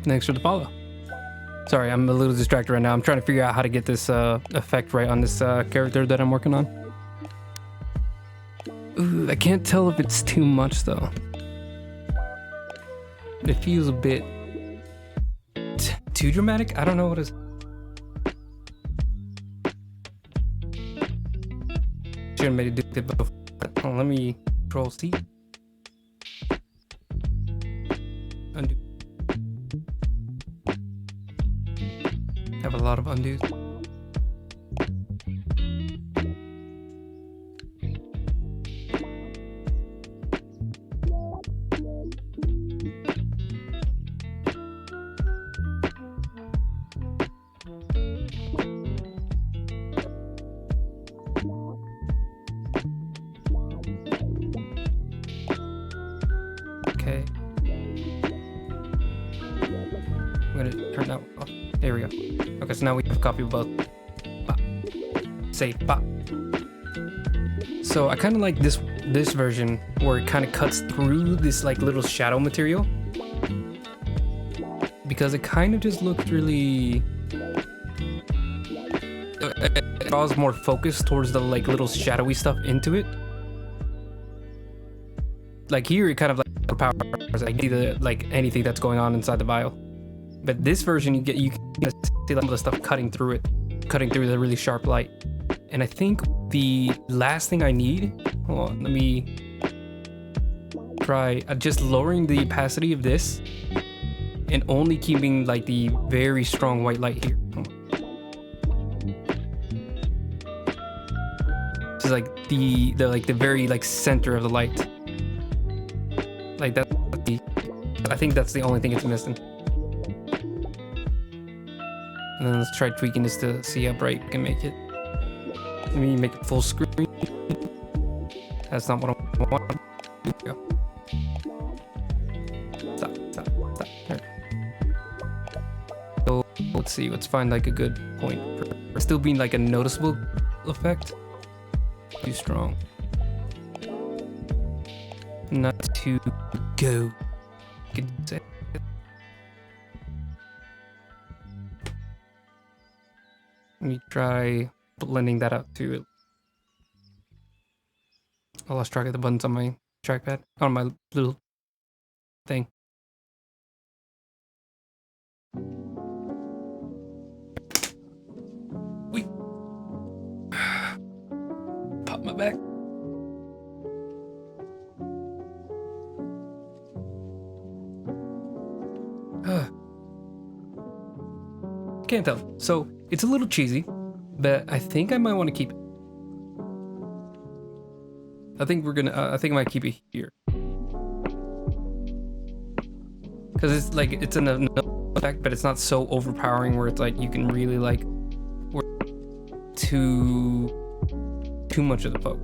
Thanks for the follow. Sorry, I'm a little distracted right now. I'm trying to figure out how to get this effect right on this character that I'm working on. Ooh, I can't tell if it's too much though. It feels a bit too dramatic. I don't know what is. Should have made it do it before. Oh, let me Control C. Undo. Have a lot of undos. Okay. I'm gonna turn that off. There we go. Okay, so now we have a copy of both. Pop. Save. Pop. So I kind of like this version where it kind of cuts through this like little shadow material, because it kind of just looked really. It draws more focus towards the like little shadowy stuff into it. Like here, it kind of like overpowers like either like anything that's going on inside the vial. But this version, you can see some of the stuff cutting through the really sharp light. And I think the last thing I need, hold on, let me try just lowering the opacity of this and only keeping like the very strong white light here. This is like the very like center of the light. Like that, I think that's the only thing it's missing. And then let's try tweaking this to see how bright we can make it. Let me make it full screen. That's not what I want. There we go. Stop. There. So let's see. Let's find like a good point for still being like a noticeable effect. Too strong. Not too go. You could say. Let me try blending that out too. I lost track of the buttons on my trackpad, on my little thing. Wait. Pop my back. Can't tell. So it's a little cheesy, but I think I might want to keep it. I think I might keep it here. Because it's like, it's an effect, but it's not so overpowering where it's like, you can really like, too much of the poke.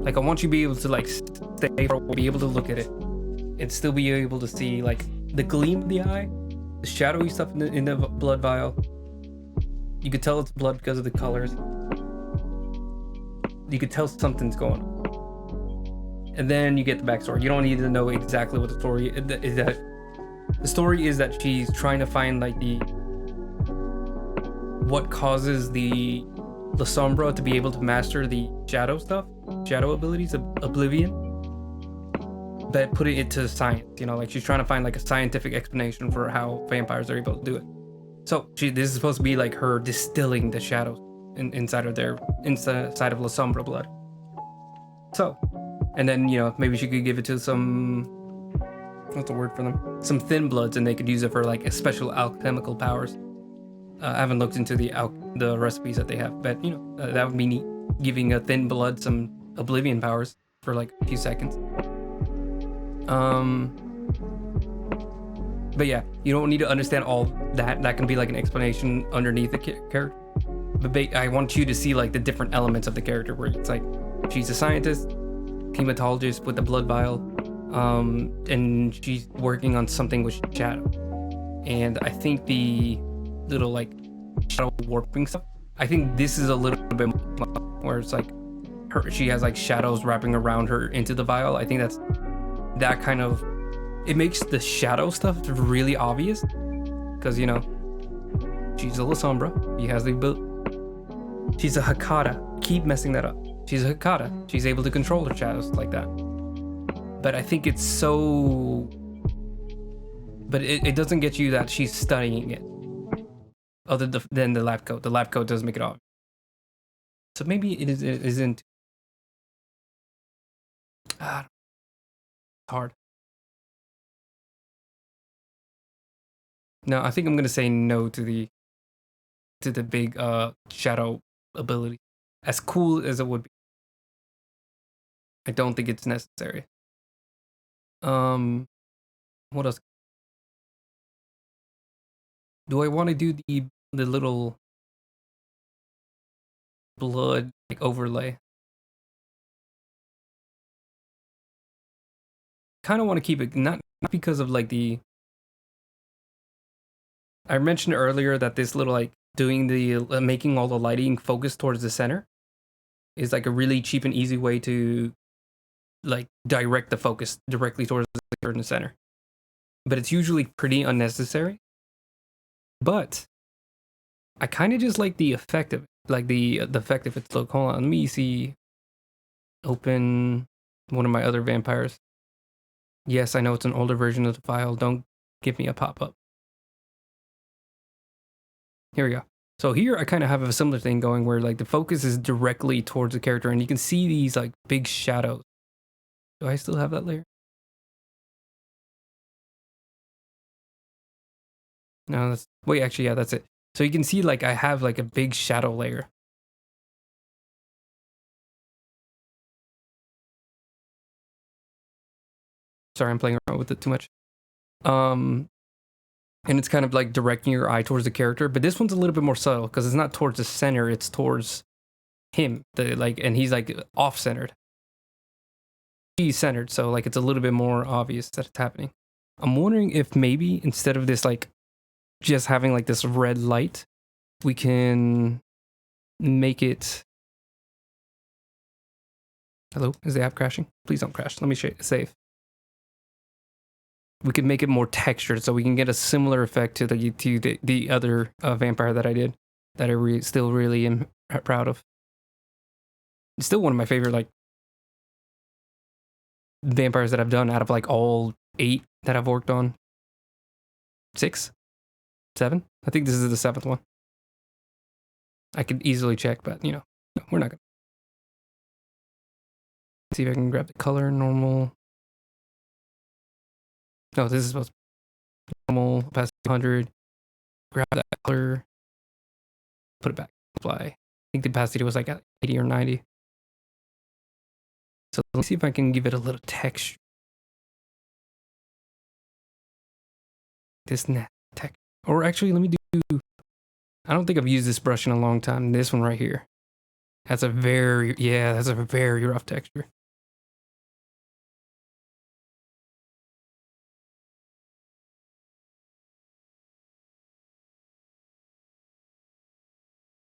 Like, I want you to be able to like stay, be able to look at it, and still be able to see like the gleam of the eye, the shadowy stuff in the blood vial. You could tell it's blood because of the colors. You could tell something's going on. And then you get the backstory. You don't need to know exactly what the story is. The story is that she's trying to find like what causes the La Sombra to be able to master the shadow stuff, shadow abilities, oblivion, that put it into science. You know, like she's trying to find like a scientific explanation for how vampires are able to do it. So this is supposed to be like her distilling the shadows inside of La Sombra blood. So, and then, you know, maybe she could give it to some, what's the word for them? Some thin bloods, and they could use it for like special alchemical powers. I haven't looked into the recipes that they have, but you know, that would be neat. Giving a thin blood some oblivion powers for like a few seconds. But yeah, you don't need to understand all that. That can be like an explanation underneath the character. But I want you to see like the different elements of the character, where it's like she's a scientist, hematologist with a blood vial, and she's working on something with shadow. And I think the little like shadow warping stuff, I think this is a little bit where it's like she has like shadows wrapping around her into the vial. I think that kind of, it makes the shadow stuff really obvious, because you know, she's a La Sombra. She has the ability. She's a Hakata. Keep messing that up. She's a Hakata. She's able to control her shadows like that. But I think it's so... But it doesn't get you that she's studying it. Other than the lab coat. The lab coat does make it obvious. So maybe it isn't... It's hard. No, I think I'm going to say no to the big shadow ability. As cool as it would be, I don't think it's necessary. What else? Do I want to do the little blood like overlay? Kind of want to keep it, not because of like the... I mentioned earlier that this little like doing the making all the lighting focus towards the center is like a really cheap and easy way to like direct the focus directly towards the center. But it's usually pretty unnecessary. But I kind of just like the effect of it. Like the effect of its look. Hold on, let me see. Open one of my other vampires. Yes, I know it's an older version of the file. Don't give me a pop-up. Here we go. So here I kind of have a similar thing going where like the focus is directly towards the character, and you can see these like big shadows. Do I still have that layer? No, that's... Wait, actually, yeah, that's it. So you can see like I have like a big shadow layer. Sorry, I'm playing around with it too much. And it's kind of like directing your eye towards the character, but this one's a little bit more subtle because it's not towards the center, it's towards him. And he's like off-centered. He's centered, so like it's a little bit more obvious that it's happening. I'm wondering if maybe instead of this like just having like this red light, we can make it... Hello, is the app crashing? Please don't crash. Let me save. We could make it more textured so we can get a similar effect to the other vampire that I did. that I still really am proud of. It's still one of my favorite like vampires that I've done out of like all 8 that I've worked on. 6, 7. I think this is the 7th one. I could easily check, but you know, no, we're not gonna. See if I can grab the color normal. No, this is supposed to be normal, opacity 100. Grab that color, put it back, apply. I think the opacity was like at 80 or 90. So let me see if I can give it a little texture. This net text. Or actually, let me do. I don't think I've used this brush in a long time. This one right here. That's a very rough texture.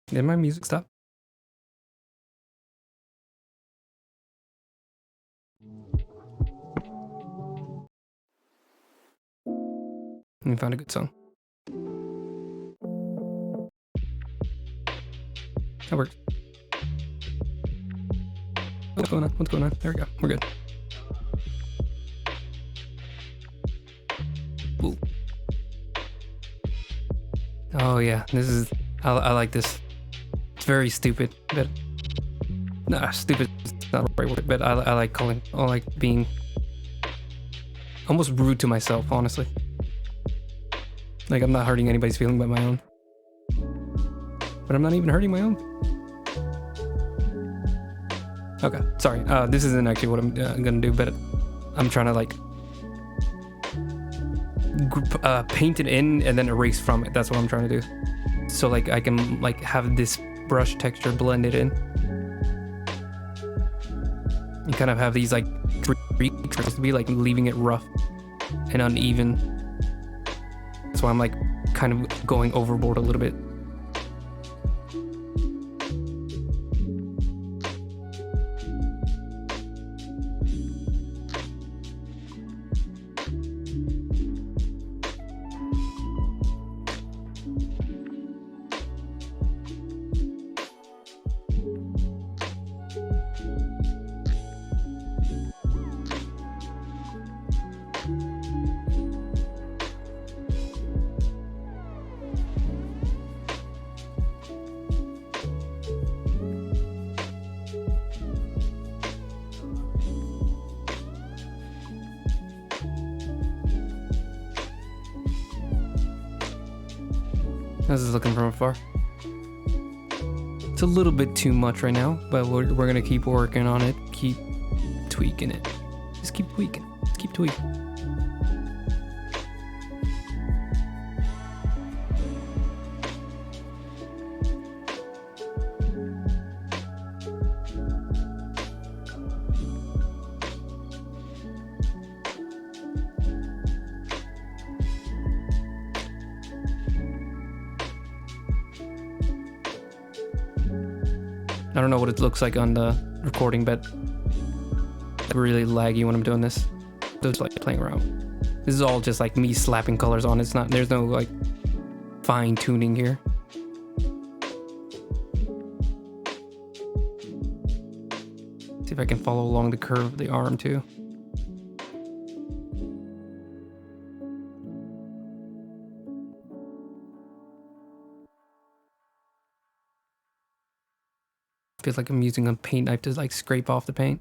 Did my music stop? Let me find a good song. That works. What's going on? What's going on? There we go. We're good. Ooh. Oh yeah, this is. I like this. It's very stupid, but stupid is not the right word. But I like calling. I like being almost rude to myself, honestly. Like I'm not hurting anybody's feeling but my own. But I'm not even hurting my own. Okay, sorry. This isn't actually what I'm gonna do, but I'm trying to like paint it in and then erase from it. That's what I'm trying to do. So like I can like have this brush texture blended in. You kind of have these like tries to be like leaving it rough and uneven. That's why I'm like kind of going overboard a little bit. How's this looking from afar? It's a little bit too much right now, but we're gonna keep working on it, keep tweaking it. Just keep tweaking, just keep tweaking. I don't know what it looks like on the recording, but it's really laggy when I'm doing this. Just like playing around. This is all just like me slapping colors on. It's not. There's no like fine tuning here. See if I can follow along the curve of the arm too. Feels like I'm using a paint knife to like scrape off the paint.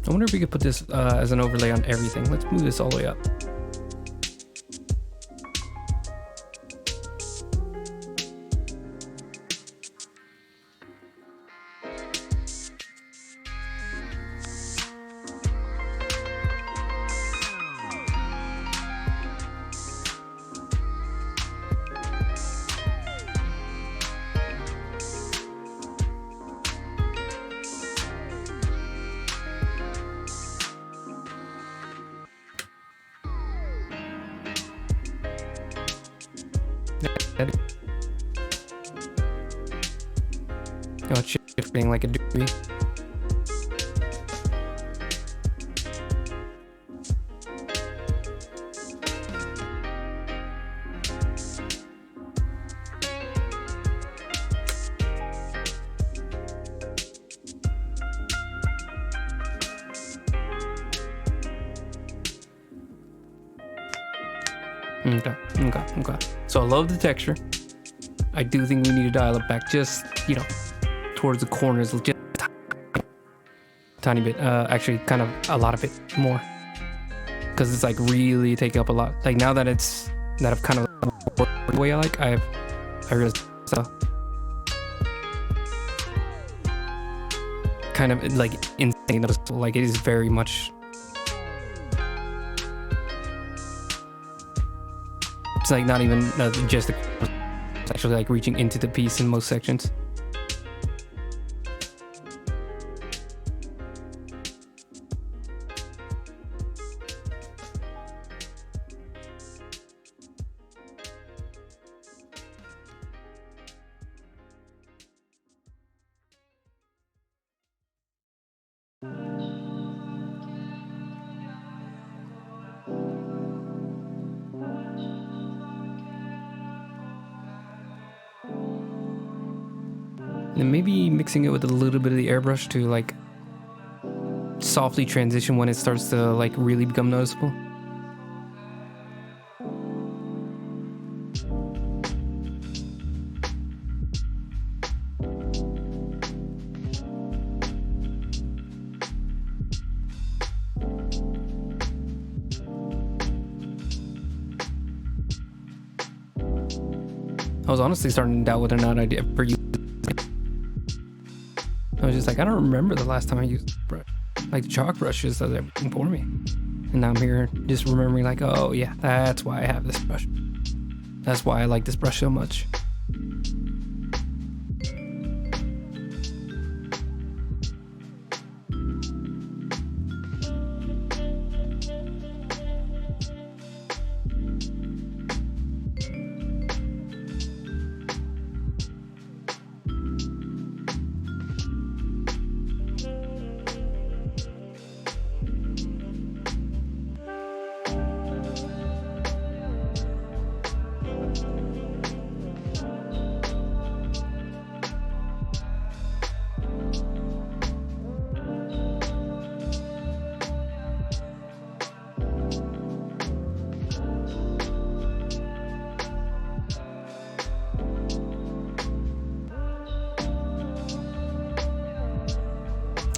I wonder if we could put this as an overlay on everything. Let's move this all the way up. Oh, it's shifting like a degree. Okay. So I love the texture. I do think we need to dial it back just, towards the corners, just tiny bit. Actually, kind of a lot of it more. Because it's like really taking up a lot. Like now that I've kind of worked the way I like, I realized kind of like insane noticeable. Like it is very much. It's like not even just it's actually like reaching into the piece in most sections. And maybe mixing it with a little bit of the airbrush to like softly transition when it starts to like really become noticeable. I was honestly starting to doubt whether or not I'd ever use. I was just like, I don't remember the last time I used brush. Like the chalk brushes does everything for me. And now I'm here just remembering like, oh yeah, that's why I have this brush. That's why I like this brush so much.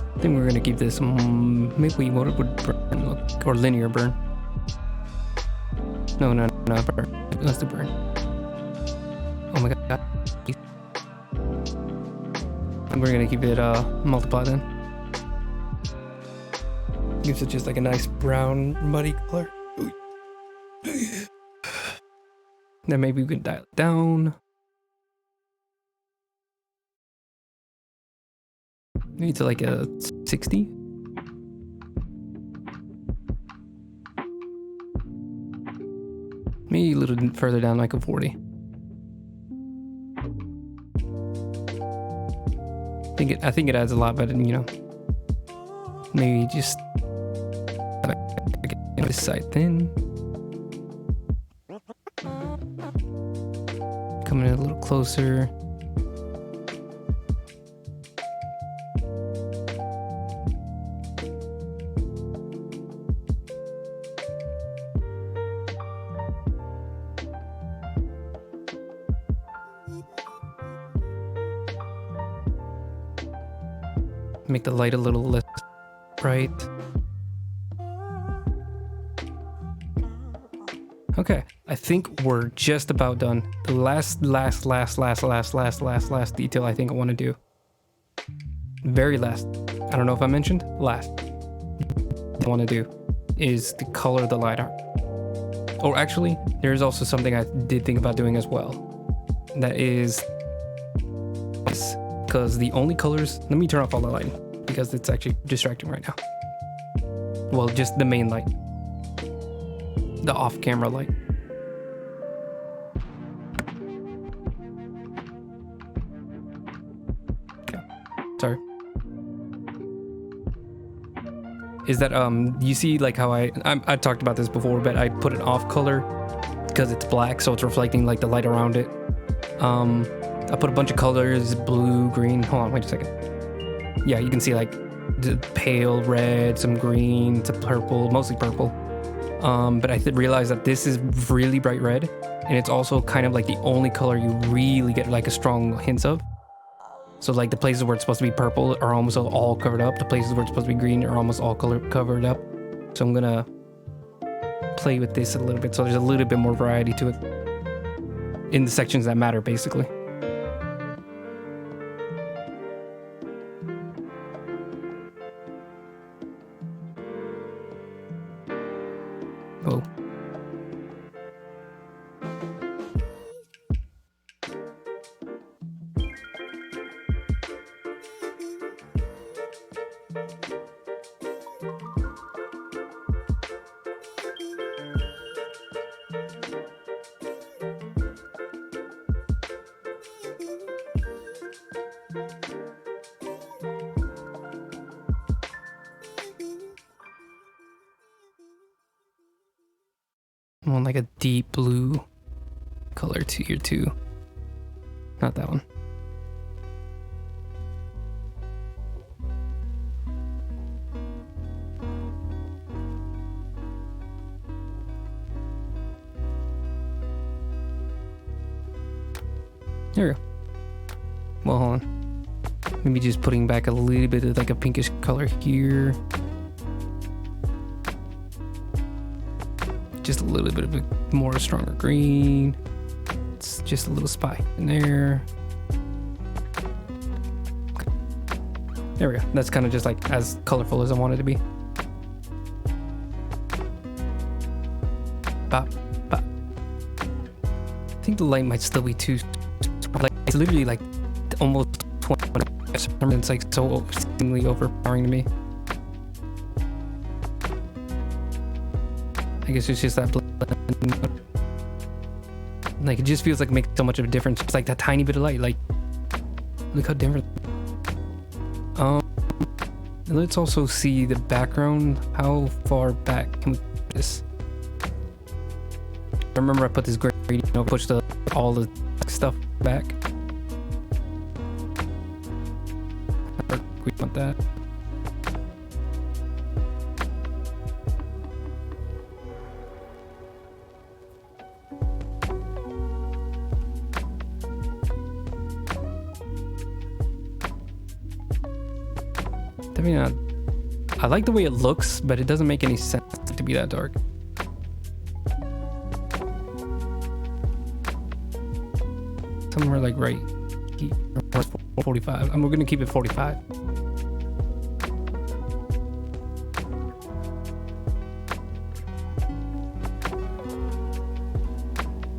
I think we're gonna keep this maybe what it would burn look, or linear burn. No, burn. Let's do burn. Oh my god. And we're gonna keep it multiply then. Gives it just like a nice brown muddy color. Then maybe we could dial it down. Maybe to like a 60. Maybe a little further down, like a 40. I think it adds a lot better than, maybe just this side thin. Coming in a little closer. Make the light a little less bright. Okay, I think we're just about done. The last detail I think I want to do. Very last. I don't know if I mentioned last. I want to do is the color of the light art. Or actually, there's also something I did think about doing as well. That is because the only colors, let me turn off all the lighting because it's actually distracting right now. Well, just the main light, the off-camera light. sorry, is that you see like how I talked about this before, but I put an off color because it's black, so it's reflecting like the light around it. I put a bunch of colors, blue, green. Hold on, wait a second. Yeah, you can see like the pale red, some green, some purple, mostly purple. But I realized that this is really bright red, and it's also kind of like the only color you really get like a strong hints of. So like the places where it's supposed to be purple are almost all covered up. The places where it's supposed to be green are almost all covered up. So I'm gonna play with this a little bit so there's a little bit more variety to it in the sections that matter, basically. Oh. I want like a deep blue color to here too. Not that one. There we go. Well, hold on. Maybe just putting back a little bit of like a pinkish color here. Just a little bit of a more stronger green. It's just a little spot in there. Okay. There we go. That's kind of just like as colorful as I want it to be. Bop, bop. I think the light might still be too. Like it's literally like almost 20. It's like so extremely overpowering to me. I guess it's just that blend. Like it just feels like it makes so much of a difference. It's like that tiny bit of light. Like look how different. Let's also see the background. How far back can we put this? I remember I put this gradient, push all the stuff back. We want that. I mean, I like the way it looks, but it doesn't make any sense to be that dark. Somewhere like right here, 45. We're gonna keep it 45.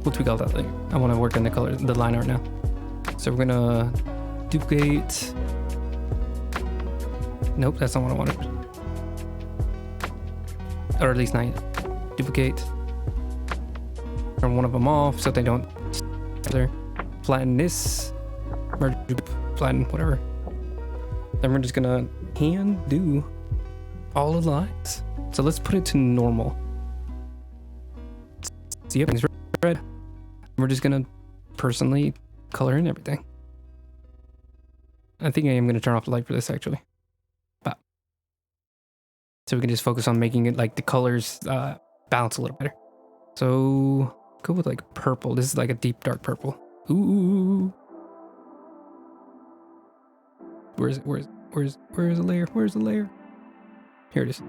We'll tweak all that later. I want to work on the color, the line art now. So we're gonna duplicate. Nope, that's not what I wanted. Or at least not yet. Duplicate. Turn one of them off so they don't. Flatten this. Merge, flatten, whatever. Then we're just gonna hand do all of the lines. So let's put it to normal. See, everything's red. We're just gonna personally color in everything. I think I am gonna turn off the light for this actually. So we can just focus on making it like the colors balance a little better. So go with like purple. This is like a deep dark purple. Ooh. Where is it? Where is the layer? Where's the layer? Here it is.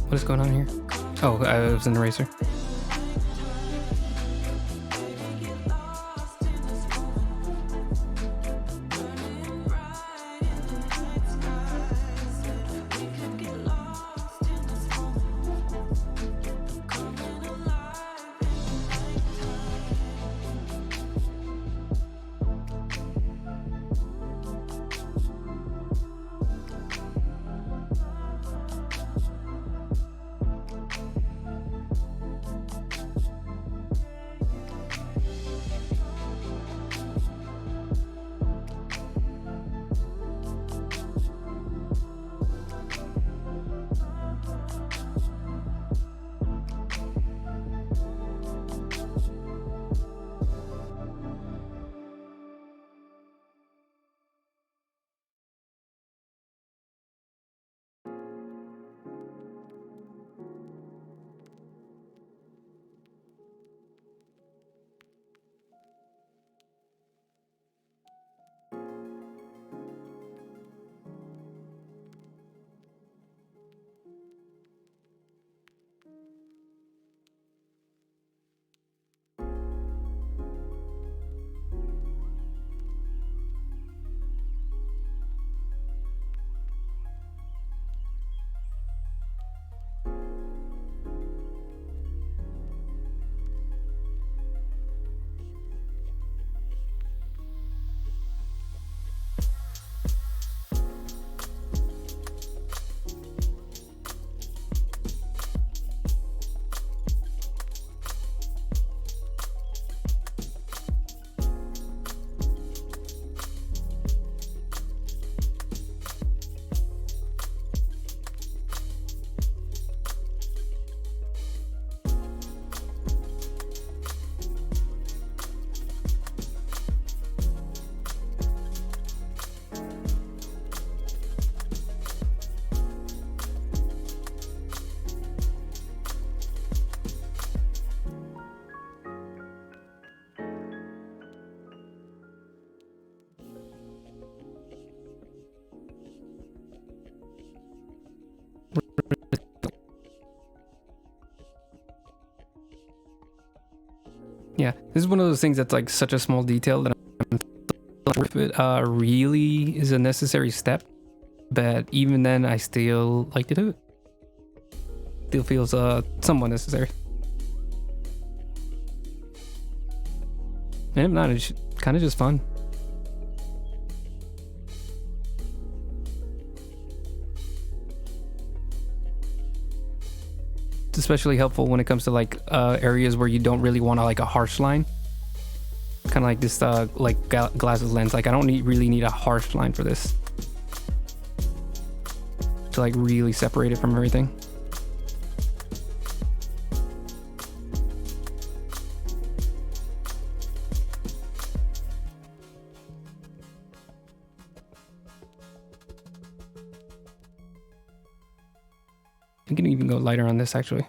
What is going on here? Oh, it was an eraser. Yeah, this is one of those things that's like such a small detail that it really is a necessary step, but even then I still like to do it. Still feels somewhat necessary. And if not, it's kind of just fun. It's especially helpful when it comes to like areas where you don't really want like a harsh line. Kind of like this like glasses lens. Like I don't really need a harsh line for this to like really separate it from everything. I can even go lighter on this actually.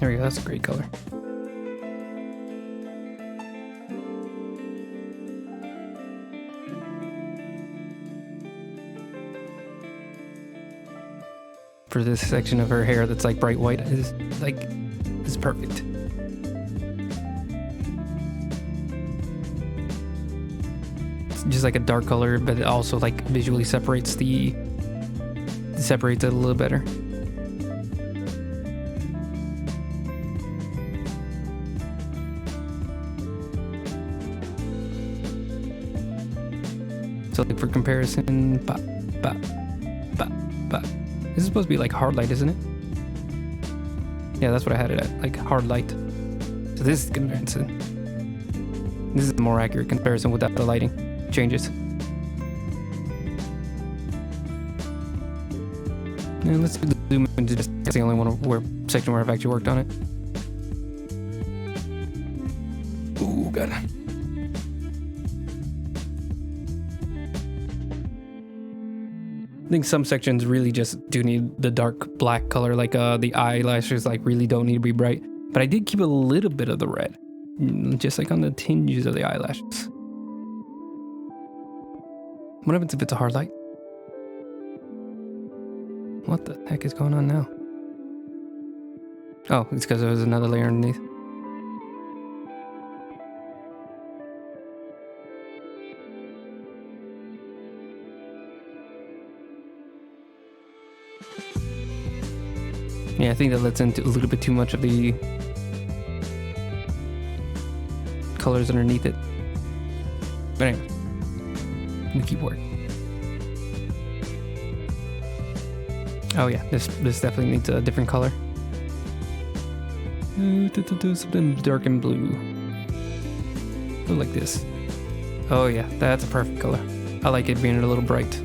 There we go. That's a great color. For this section of her hair that's like bright white is perfect. It's just like a dark color, but it also like visually separates it a little better. So like for comparison, this is supposed to be like hard light, isn't it? Yeah, that's what I had it at, like hard light. So this is comparison. This is a more accurate comparison without the lighting changes. And let's zoom into just that's the only section where I've actually worked on it. Ooh, God. I think some sections really just do need the dark black color, like the eyelashes like really don't need to be bright. But I did keep a little bit of the red, just like on the tinges of the eyelashes. What happens if it's a hard light? What the heck is going on now? Oh, it's because there was another layer underneath. Yeah, I think that lets into a little bit too much of the colors underneath it. But anyway, we keep working. Oh yeah, this definitely needs a different color. Something dark and blue. Like this. Oh yeah, that's a perfect color. I like it being a little bright.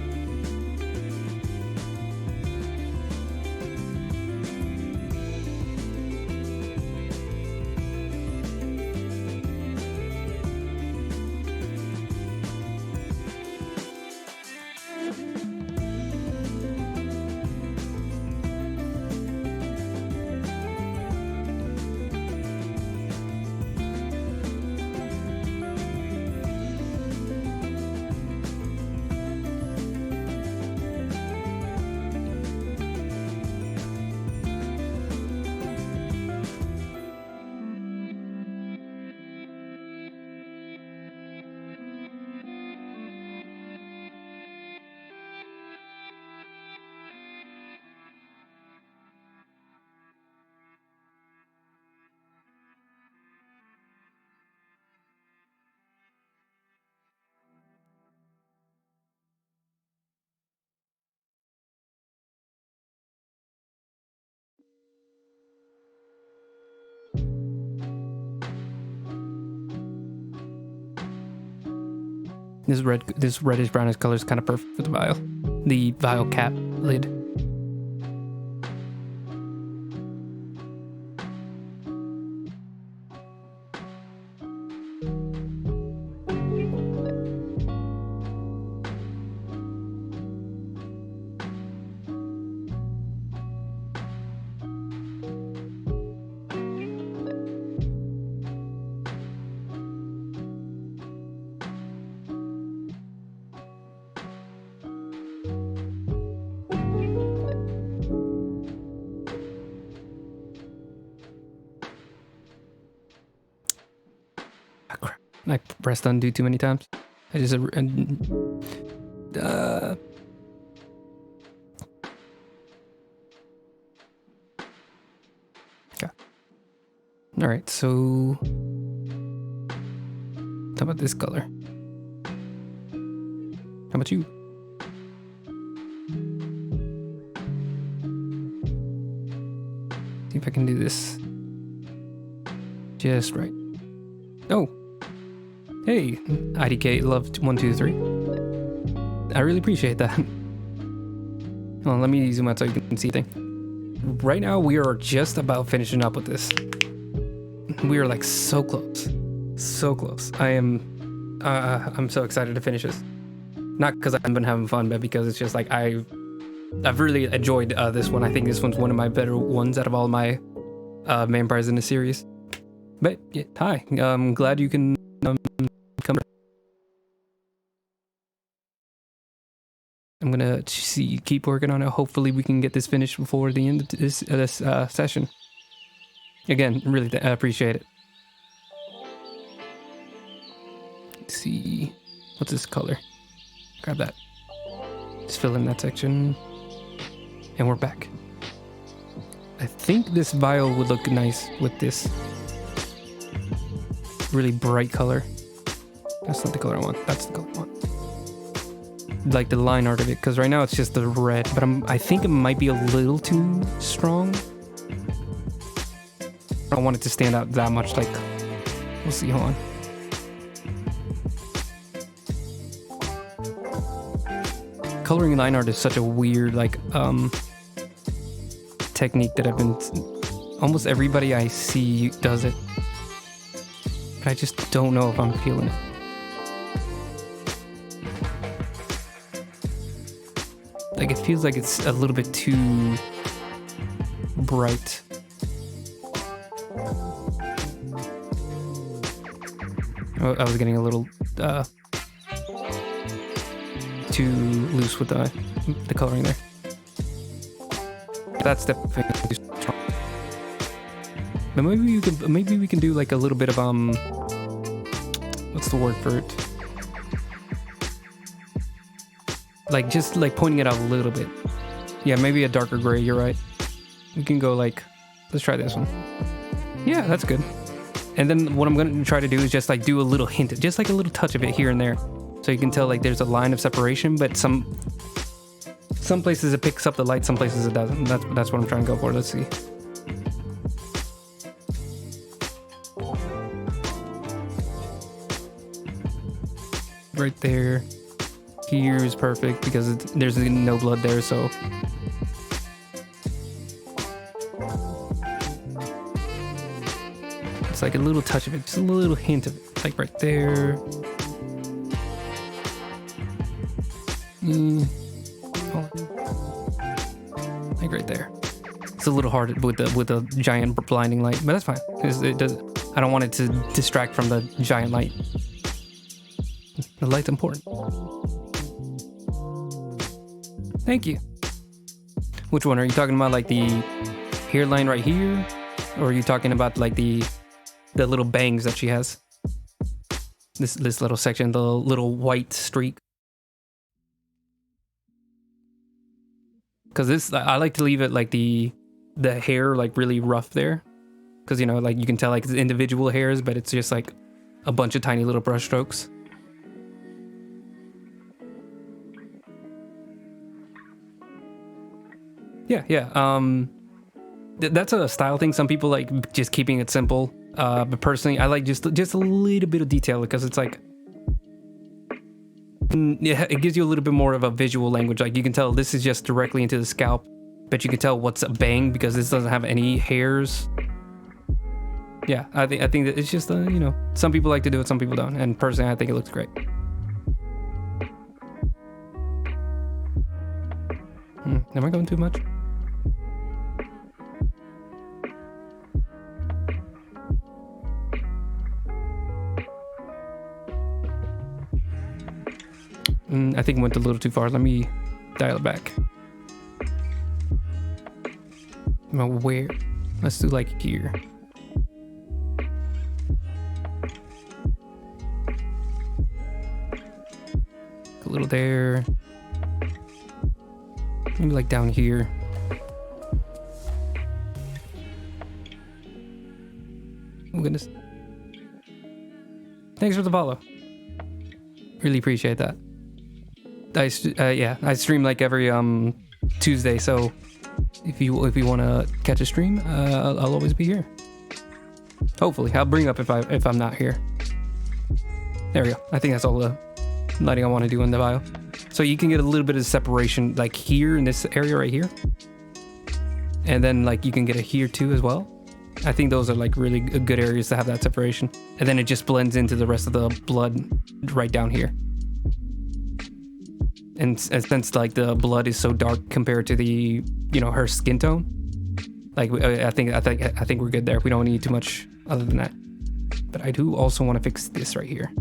This reddish brownish color is kind of perfect for the vial cap lid. I pressed undo too many times. I just okay. All right, so how about this color? How about you? See if I can do this just right. Oh. Hey, IDK Love 123. I really appreciate that. Hold on, let me zoom out so you can see thing. Right now, we are just about finishing up with this. We are like so close, so close. I'm so excited to finish this. Not because I've been having fun, but because it's just like I've really enjoyed this one. I think this one's one of my better ones out of all my vampires in the series. But yeah, hi, I'm glad you can come. I'm gonna keep working on it. Hopefully we can get this finished before the end of this session. Again, really appreciate it. Let's see, what's this color? Grab that. Just fill in that section, and we're back. I think this vial would look nice with this really bright color. That's not the color I want. That's the color I want. Like the line art of it, because right now it's just the red, but I think it might be a little too strong. I don't want it to stand out that much. Like, we'll see. Hold on. Coloring line art is such a weird technique that almost everybody I see does it, but I just don't know if I'm feeling it. Like, it feels like it's a little bit too bright. I was getting a little too loose with the coloring there. That's definitely too strong. But maybe we can do like a little bit of what's the word for it? Like, just like pointing it out a little bit. Yeah, maybe a darker gray, you're right. We can go like, let's try this one. Yeah, that's good. And then what I'm going to try to do is just like do a little hint, just like a little touch of it here and there. So you can tell like there's a line of separation, but some places it picks up the light, some places it doesn't. That's what I'm trying to go for. Let's see. Right there. Here is perfect because there's no blood there, so it's like a little touch of it, just a little hint of it, like right there. Like right there. It's a little hard with the giant blinding light, but that's fine because it does. I don't want it to distract from the giant light. The light's important. Thank you. Which one are you talking about? Like the hairline right here, or are you talking about like the little bangs that she has? This little section, the little white streak. Because this, I like to leave it like the hair like really rough there, because you know, like you can tell like it's individual hairs, but it's just like a bunch of tiny little brush strokes. Yeah. That's a style thing. Some people like just keeping it simple. But personally, I like just a little bit of detail because it's like, it gives you a little bit more of a visual language. Like you can tell this is just directly into the scalp, but you can tell what's a bang because this doesn't have any hairs. Yeah, I think that it's just you know, some people like to do it, some people don't, and personally, I think it looks great. Am I going too much? I think it went a little too far. Let me dial it back. Where? Let's do like here. A little there. Maybe like down here. Oh goodness. Thanks for the follow. Really appreciate that. I stream like every Tuesday, so if you want to catch a stream, I'll always be here. Hopefully, I'll bring up if I'm not here. There we go. I think that's all the lighting I want to do in the bio. So you can get a little bit of separation like here in this area right here, and then like you can get it here too as well. I think those are like really good areas to have that separation, and then it just blends into the rest of the blood right down here. And since like the blood is so dark compared to the, you know, her skin tone, Like I think we're good there. We don't need too much other than that. But I do also want to fix this right here.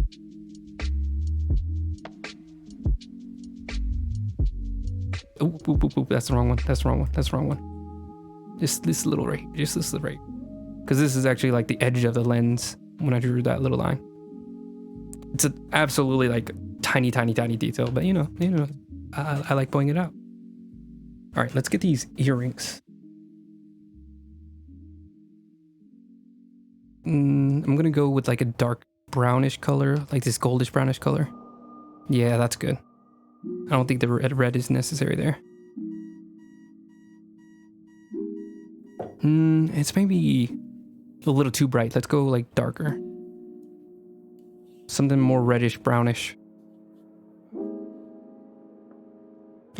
Oop, that's the wrong one. That's the wrong one. That's the wrong one. Just this little right. Just this little right. Because this is actually like the edge of the lens when I drew that little line. It's a absolutely like tiny detail, but you know, I like pointing it out. All right, let's get these earrings. I'm gonna go with like a dark brownish color, like this goldish brownish color. Yeah, that's good. I don't think the red is necessary there. It's maybe a little too bright. Let's go like darker. Something more reddish brownish.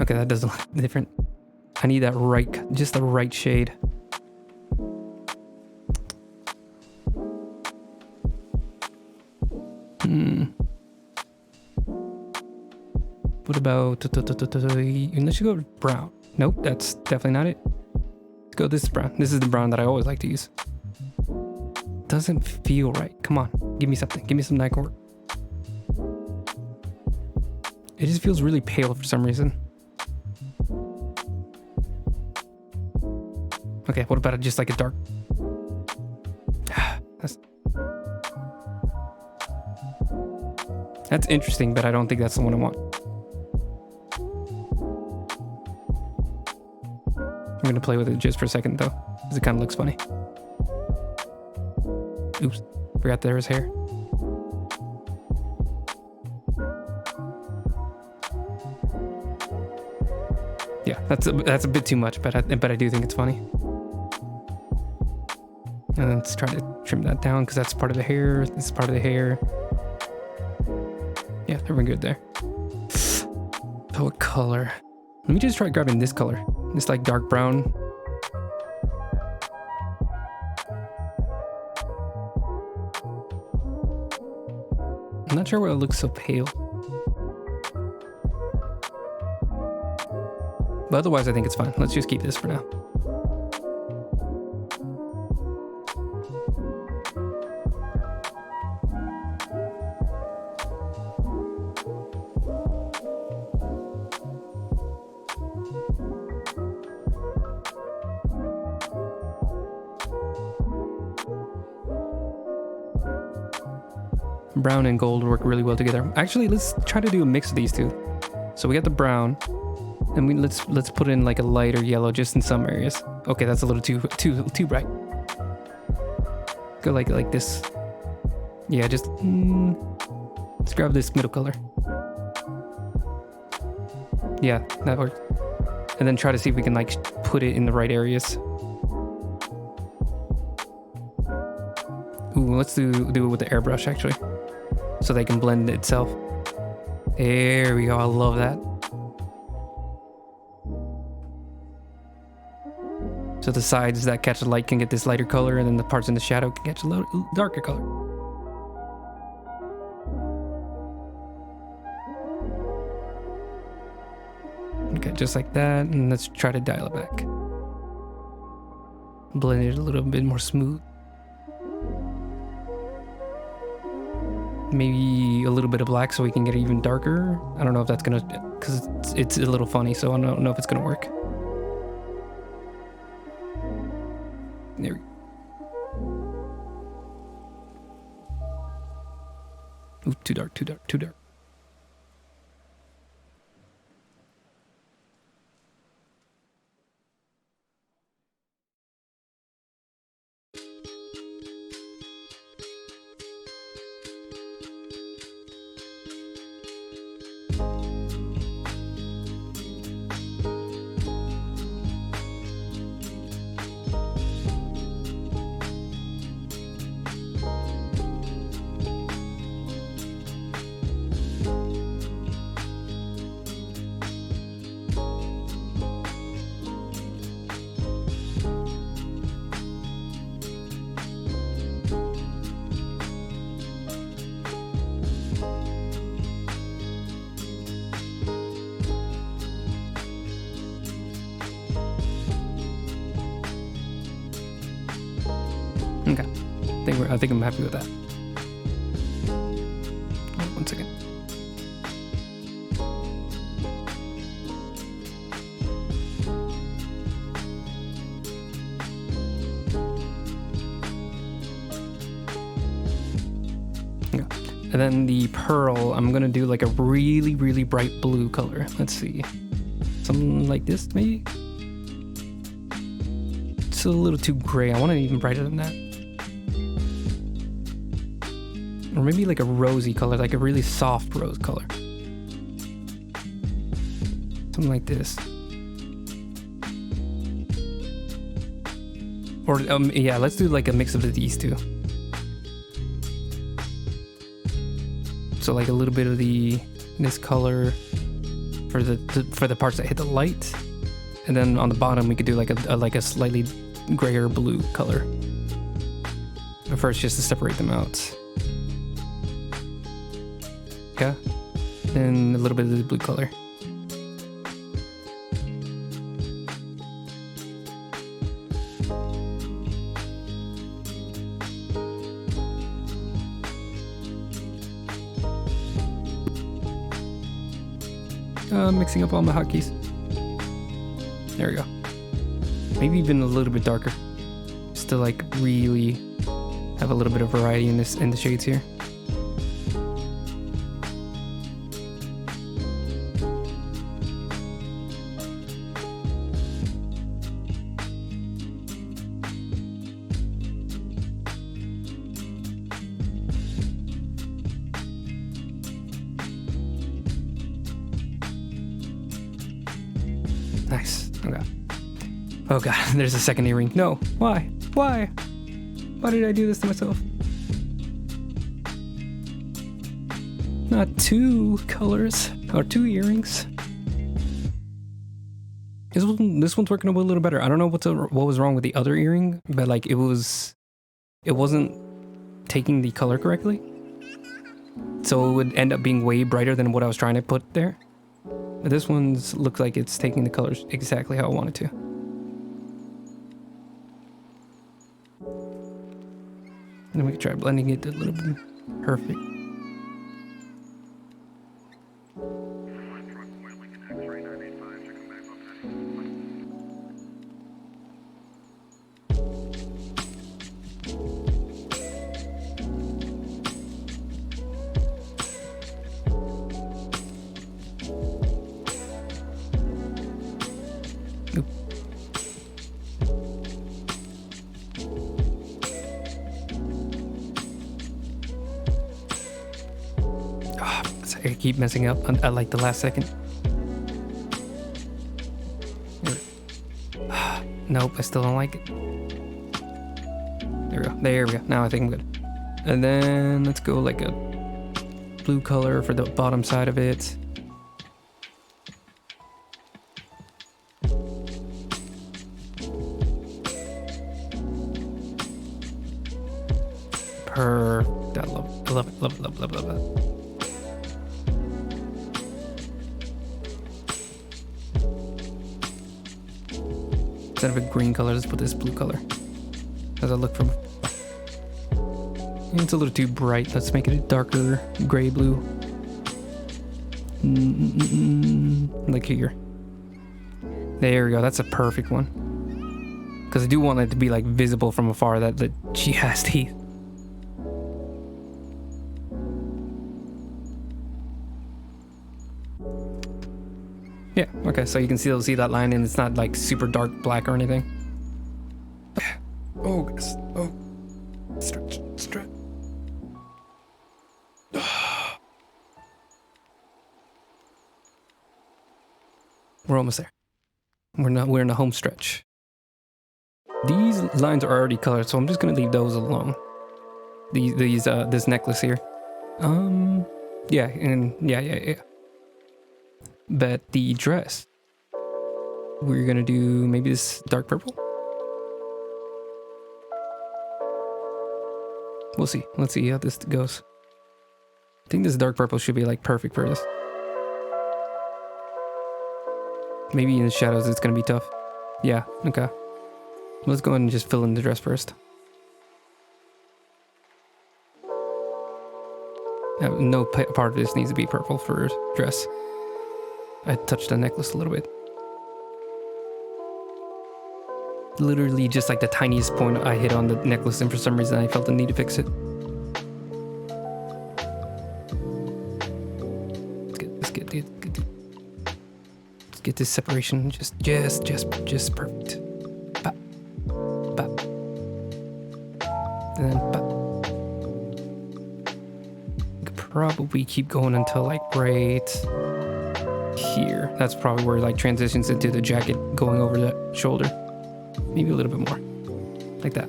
Okay, that doesn't look different. I need that right, just the right shade. What about, let's go brown. Nope, that's definitely not it. Let's go this brown. This is the brown that I always like to use. Doesn't feel right. Come on, give me something. Give me some that can work. It just feels really pale for some reason. Okay, what about just like a dark? That's interesting, but I don't think that's the one I want. I'm gonna play with it just for a second though, because it kind of looks funny. Oops, forgot there was hair. Yeah, that's a bit too much, but I do think it's funny. And let's try to trim that down because that's part of the hair. This is part of the hair. Yeah, we're good there. So what color? Let me just try grabbing this color. This like dark brown. I'm not sure why it looks so pale. But otherwise I think it's fine. Let's just keep this for now. Brown and gold work really well together. Actually, let's try to do a mix of these two. So we got the brown, and let's put in like a lighter yellow just in some areas. Okay, that's a little too bright. Go like this. Yeah, just let's grab this middle color. Yeah, that works. And then try to see if we can like put it in the right areas. Ooh, let's do it with the airbrush actually, so they can blend itself. There we go. I love that. So the sides that catch the light can get this lighter color, and then the parts in the shadow can catch a darker color. Okay, just like that, and let's try to dial it back. Blend it a little bit more smooth. Maybe a little bit of black so we can get it even darker. I don't know if that's gonna, because it's a little funny, so I don't know if it's gonna work. There we go. Ooh, too dark. Okay. I think I'm happy with that. Oh, 1 second. Yeah. And then the pearl, I'm gonna do like a really, really bright blue color. Let's see. Something like this, maybe? It's a little too gray. I want it even brighter than that. Or maybe like a rosy color, like a really soft rose color. Something like this. Or, yeah, let's do like a mix of these two. So like a little bit of this color for the parts that hit the light. And then on the bottom, we could do like a slightly grayer blue color. But first, just to separate them out. Okay. Then a little bit of the blue color. Mixing up all my hotkeys. There we go. Maybe even a little bit darker. Just to like really have a little bit of variety in the shades here. Nice. Okay. Oh god, there's a second earring. No. Why? Why? Why did I do this to myself? Not 2 colors or 2 earrings. This one's working a little better. I don't know what was wrong with the other earring, but like it wasn't taking the color correctly. So it would end up being way brighter than what I was trying to put there. But this one's looks like it's taking the colors exactly how I wanted to. And then we can try blending it a little bit. Perfect. I keep messing up at like the last second. Nope, I still don't like it. There we go. There we go. Now I think I'm good. And then let's go like a blue color for the bottom side of it. Perfect. I love it. Love it. Love it. Love it. Love it. Love it. Instead of a green color, let's put this blue color. As I look from... It's a little too bright. Let's make it a darker gray blue. Like here. There we go. That's a perfect one. Because I do want it to be like visible from afar that she has teeth. Yeah, okay, so you can still see that line and it's not like super dark black or anything. Oh, oh. Stretch, stretch. We're almost there. We're in the home stretch. These lines are already colored, so I'm just gonna leave those alone. This necklace here. Yeah. But the dress, we're gonna do maybe this dark purple. We'll see. Let's see how this goes. I think this dark purple should be like perfect for this. Maybe in the shadows it's gonna be tough. Yeah, okay. Let's go ahead and just fill in the dress first. No part of this needs to be purple for dress. I touched the necklace a little bit. Literally just like the tiniest point I hit on the necklace, and for some reason I felt the need to fix it. Let's get this separation just perfect. Bop, bop, and then bop. Could probably keep going until like right here. That's probably where like transitions into the jacket going over the shoulder. Maybe a little bit more, like that.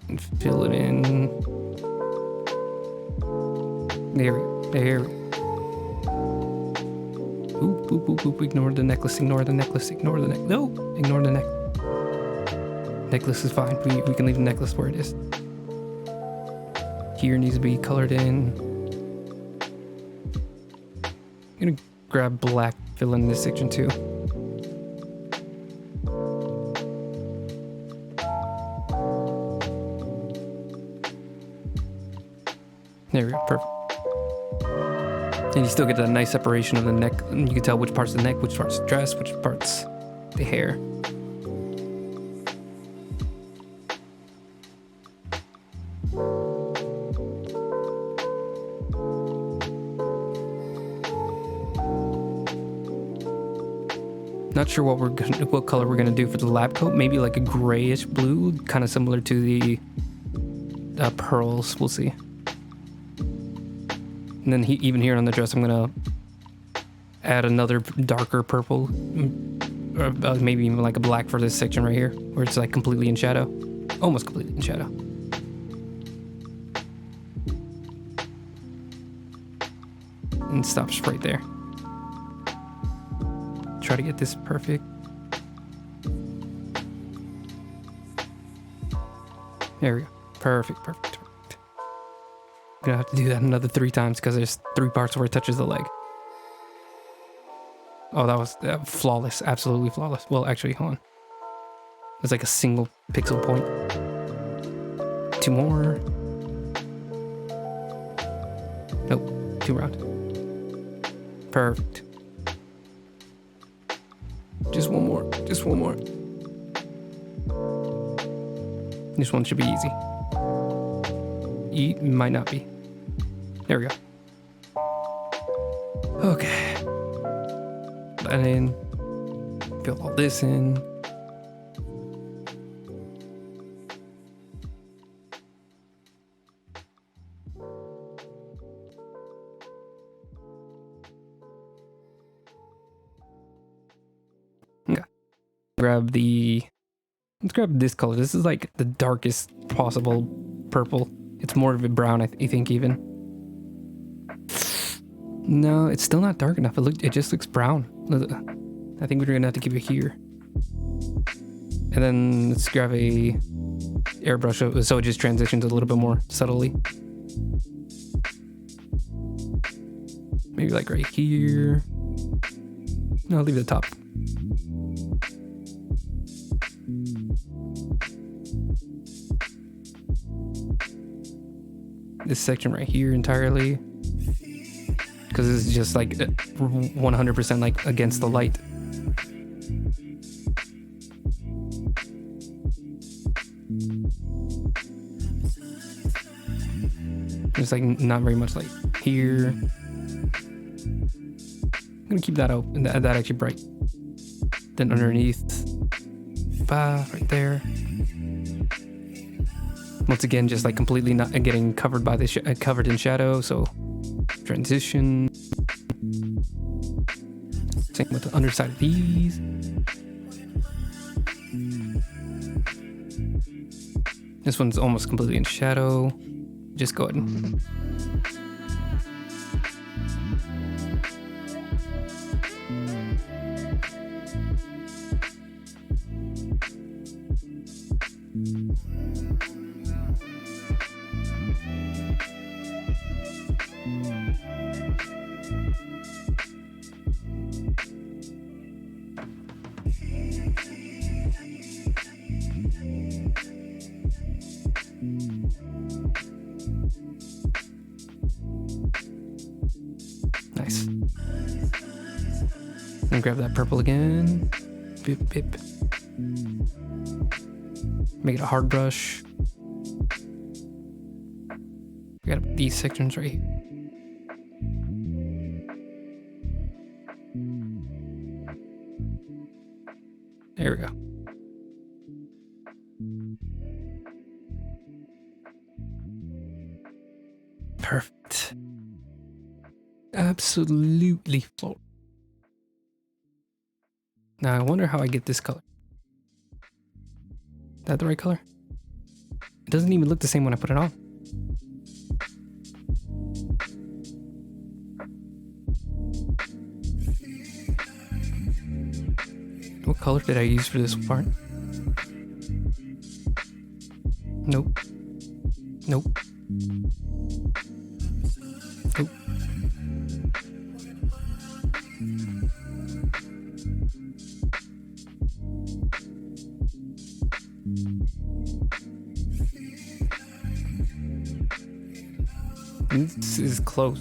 And fill it in. There we go. There we go. Oop, oop, oop, oop. Ignore the necklace. Ignore the necklace. Ignore the neck. No, ignore the neck. Necklace is fine. We can leave the necklace where it is. Here needs to be colored in. I'm gonna grab black, fill in this section too. There we go, perfect. And you still get that nice separation of the neck, and you can tell which part's the neck, which part's the dress, which part's the hair. Not sure what color we're gonna do for the lab coat. Maybe like a grayish blue, kind of similar to the pearls. We'll see. And then even here on the dress, I'm gonna add another darker purple, or maybe even like a black for this section right here, where it's like completely in shadow, almost completely in shadow. And stops right there. Try to get this perfect. There we go. Perfect, perfect. I'm gonna have to do that another 3 times because there's 3 parts where it touches the leg. Oh, that was flawless. Absolutely flawless. Well, actually, hold on. It's like a single pixel point. 2 more. Nope. 2 round. Perfect. Just one more. Just one more. This one should be easy. It might not be. There we go. Okay. And then fill all this in. Okay. Let's grab this color. This is like the darkest possible purple. It's more of a brown, I think even. No, it's still not dark enough. It just looks brown. I think we're gonna have to keep it here. And then let's grab a airbrush so it just transitions a little bit more subtly. Maybe like right here. No, I'll leave the top. This section right here entirely, because this is just like 100% like against the light. There's like not very much light here. I'm gonna keep that open, that actually bright. Then underneath, right there. Once again, just like completely not getting covered by the covered in shadow. So transition. Same with the underside of these. This one's almost completely in shadow. Just go ahead and And grab that purple again. Bip, bip. Make it a hard brush. We got these sections right here. There we go. Perfect. Absolutely flawless. Now I wonder how I get this color. Is that the right color? It doesn't even look the same when I put it on. What color did I use for this part? Nope. Nope. Nope. This is close.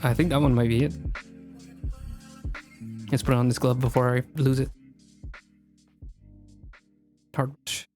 I think that one might be it. Let's put on this glove before I lose it. Hard brush.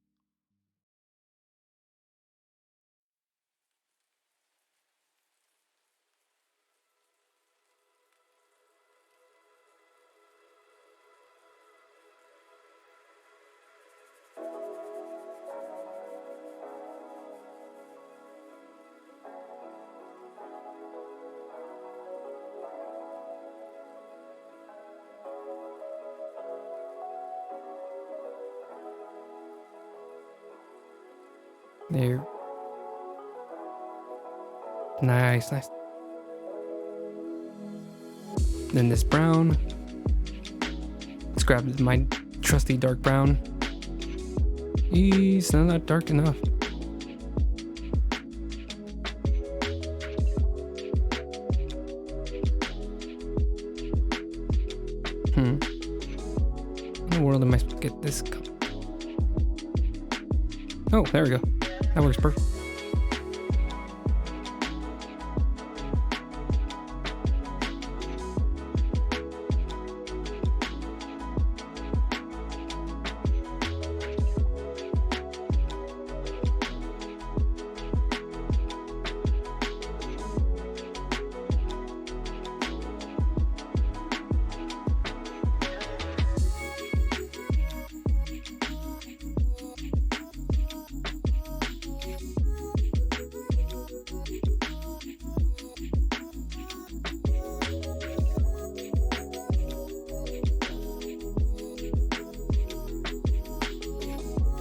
There. Nice, nice. Then this brown. Let's grab my trusty dark brown. It's not dark enough. How in the world am I supposed to get this color? Oh, there we go. That works perfect.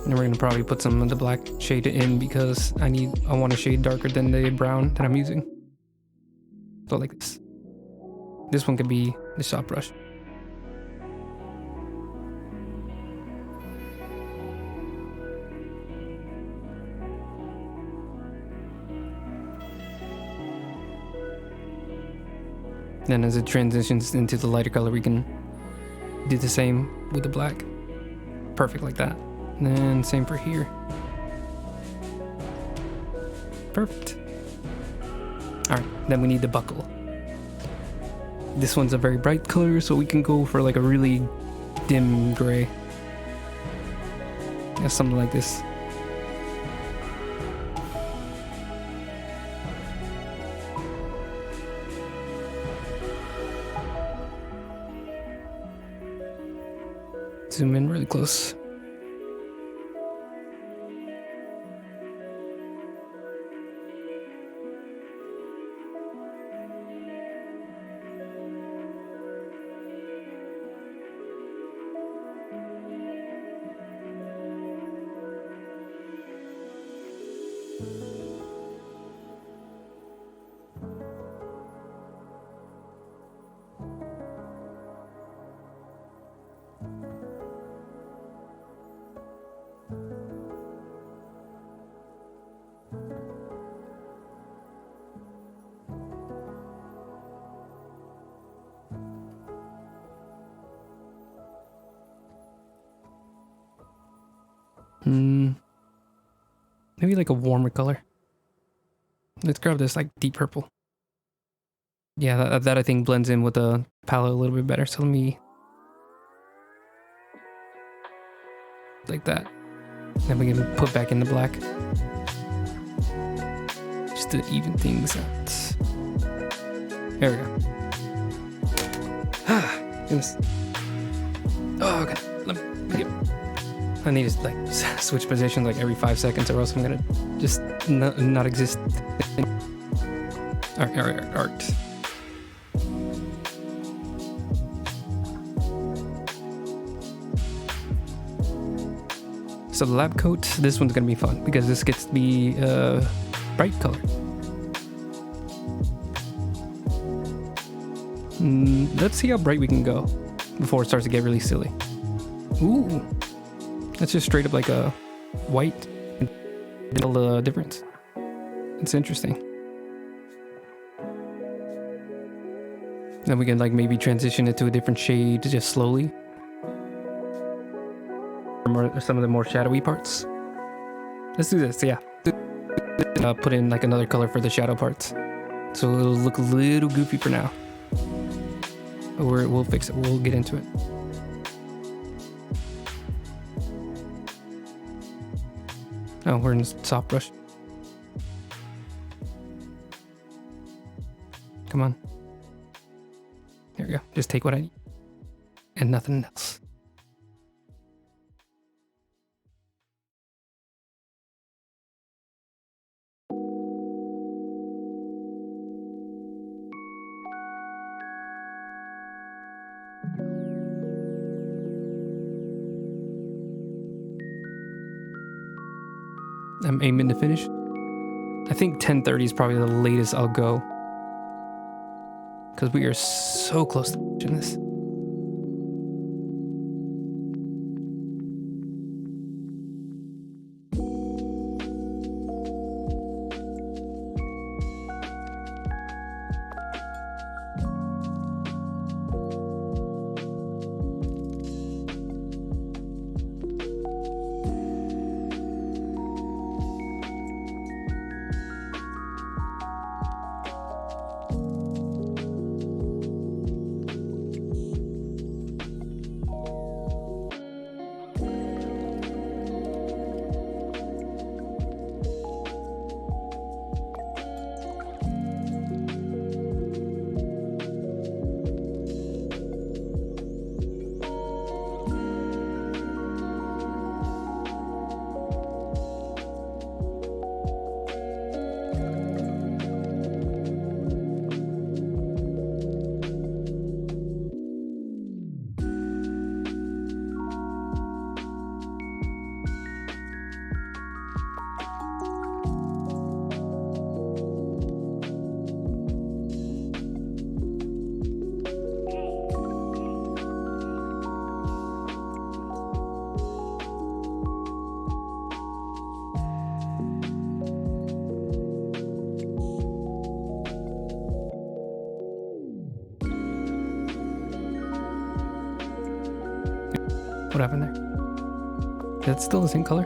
And we're gonna probably put some of the black shade in because I want a shade darker than the brown that I'm using. So like this. This one could be the soft brush. Then as it transitions into the lighter color, we can do the same with the black. Perfect like that. And then same for here. Perfect. All right, then we need the buckle. This one's a very bright color, so we can go for like a really dim gray. Yeah, something like this. Zoom in really close. Maybe like a warmer color. Let's grab this like deep purple. Yeah, that I think blends in with the palette a little bit better. So let me like that. Then we can put back in the black. Just to even things out. There we go. Ah, goodness. Oh, okay. Let me get. I need to like switch positions like every 5 seconds, or else I'm gonna just not exist. Art. So the lab coat, this one's gonna be fun because this gets to be bright color. Let's see how bright we can go before it starts to get really silly. Ooh, that's just straight up like a white. Tell the difference. It's interesting. Then we can like maybe transition it to a different shade just slowly. Some of the more shadowy parts. Let's do this, yeah. Put in like another color for the shadow parts. So it'll look a little goofy for now. But we'll fix it, we'll get into it. Oh, we're in soft brush. Come on. There we go, just take what I need. And nothing else. I'm aiming to finish. I think 10:30 is probably the latest I'll go. Because we are so close to finishing this. What happened there? That's still the same color?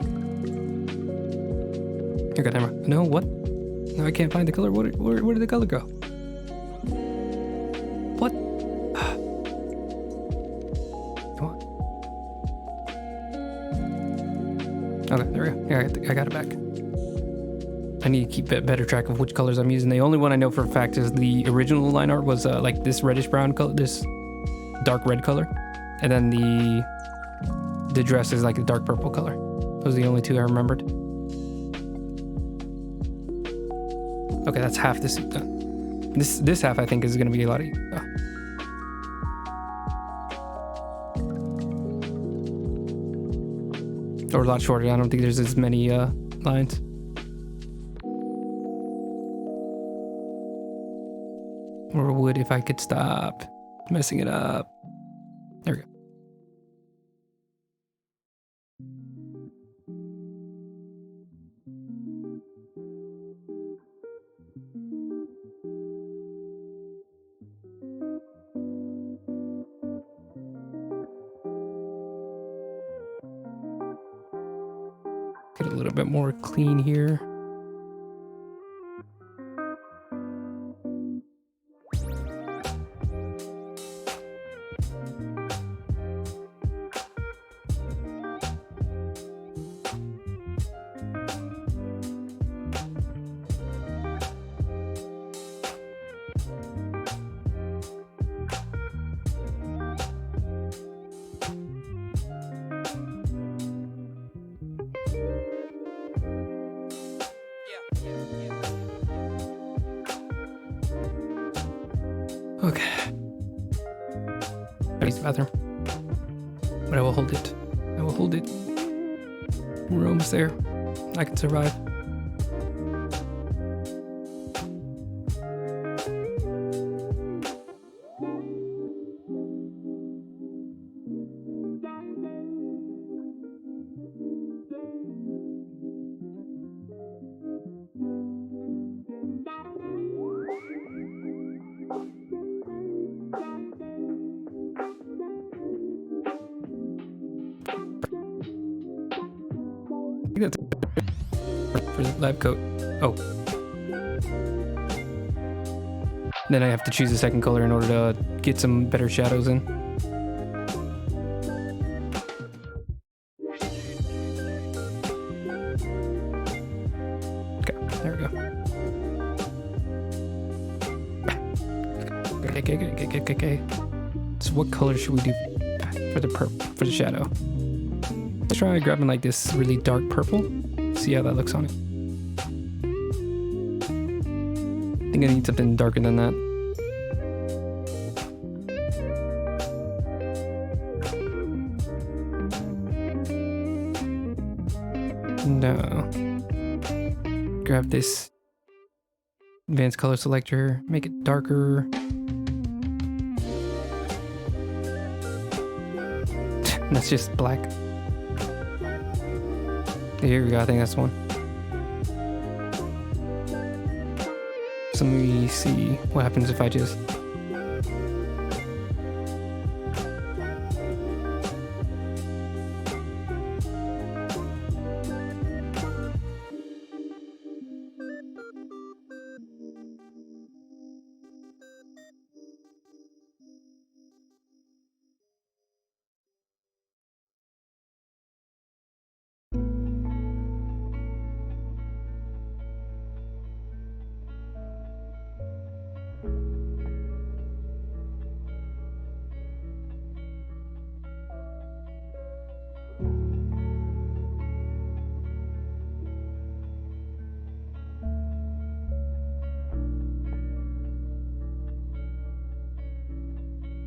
Here, go, camera. No, what? No, I can't find the color. Where did the color go? What? Come on. Okay, there we go. Yeah, I got it back. I need to keep better track of which colors I'm using. The only one I know for a fact is the original line art was like this reddish brown color, this dark red color. And then the dress is like a dark purple color. Those are the only two I remembered. Okay, that's half the suit done. This half I think is gonna be a lot easier. Or a lot shorter. I don't think there's as many lines. Or would if I could stop messing it up. There we go. Get a little bit more clean here. Okay. I use the bathroom. But I will hold it. I will hold it. We're almost there. I can survive. I think that's for the lab coat. Oh. Then I have to choose a second color in order to get some better shadows in. Okay, there we go. Okay. So what color should we do for the shadow? Let's try grabbing like this really dark purple. See how that looks on it. I think I need something darker than that. No. Grab this advanced color selector, make it darker. That's just black. Here we go, I think that's one. So let me see what happens if I just...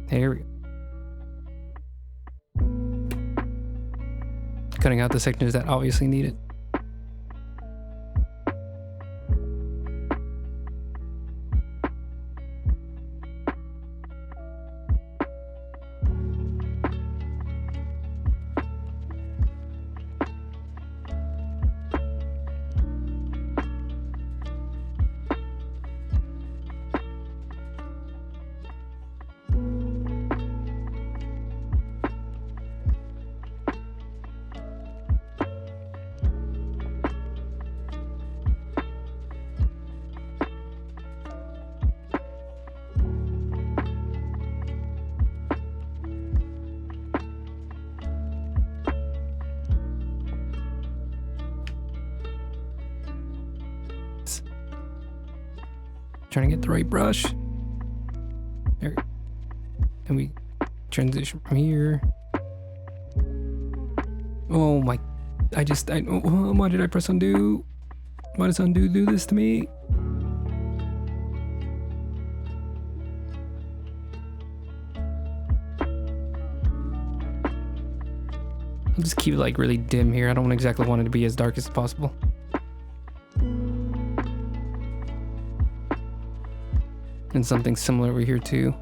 Here we go. Cutting out the sections that obviously need it. Trying to get the right brush. There. And we transition from here. Oh my, why did I press undo? Why does undo do this to me? I'll just keep it like really dim here. I don't exactly want it to be as dark as possible. And something similar over here too.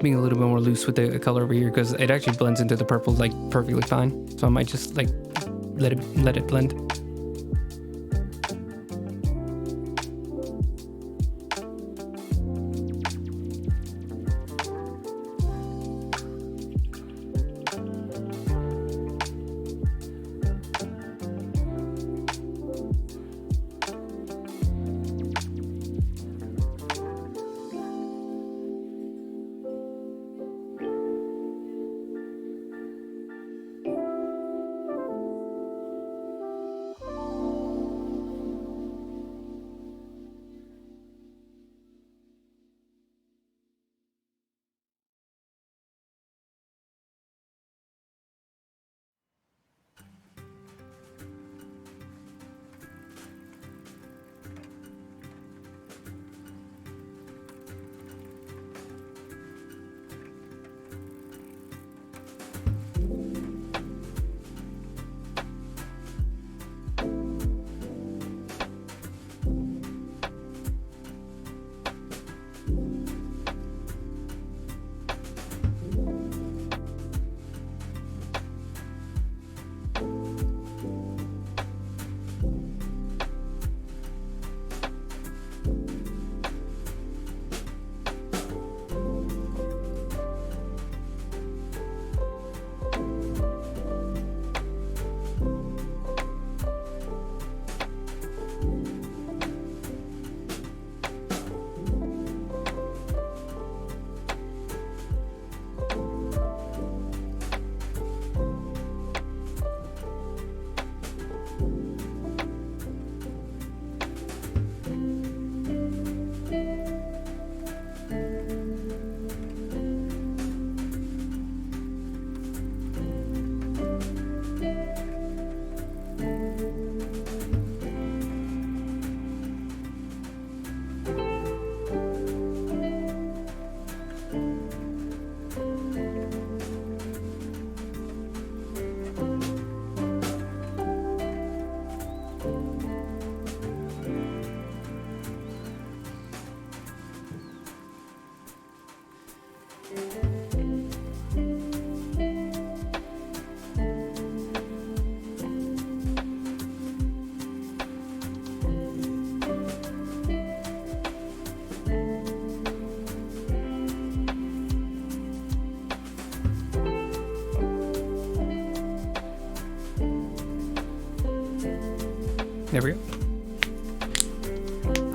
being a little bit more loose with the color over here because it actually blends into the purple like perfectly fine. So I might just like let it blend. There we go.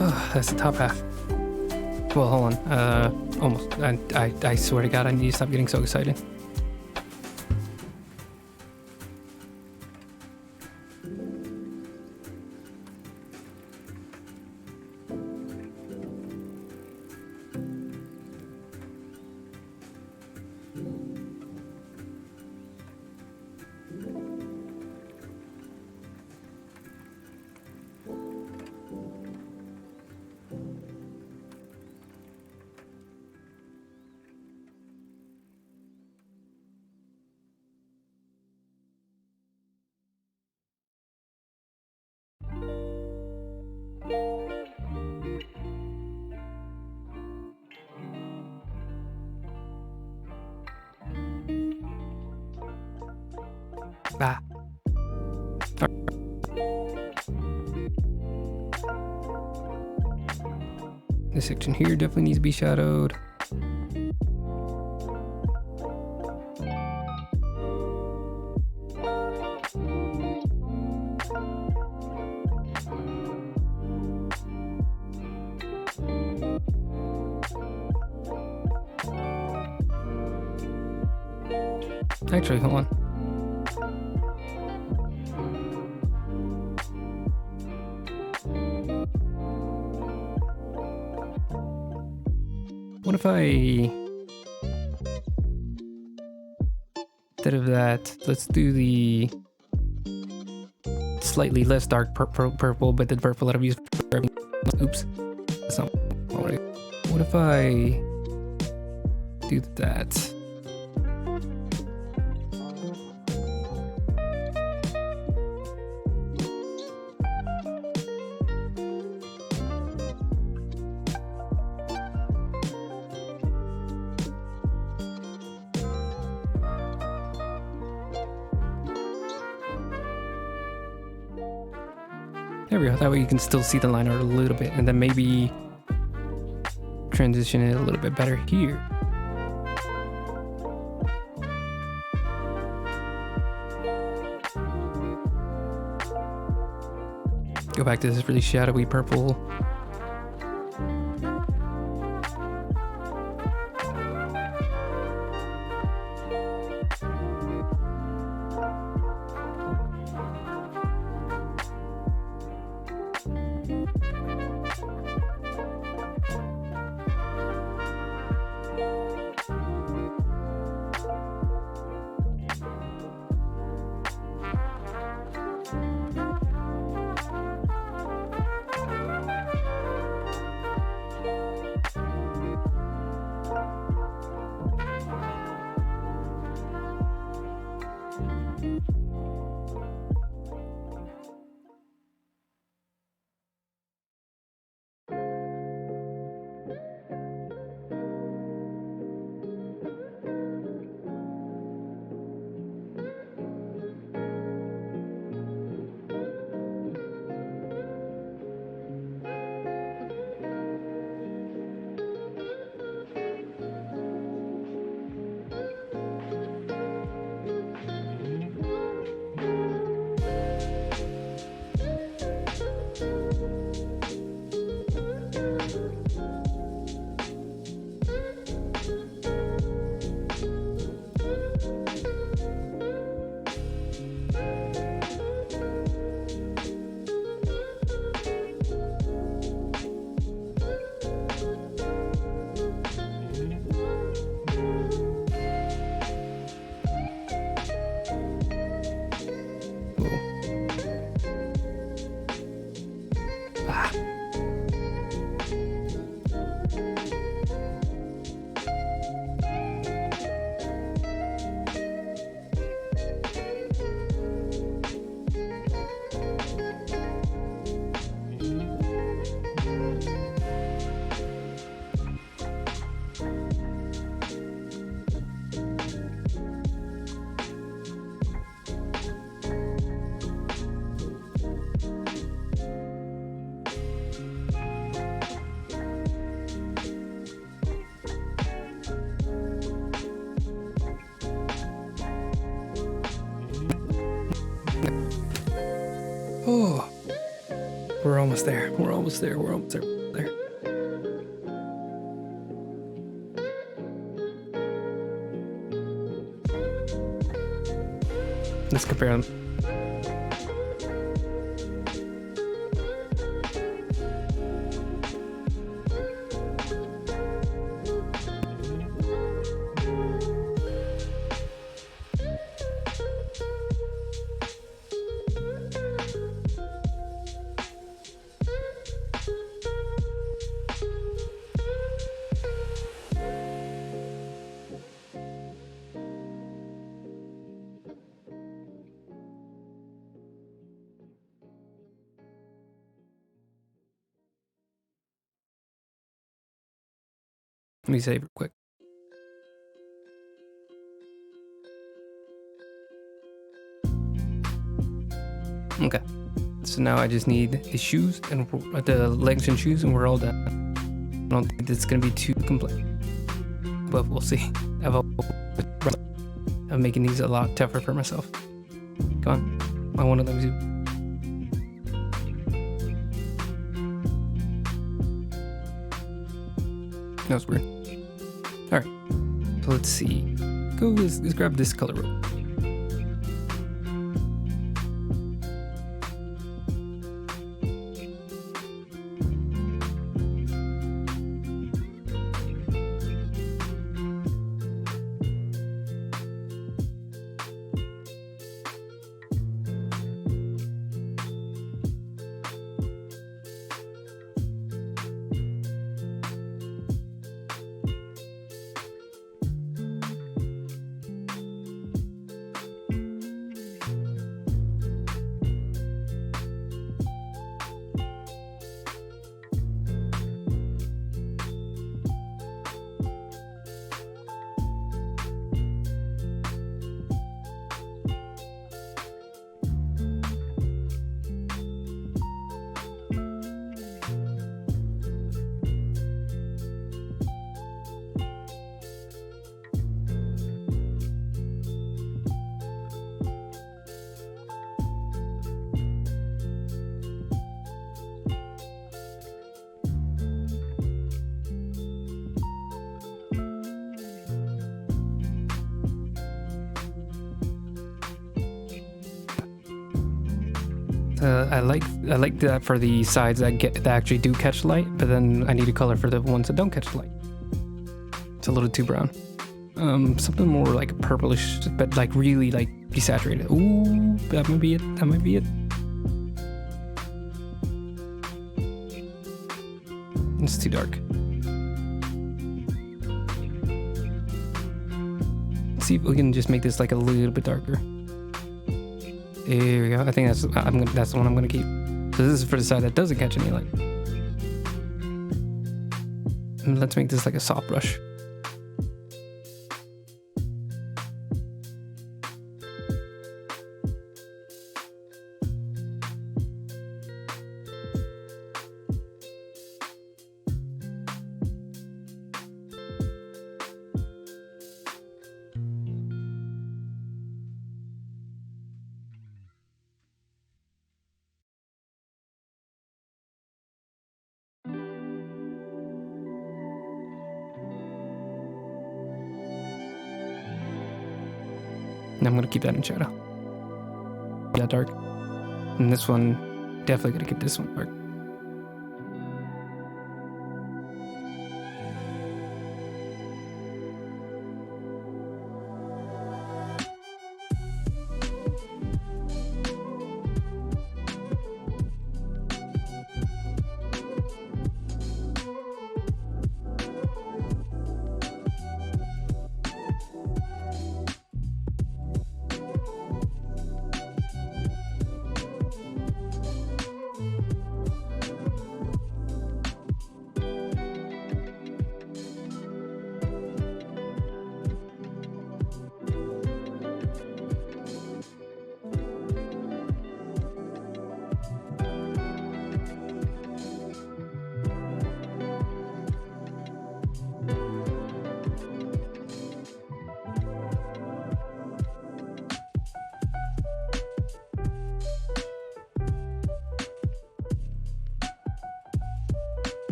Oh, that's the top half. Well, hold on. Almost. I swear to God, I need to stop getting so excited. Ah. This section here definitely needs to be shadowed. Actually, hold on. What if I, instead of that, let's do the slightly less dark purple, but the purple that I've used for everything. Oops. That's not what I, what if I do that? There we go. That way you can still see the line art a little bit, and then maybe transition it a little bit better here. Go back to this really shadowy purple. Oh, we're almost there. We're almost there. We're almost there. There. Let's compare them. Let me save it quick. Okay. So now I just need the shoes and the legs and shoes, and we're all done. I don't think it's gonna be too complete, but we'll see. I'm making these a lot tougher for myself. Come on, I want one of them too. That was weird. All right, so let's see. Let's grab this color rope. I like that for the sides that actually do catch light, but then I need a color for the ones that don't catch light. It's a little too brown. Something more like purplish, but like really like desaturated. Ooh, that might be it. That might be it. It's too dark. Let's see if we can just make this like a little bit darker. There we go. I think that's the one I'm gonna keep. So this is for the side that doesn't catch any light. And let's make this like a soft brush. And I'm gonna keep that in shadow. Yeah, dark. And this one, definitely gonna keep this one dark.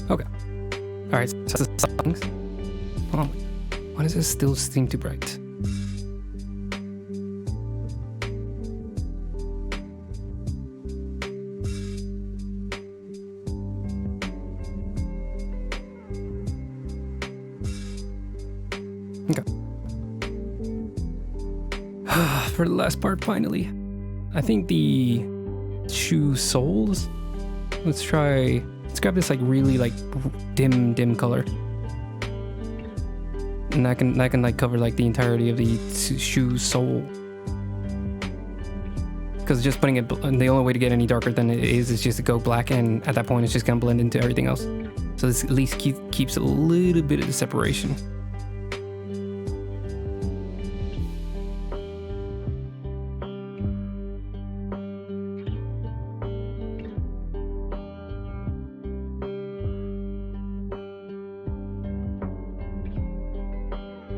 Okay. All right. So the settings. Oh, why does this still seem too bright? for the last part finally. I think the shoe soles. Let's grab this like really like dim color. And that can like cover like the entirety of the shoe sole. Because just putting it, the only way to get any darker than it is just to go black, and at that point it's just gonna blend into everything else. So this at least keeps a little bit of the separation.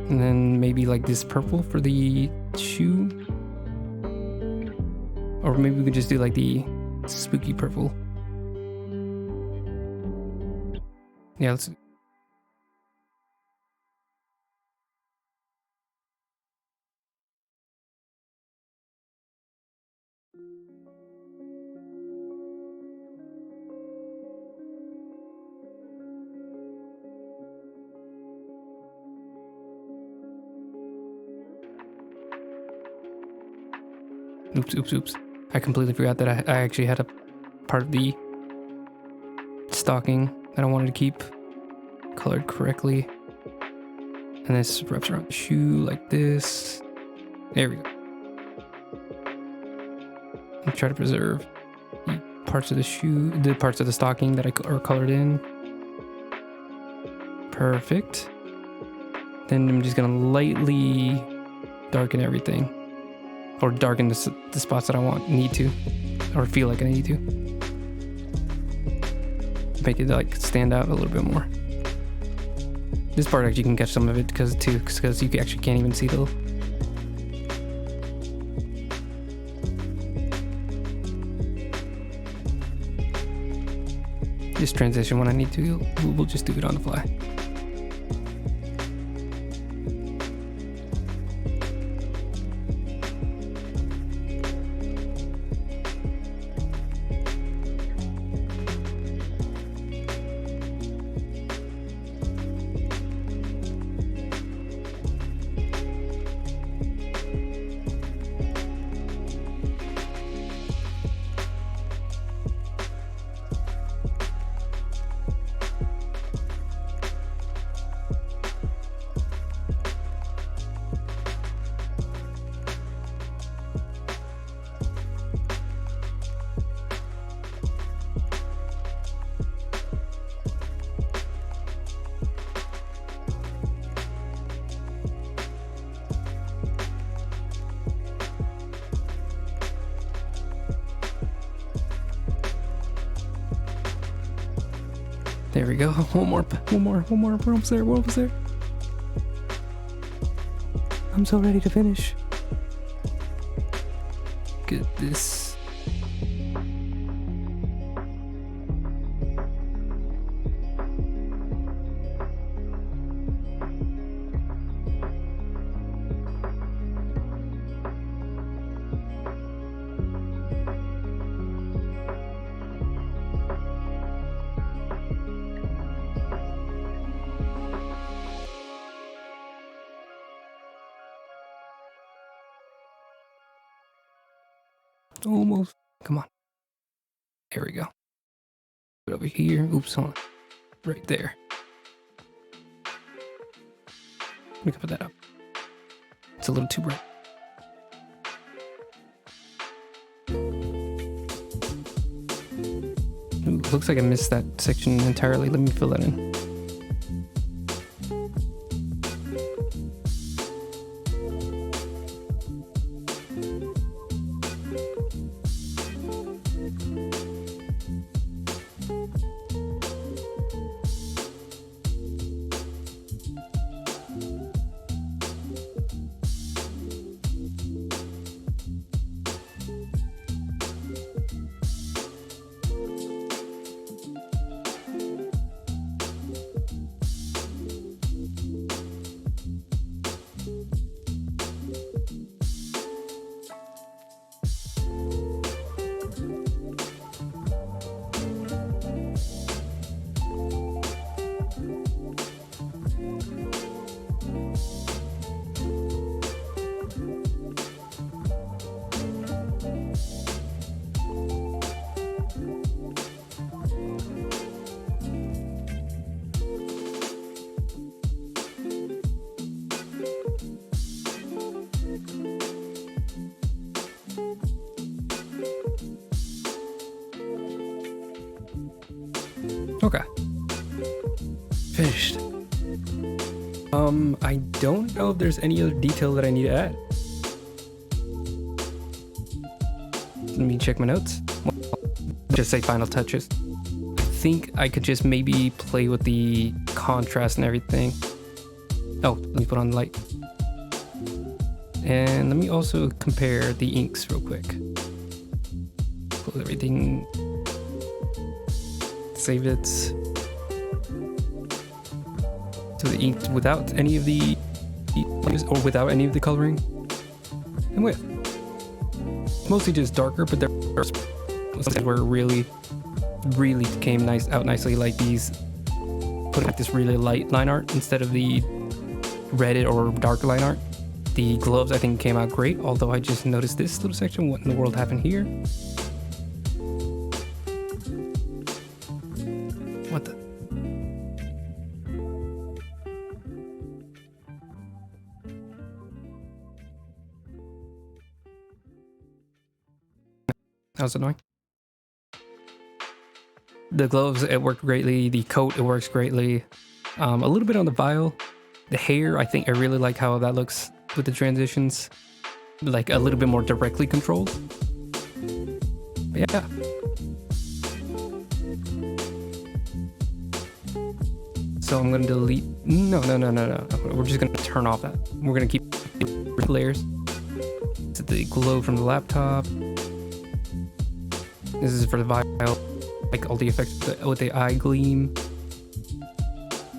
And then maybe like this purple for the shoe. Or maybe we could just do like the spooky purple. Yeah, let's... Oops. I completely forgot that I actually had a part of the stocking that I wanted to keep colored correctly. And this wraps around the shoe like this. There we go. And try to preserve the parts of the shoe, the parts of the stocking that are colored in. Perfect. Then I'm just gonna lightly darken everything. Or darken the spots that I need to, or feel like I need to. Make it like stand out a little bit more. This part actually can catch some of it because you actually can't even see the... Just transition when I need to. We'll just do it on the fly. There we go. One more. We're almost there. I'm so ready to finish. Get this. Almost. Come on. There we go. Put it over here. Oops, hold on. Right there. We can put that up. It's a little too bright. Ooh, looks like I missed that section entirely. Let me fill that in. Okay. Finished. I don't know if there's any other detail that I need to add. Let me check my notes. Just say final touches. I think I could just maybe play with the contrast and everything. Oh, let me put on the light. And let me also compare the inks real quick. Close everything. Save it. So the ink without any of the, or without any of the coloring, and with mostly just darker, but there are some where it really came out nicely, like these, putting like this really light line art instead of the red or dark line art. The gloves I think came out great, although I just noticed this little section. What in the world happened here? What the? That was annoying. The gloves, it worked greatly. The coat, it works greatly. A little bit on the vial. The hair, I think I really like how that looks with the transitions. Like a little bit more directly controlled. But yeah. So I'm gonna delete. No. We're just gonna turn off that. We're gonna keep layers. Set the glow from the laptop. This is for the vial, like all the effects with the eye gleam.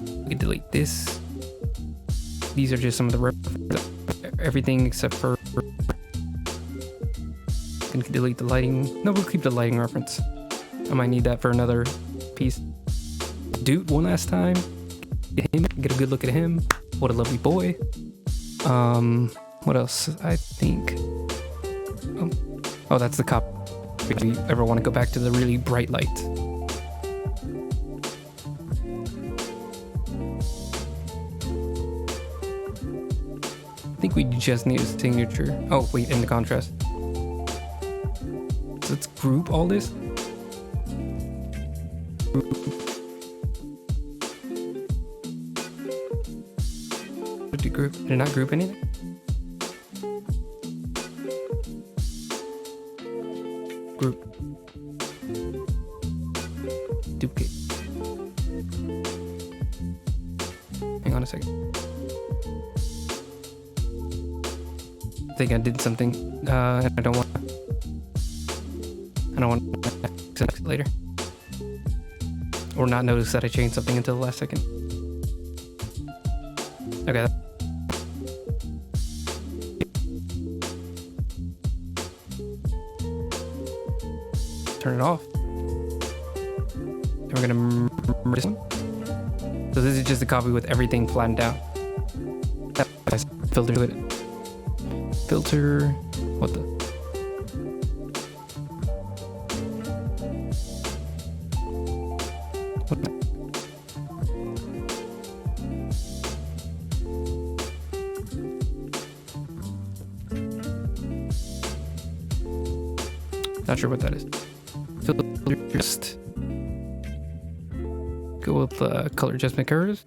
We can delete this. These are just some of the everything except for. Can delete the lighting. No, we'll keep the lighting reference. I might need that for another piece. Dude, one last time. Get a good look at him. What a lovely boy. What else? I think. Oh, that's the cop. If you ever want to go back to the really bright light. I think we just need a signature. Oh, wait, in the contrast. So let's group all this. Did you group? Did it not group anything? Group. Duplicate. Hang on a second. I think I did something, and I don't want to fix it later, or not notice that I changed something until the last second. Okay. Turn it off. And we're gonna merge this one. So this is just a copy with everything flattened out. Filter to it. Filter. What the? What the? Not sure what that is. Filter, just go with color adjustment curves.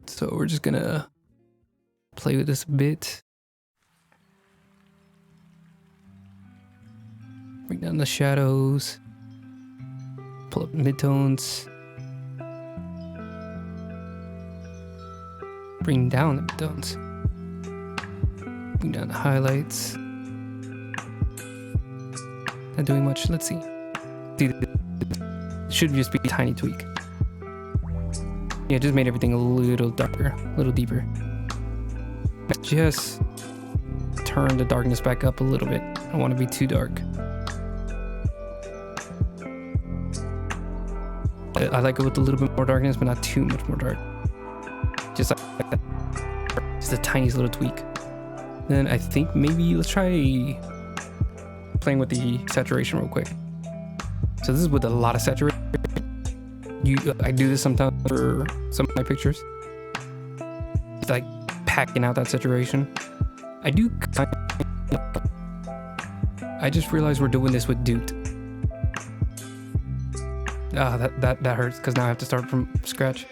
So we're just gonna play with this a bit. Bring down the shadows. Pull up midtones. Bring down the midtones. Bring down the highlights. Not doing much. Let's see. It should just be a tiny tweak. Yeah, just made everything a little darker, a little deeper. Just turn the darkness back up a little bit. I don't want to be too dark. I like it with a little bit more darkness, but not too much more dark. Just like that. Just the tiniest little tweak. Then I think maybe let's try playing with the saturation real quick. So this is with a lot of saturation. I do this sometimes for some of my pictures. It's like packing out that saturation. I do kind of, I just realized we're doing this with Doot. Ah, that hurts because now I have to start from scratch.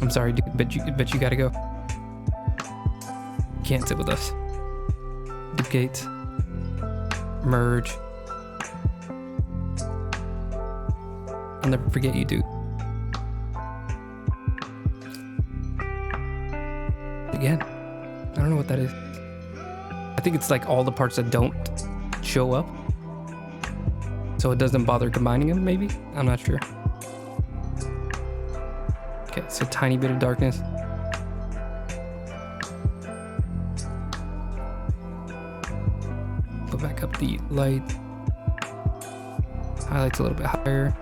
I'm sorry, dude, but you gotta go. Can't sit with us. Duplicate. Merge. I'll never forget you, dude. Again, I don't know what that is. I think it's like all the parts that don't show up, so it doesn't bother combining them, maybe? I'm not sure. Okay, so tiny bit of darkness. Put back up the light. Highlights a little bit higher.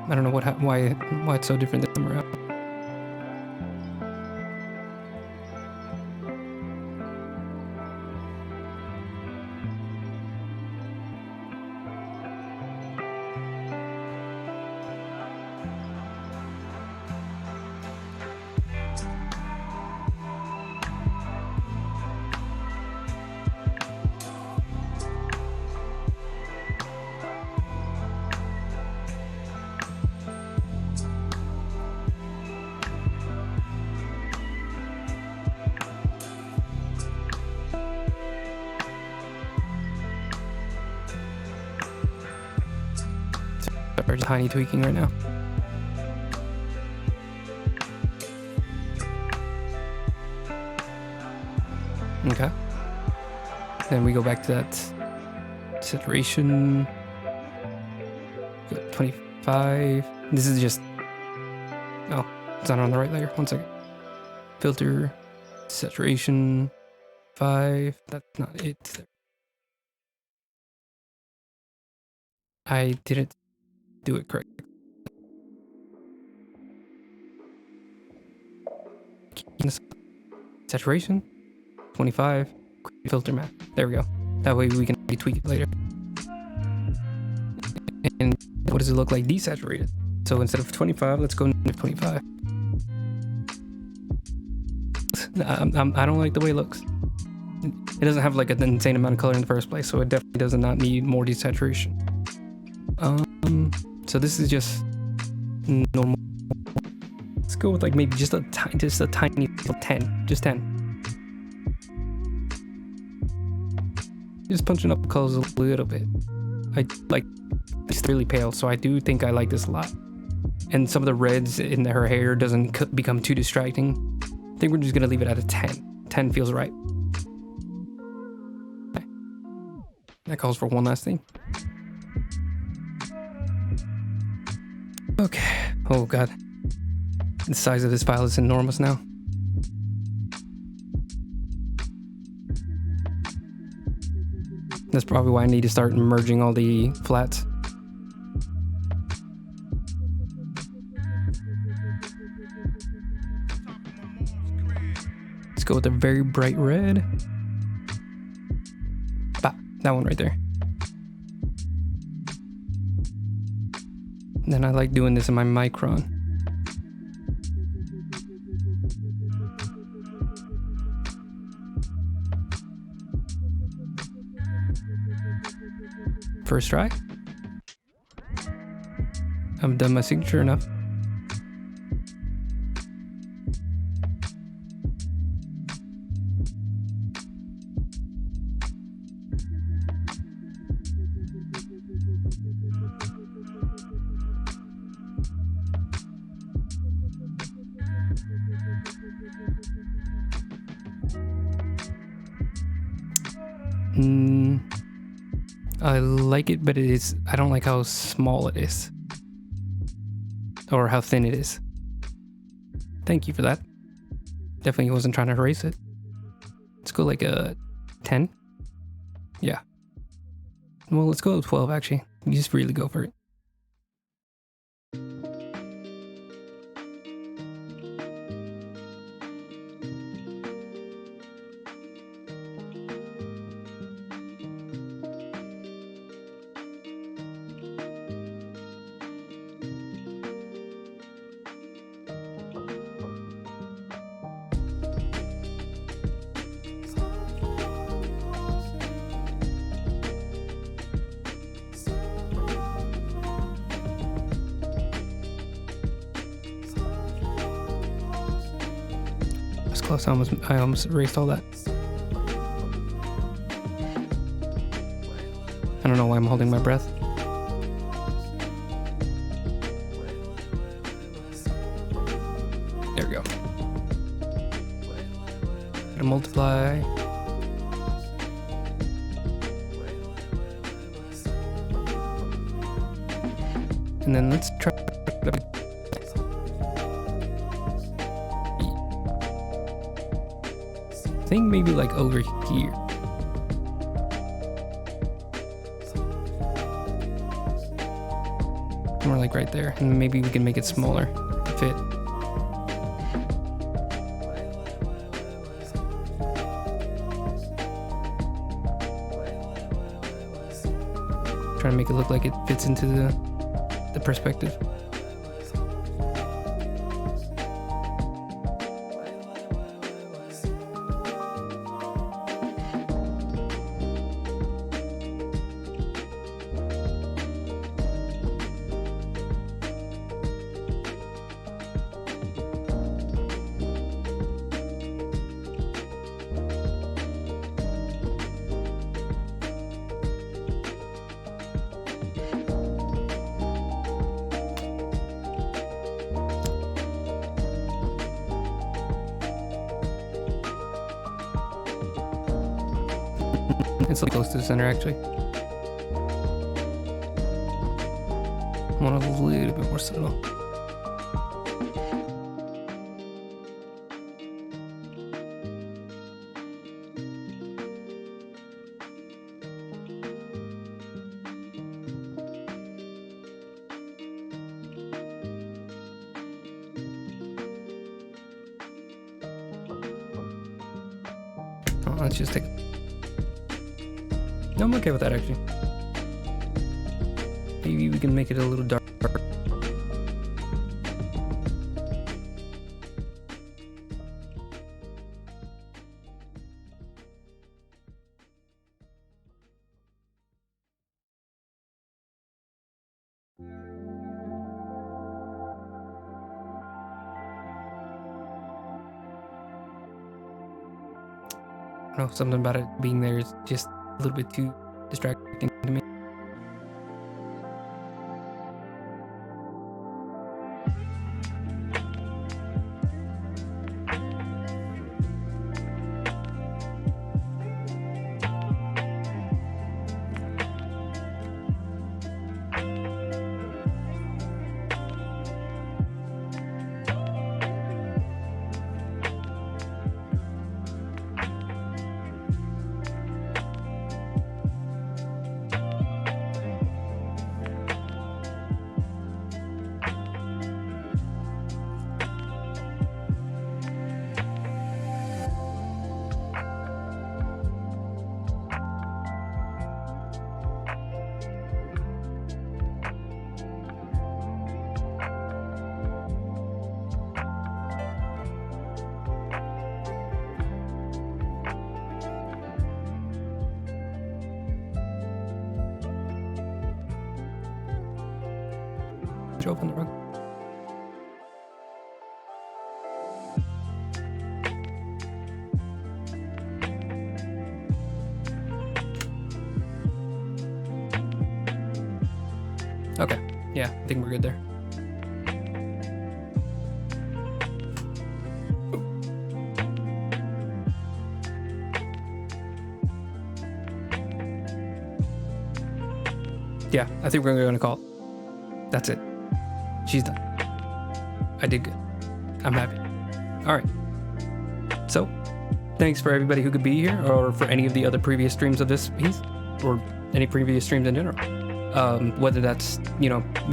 I don't know why it's so different this time around. Just tiny tweaking right now. Okay. Then we go back to that saturation. 25. This is just. Oh, it's not on the right layer. 1 second. Filter, saturation, 5. That's not it. I didn't do it correct. Saturation, 25, filter map. There we go. That way we can tweak it later. And what does it look like desaturated? So instead of 25, let's go to 25. I don't like the way it looks. It doesn't have like an insane amount of color in the first place, so it definitely does not need more desaturation. So this is just normal. Let's go with like maybe just a tiny 10, just 10. Just punching up the colors a little bit. I like it's really pale, so I do think I like this a lot. And some of the reds in her hair doesn't become too distracting. I think we're just gonna leave it at a 10. 10 feels right. Okay. That calls for one last thing. Okay. Oh god. The size of this file is enormous now. That's probably why I need to start merging all the flats. Let's go with a very bright red. Bah, that one right there. And then I like doing this in my micron. First try. I've done my signature enough. I like it, but I don't like how small it is. Or how thin it is. Thank you for that. Definitely wasn't trying to erase it. Let's go like a 10. Yeah. Well, let's go with 12 actually. You just really go for it. close. I almost erased all that. I don't know why I'm holding my breath. There we go. Gonna multiply. And then let's try. I think maybe like over here. More like right there. And maybe we can make it smaller to fit. Trying to make it look like it fits into the perspective. It's like close to the center actually. I want a little bit more subtle. Oh, let's just take. No, I'm okay with that actually. Maybe we can make it a little dark. I don't know, something about it being there is just a little bit too distracting to me. Open the rug. Okay, yeah, I think we're good there. Yeah, I think we're going to call it. That's it. She's done. I did good. I'm happy. All right. So, thanks for everybody who could be here, or for any of the other previous streams of this piece, or any previous streams in general. Whether that's, you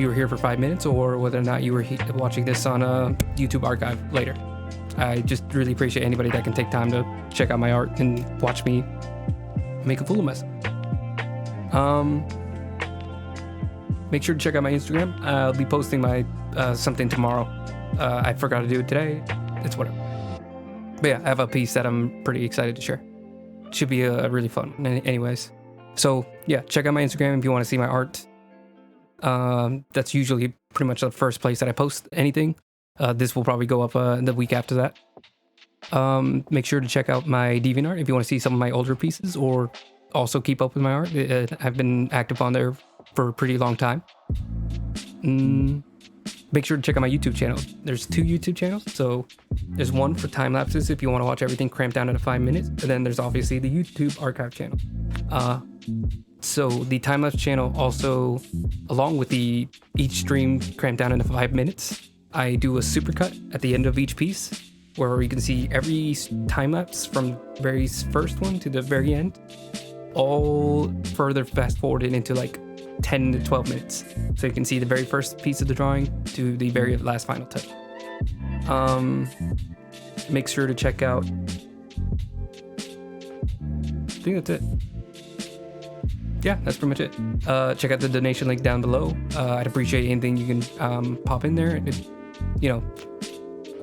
were here for 5 minutes, or whether or not you were watching this on a YouTube archive later. I just really appreciate anybody that can take time to check out my art and watch me make a fool of myself. Make sure to check out my Instagram. I'll be posting my something tomorrow. I forgot to do it today. It's whatever. But yeah, I have a piece that I'm pretty excited to share. Should be a really fun one. Anyways. So yeah, check out my Instagram if you want to see my art. That's usually pretty much the first place that I post anything. This will probably go up the week after that. Make sure to check out my DeviantArt if you want to see some of my older pieces, or also keep up with my art. I've been active on there for a pretty long time. Make sure to check out my YouTube channel. There's 2 YouTube channels. So there's one for time lapses if you want to watch everything cramped down into 5 minutes, and then there's obviously the YouTube archive channel. So the time lapse channel also, along with the each stream cramped down into 5 minutes, I do a supercut at the end of each piece where you can see every time lapse from very first one to the very end, all further fast forwarded into like 10 to 12 minutes. So you can see the very first piece of the drawing to the very last final touch. Make sure to check out, I think that's it. Yeah, that's pretty much it. Check out the donation link down below. I'd appreciate anything you can pop in there.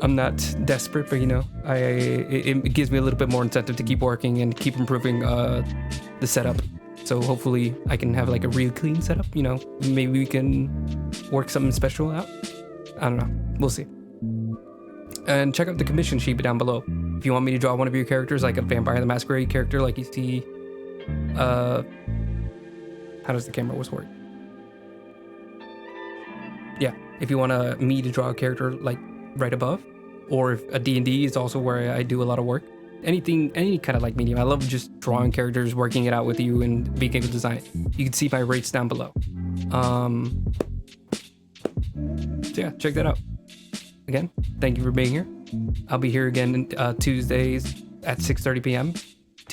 I'm not desperate, but it gives me a little bit more incentive to keep working and keep improving the setup. So hopefully I can have like a real clean setup. Maybe we can work something special out. I don't know. We'll see. And check out the commission sheet down below. If you want me to draw one of your characters, like a Vampire the Masquerade character, like you see. How does the camera always work? Yeah, if you want me to draw a character like right above, or if a D&D is also where I do a lot of work. Any kind of like medium. I love just drawing characters, working it out with you, and being able to design it. You can see my rates down below. So yeah, check that out. Again, thank you for being here. I'll be here again Tuesdays at 6:30 p.m.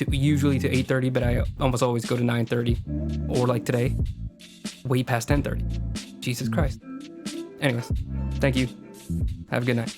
Usually to 8:30, but I almost always go to 9:30, or like today, way past 10:30. Jesus Christ. Anyways, thank you. Have a good night.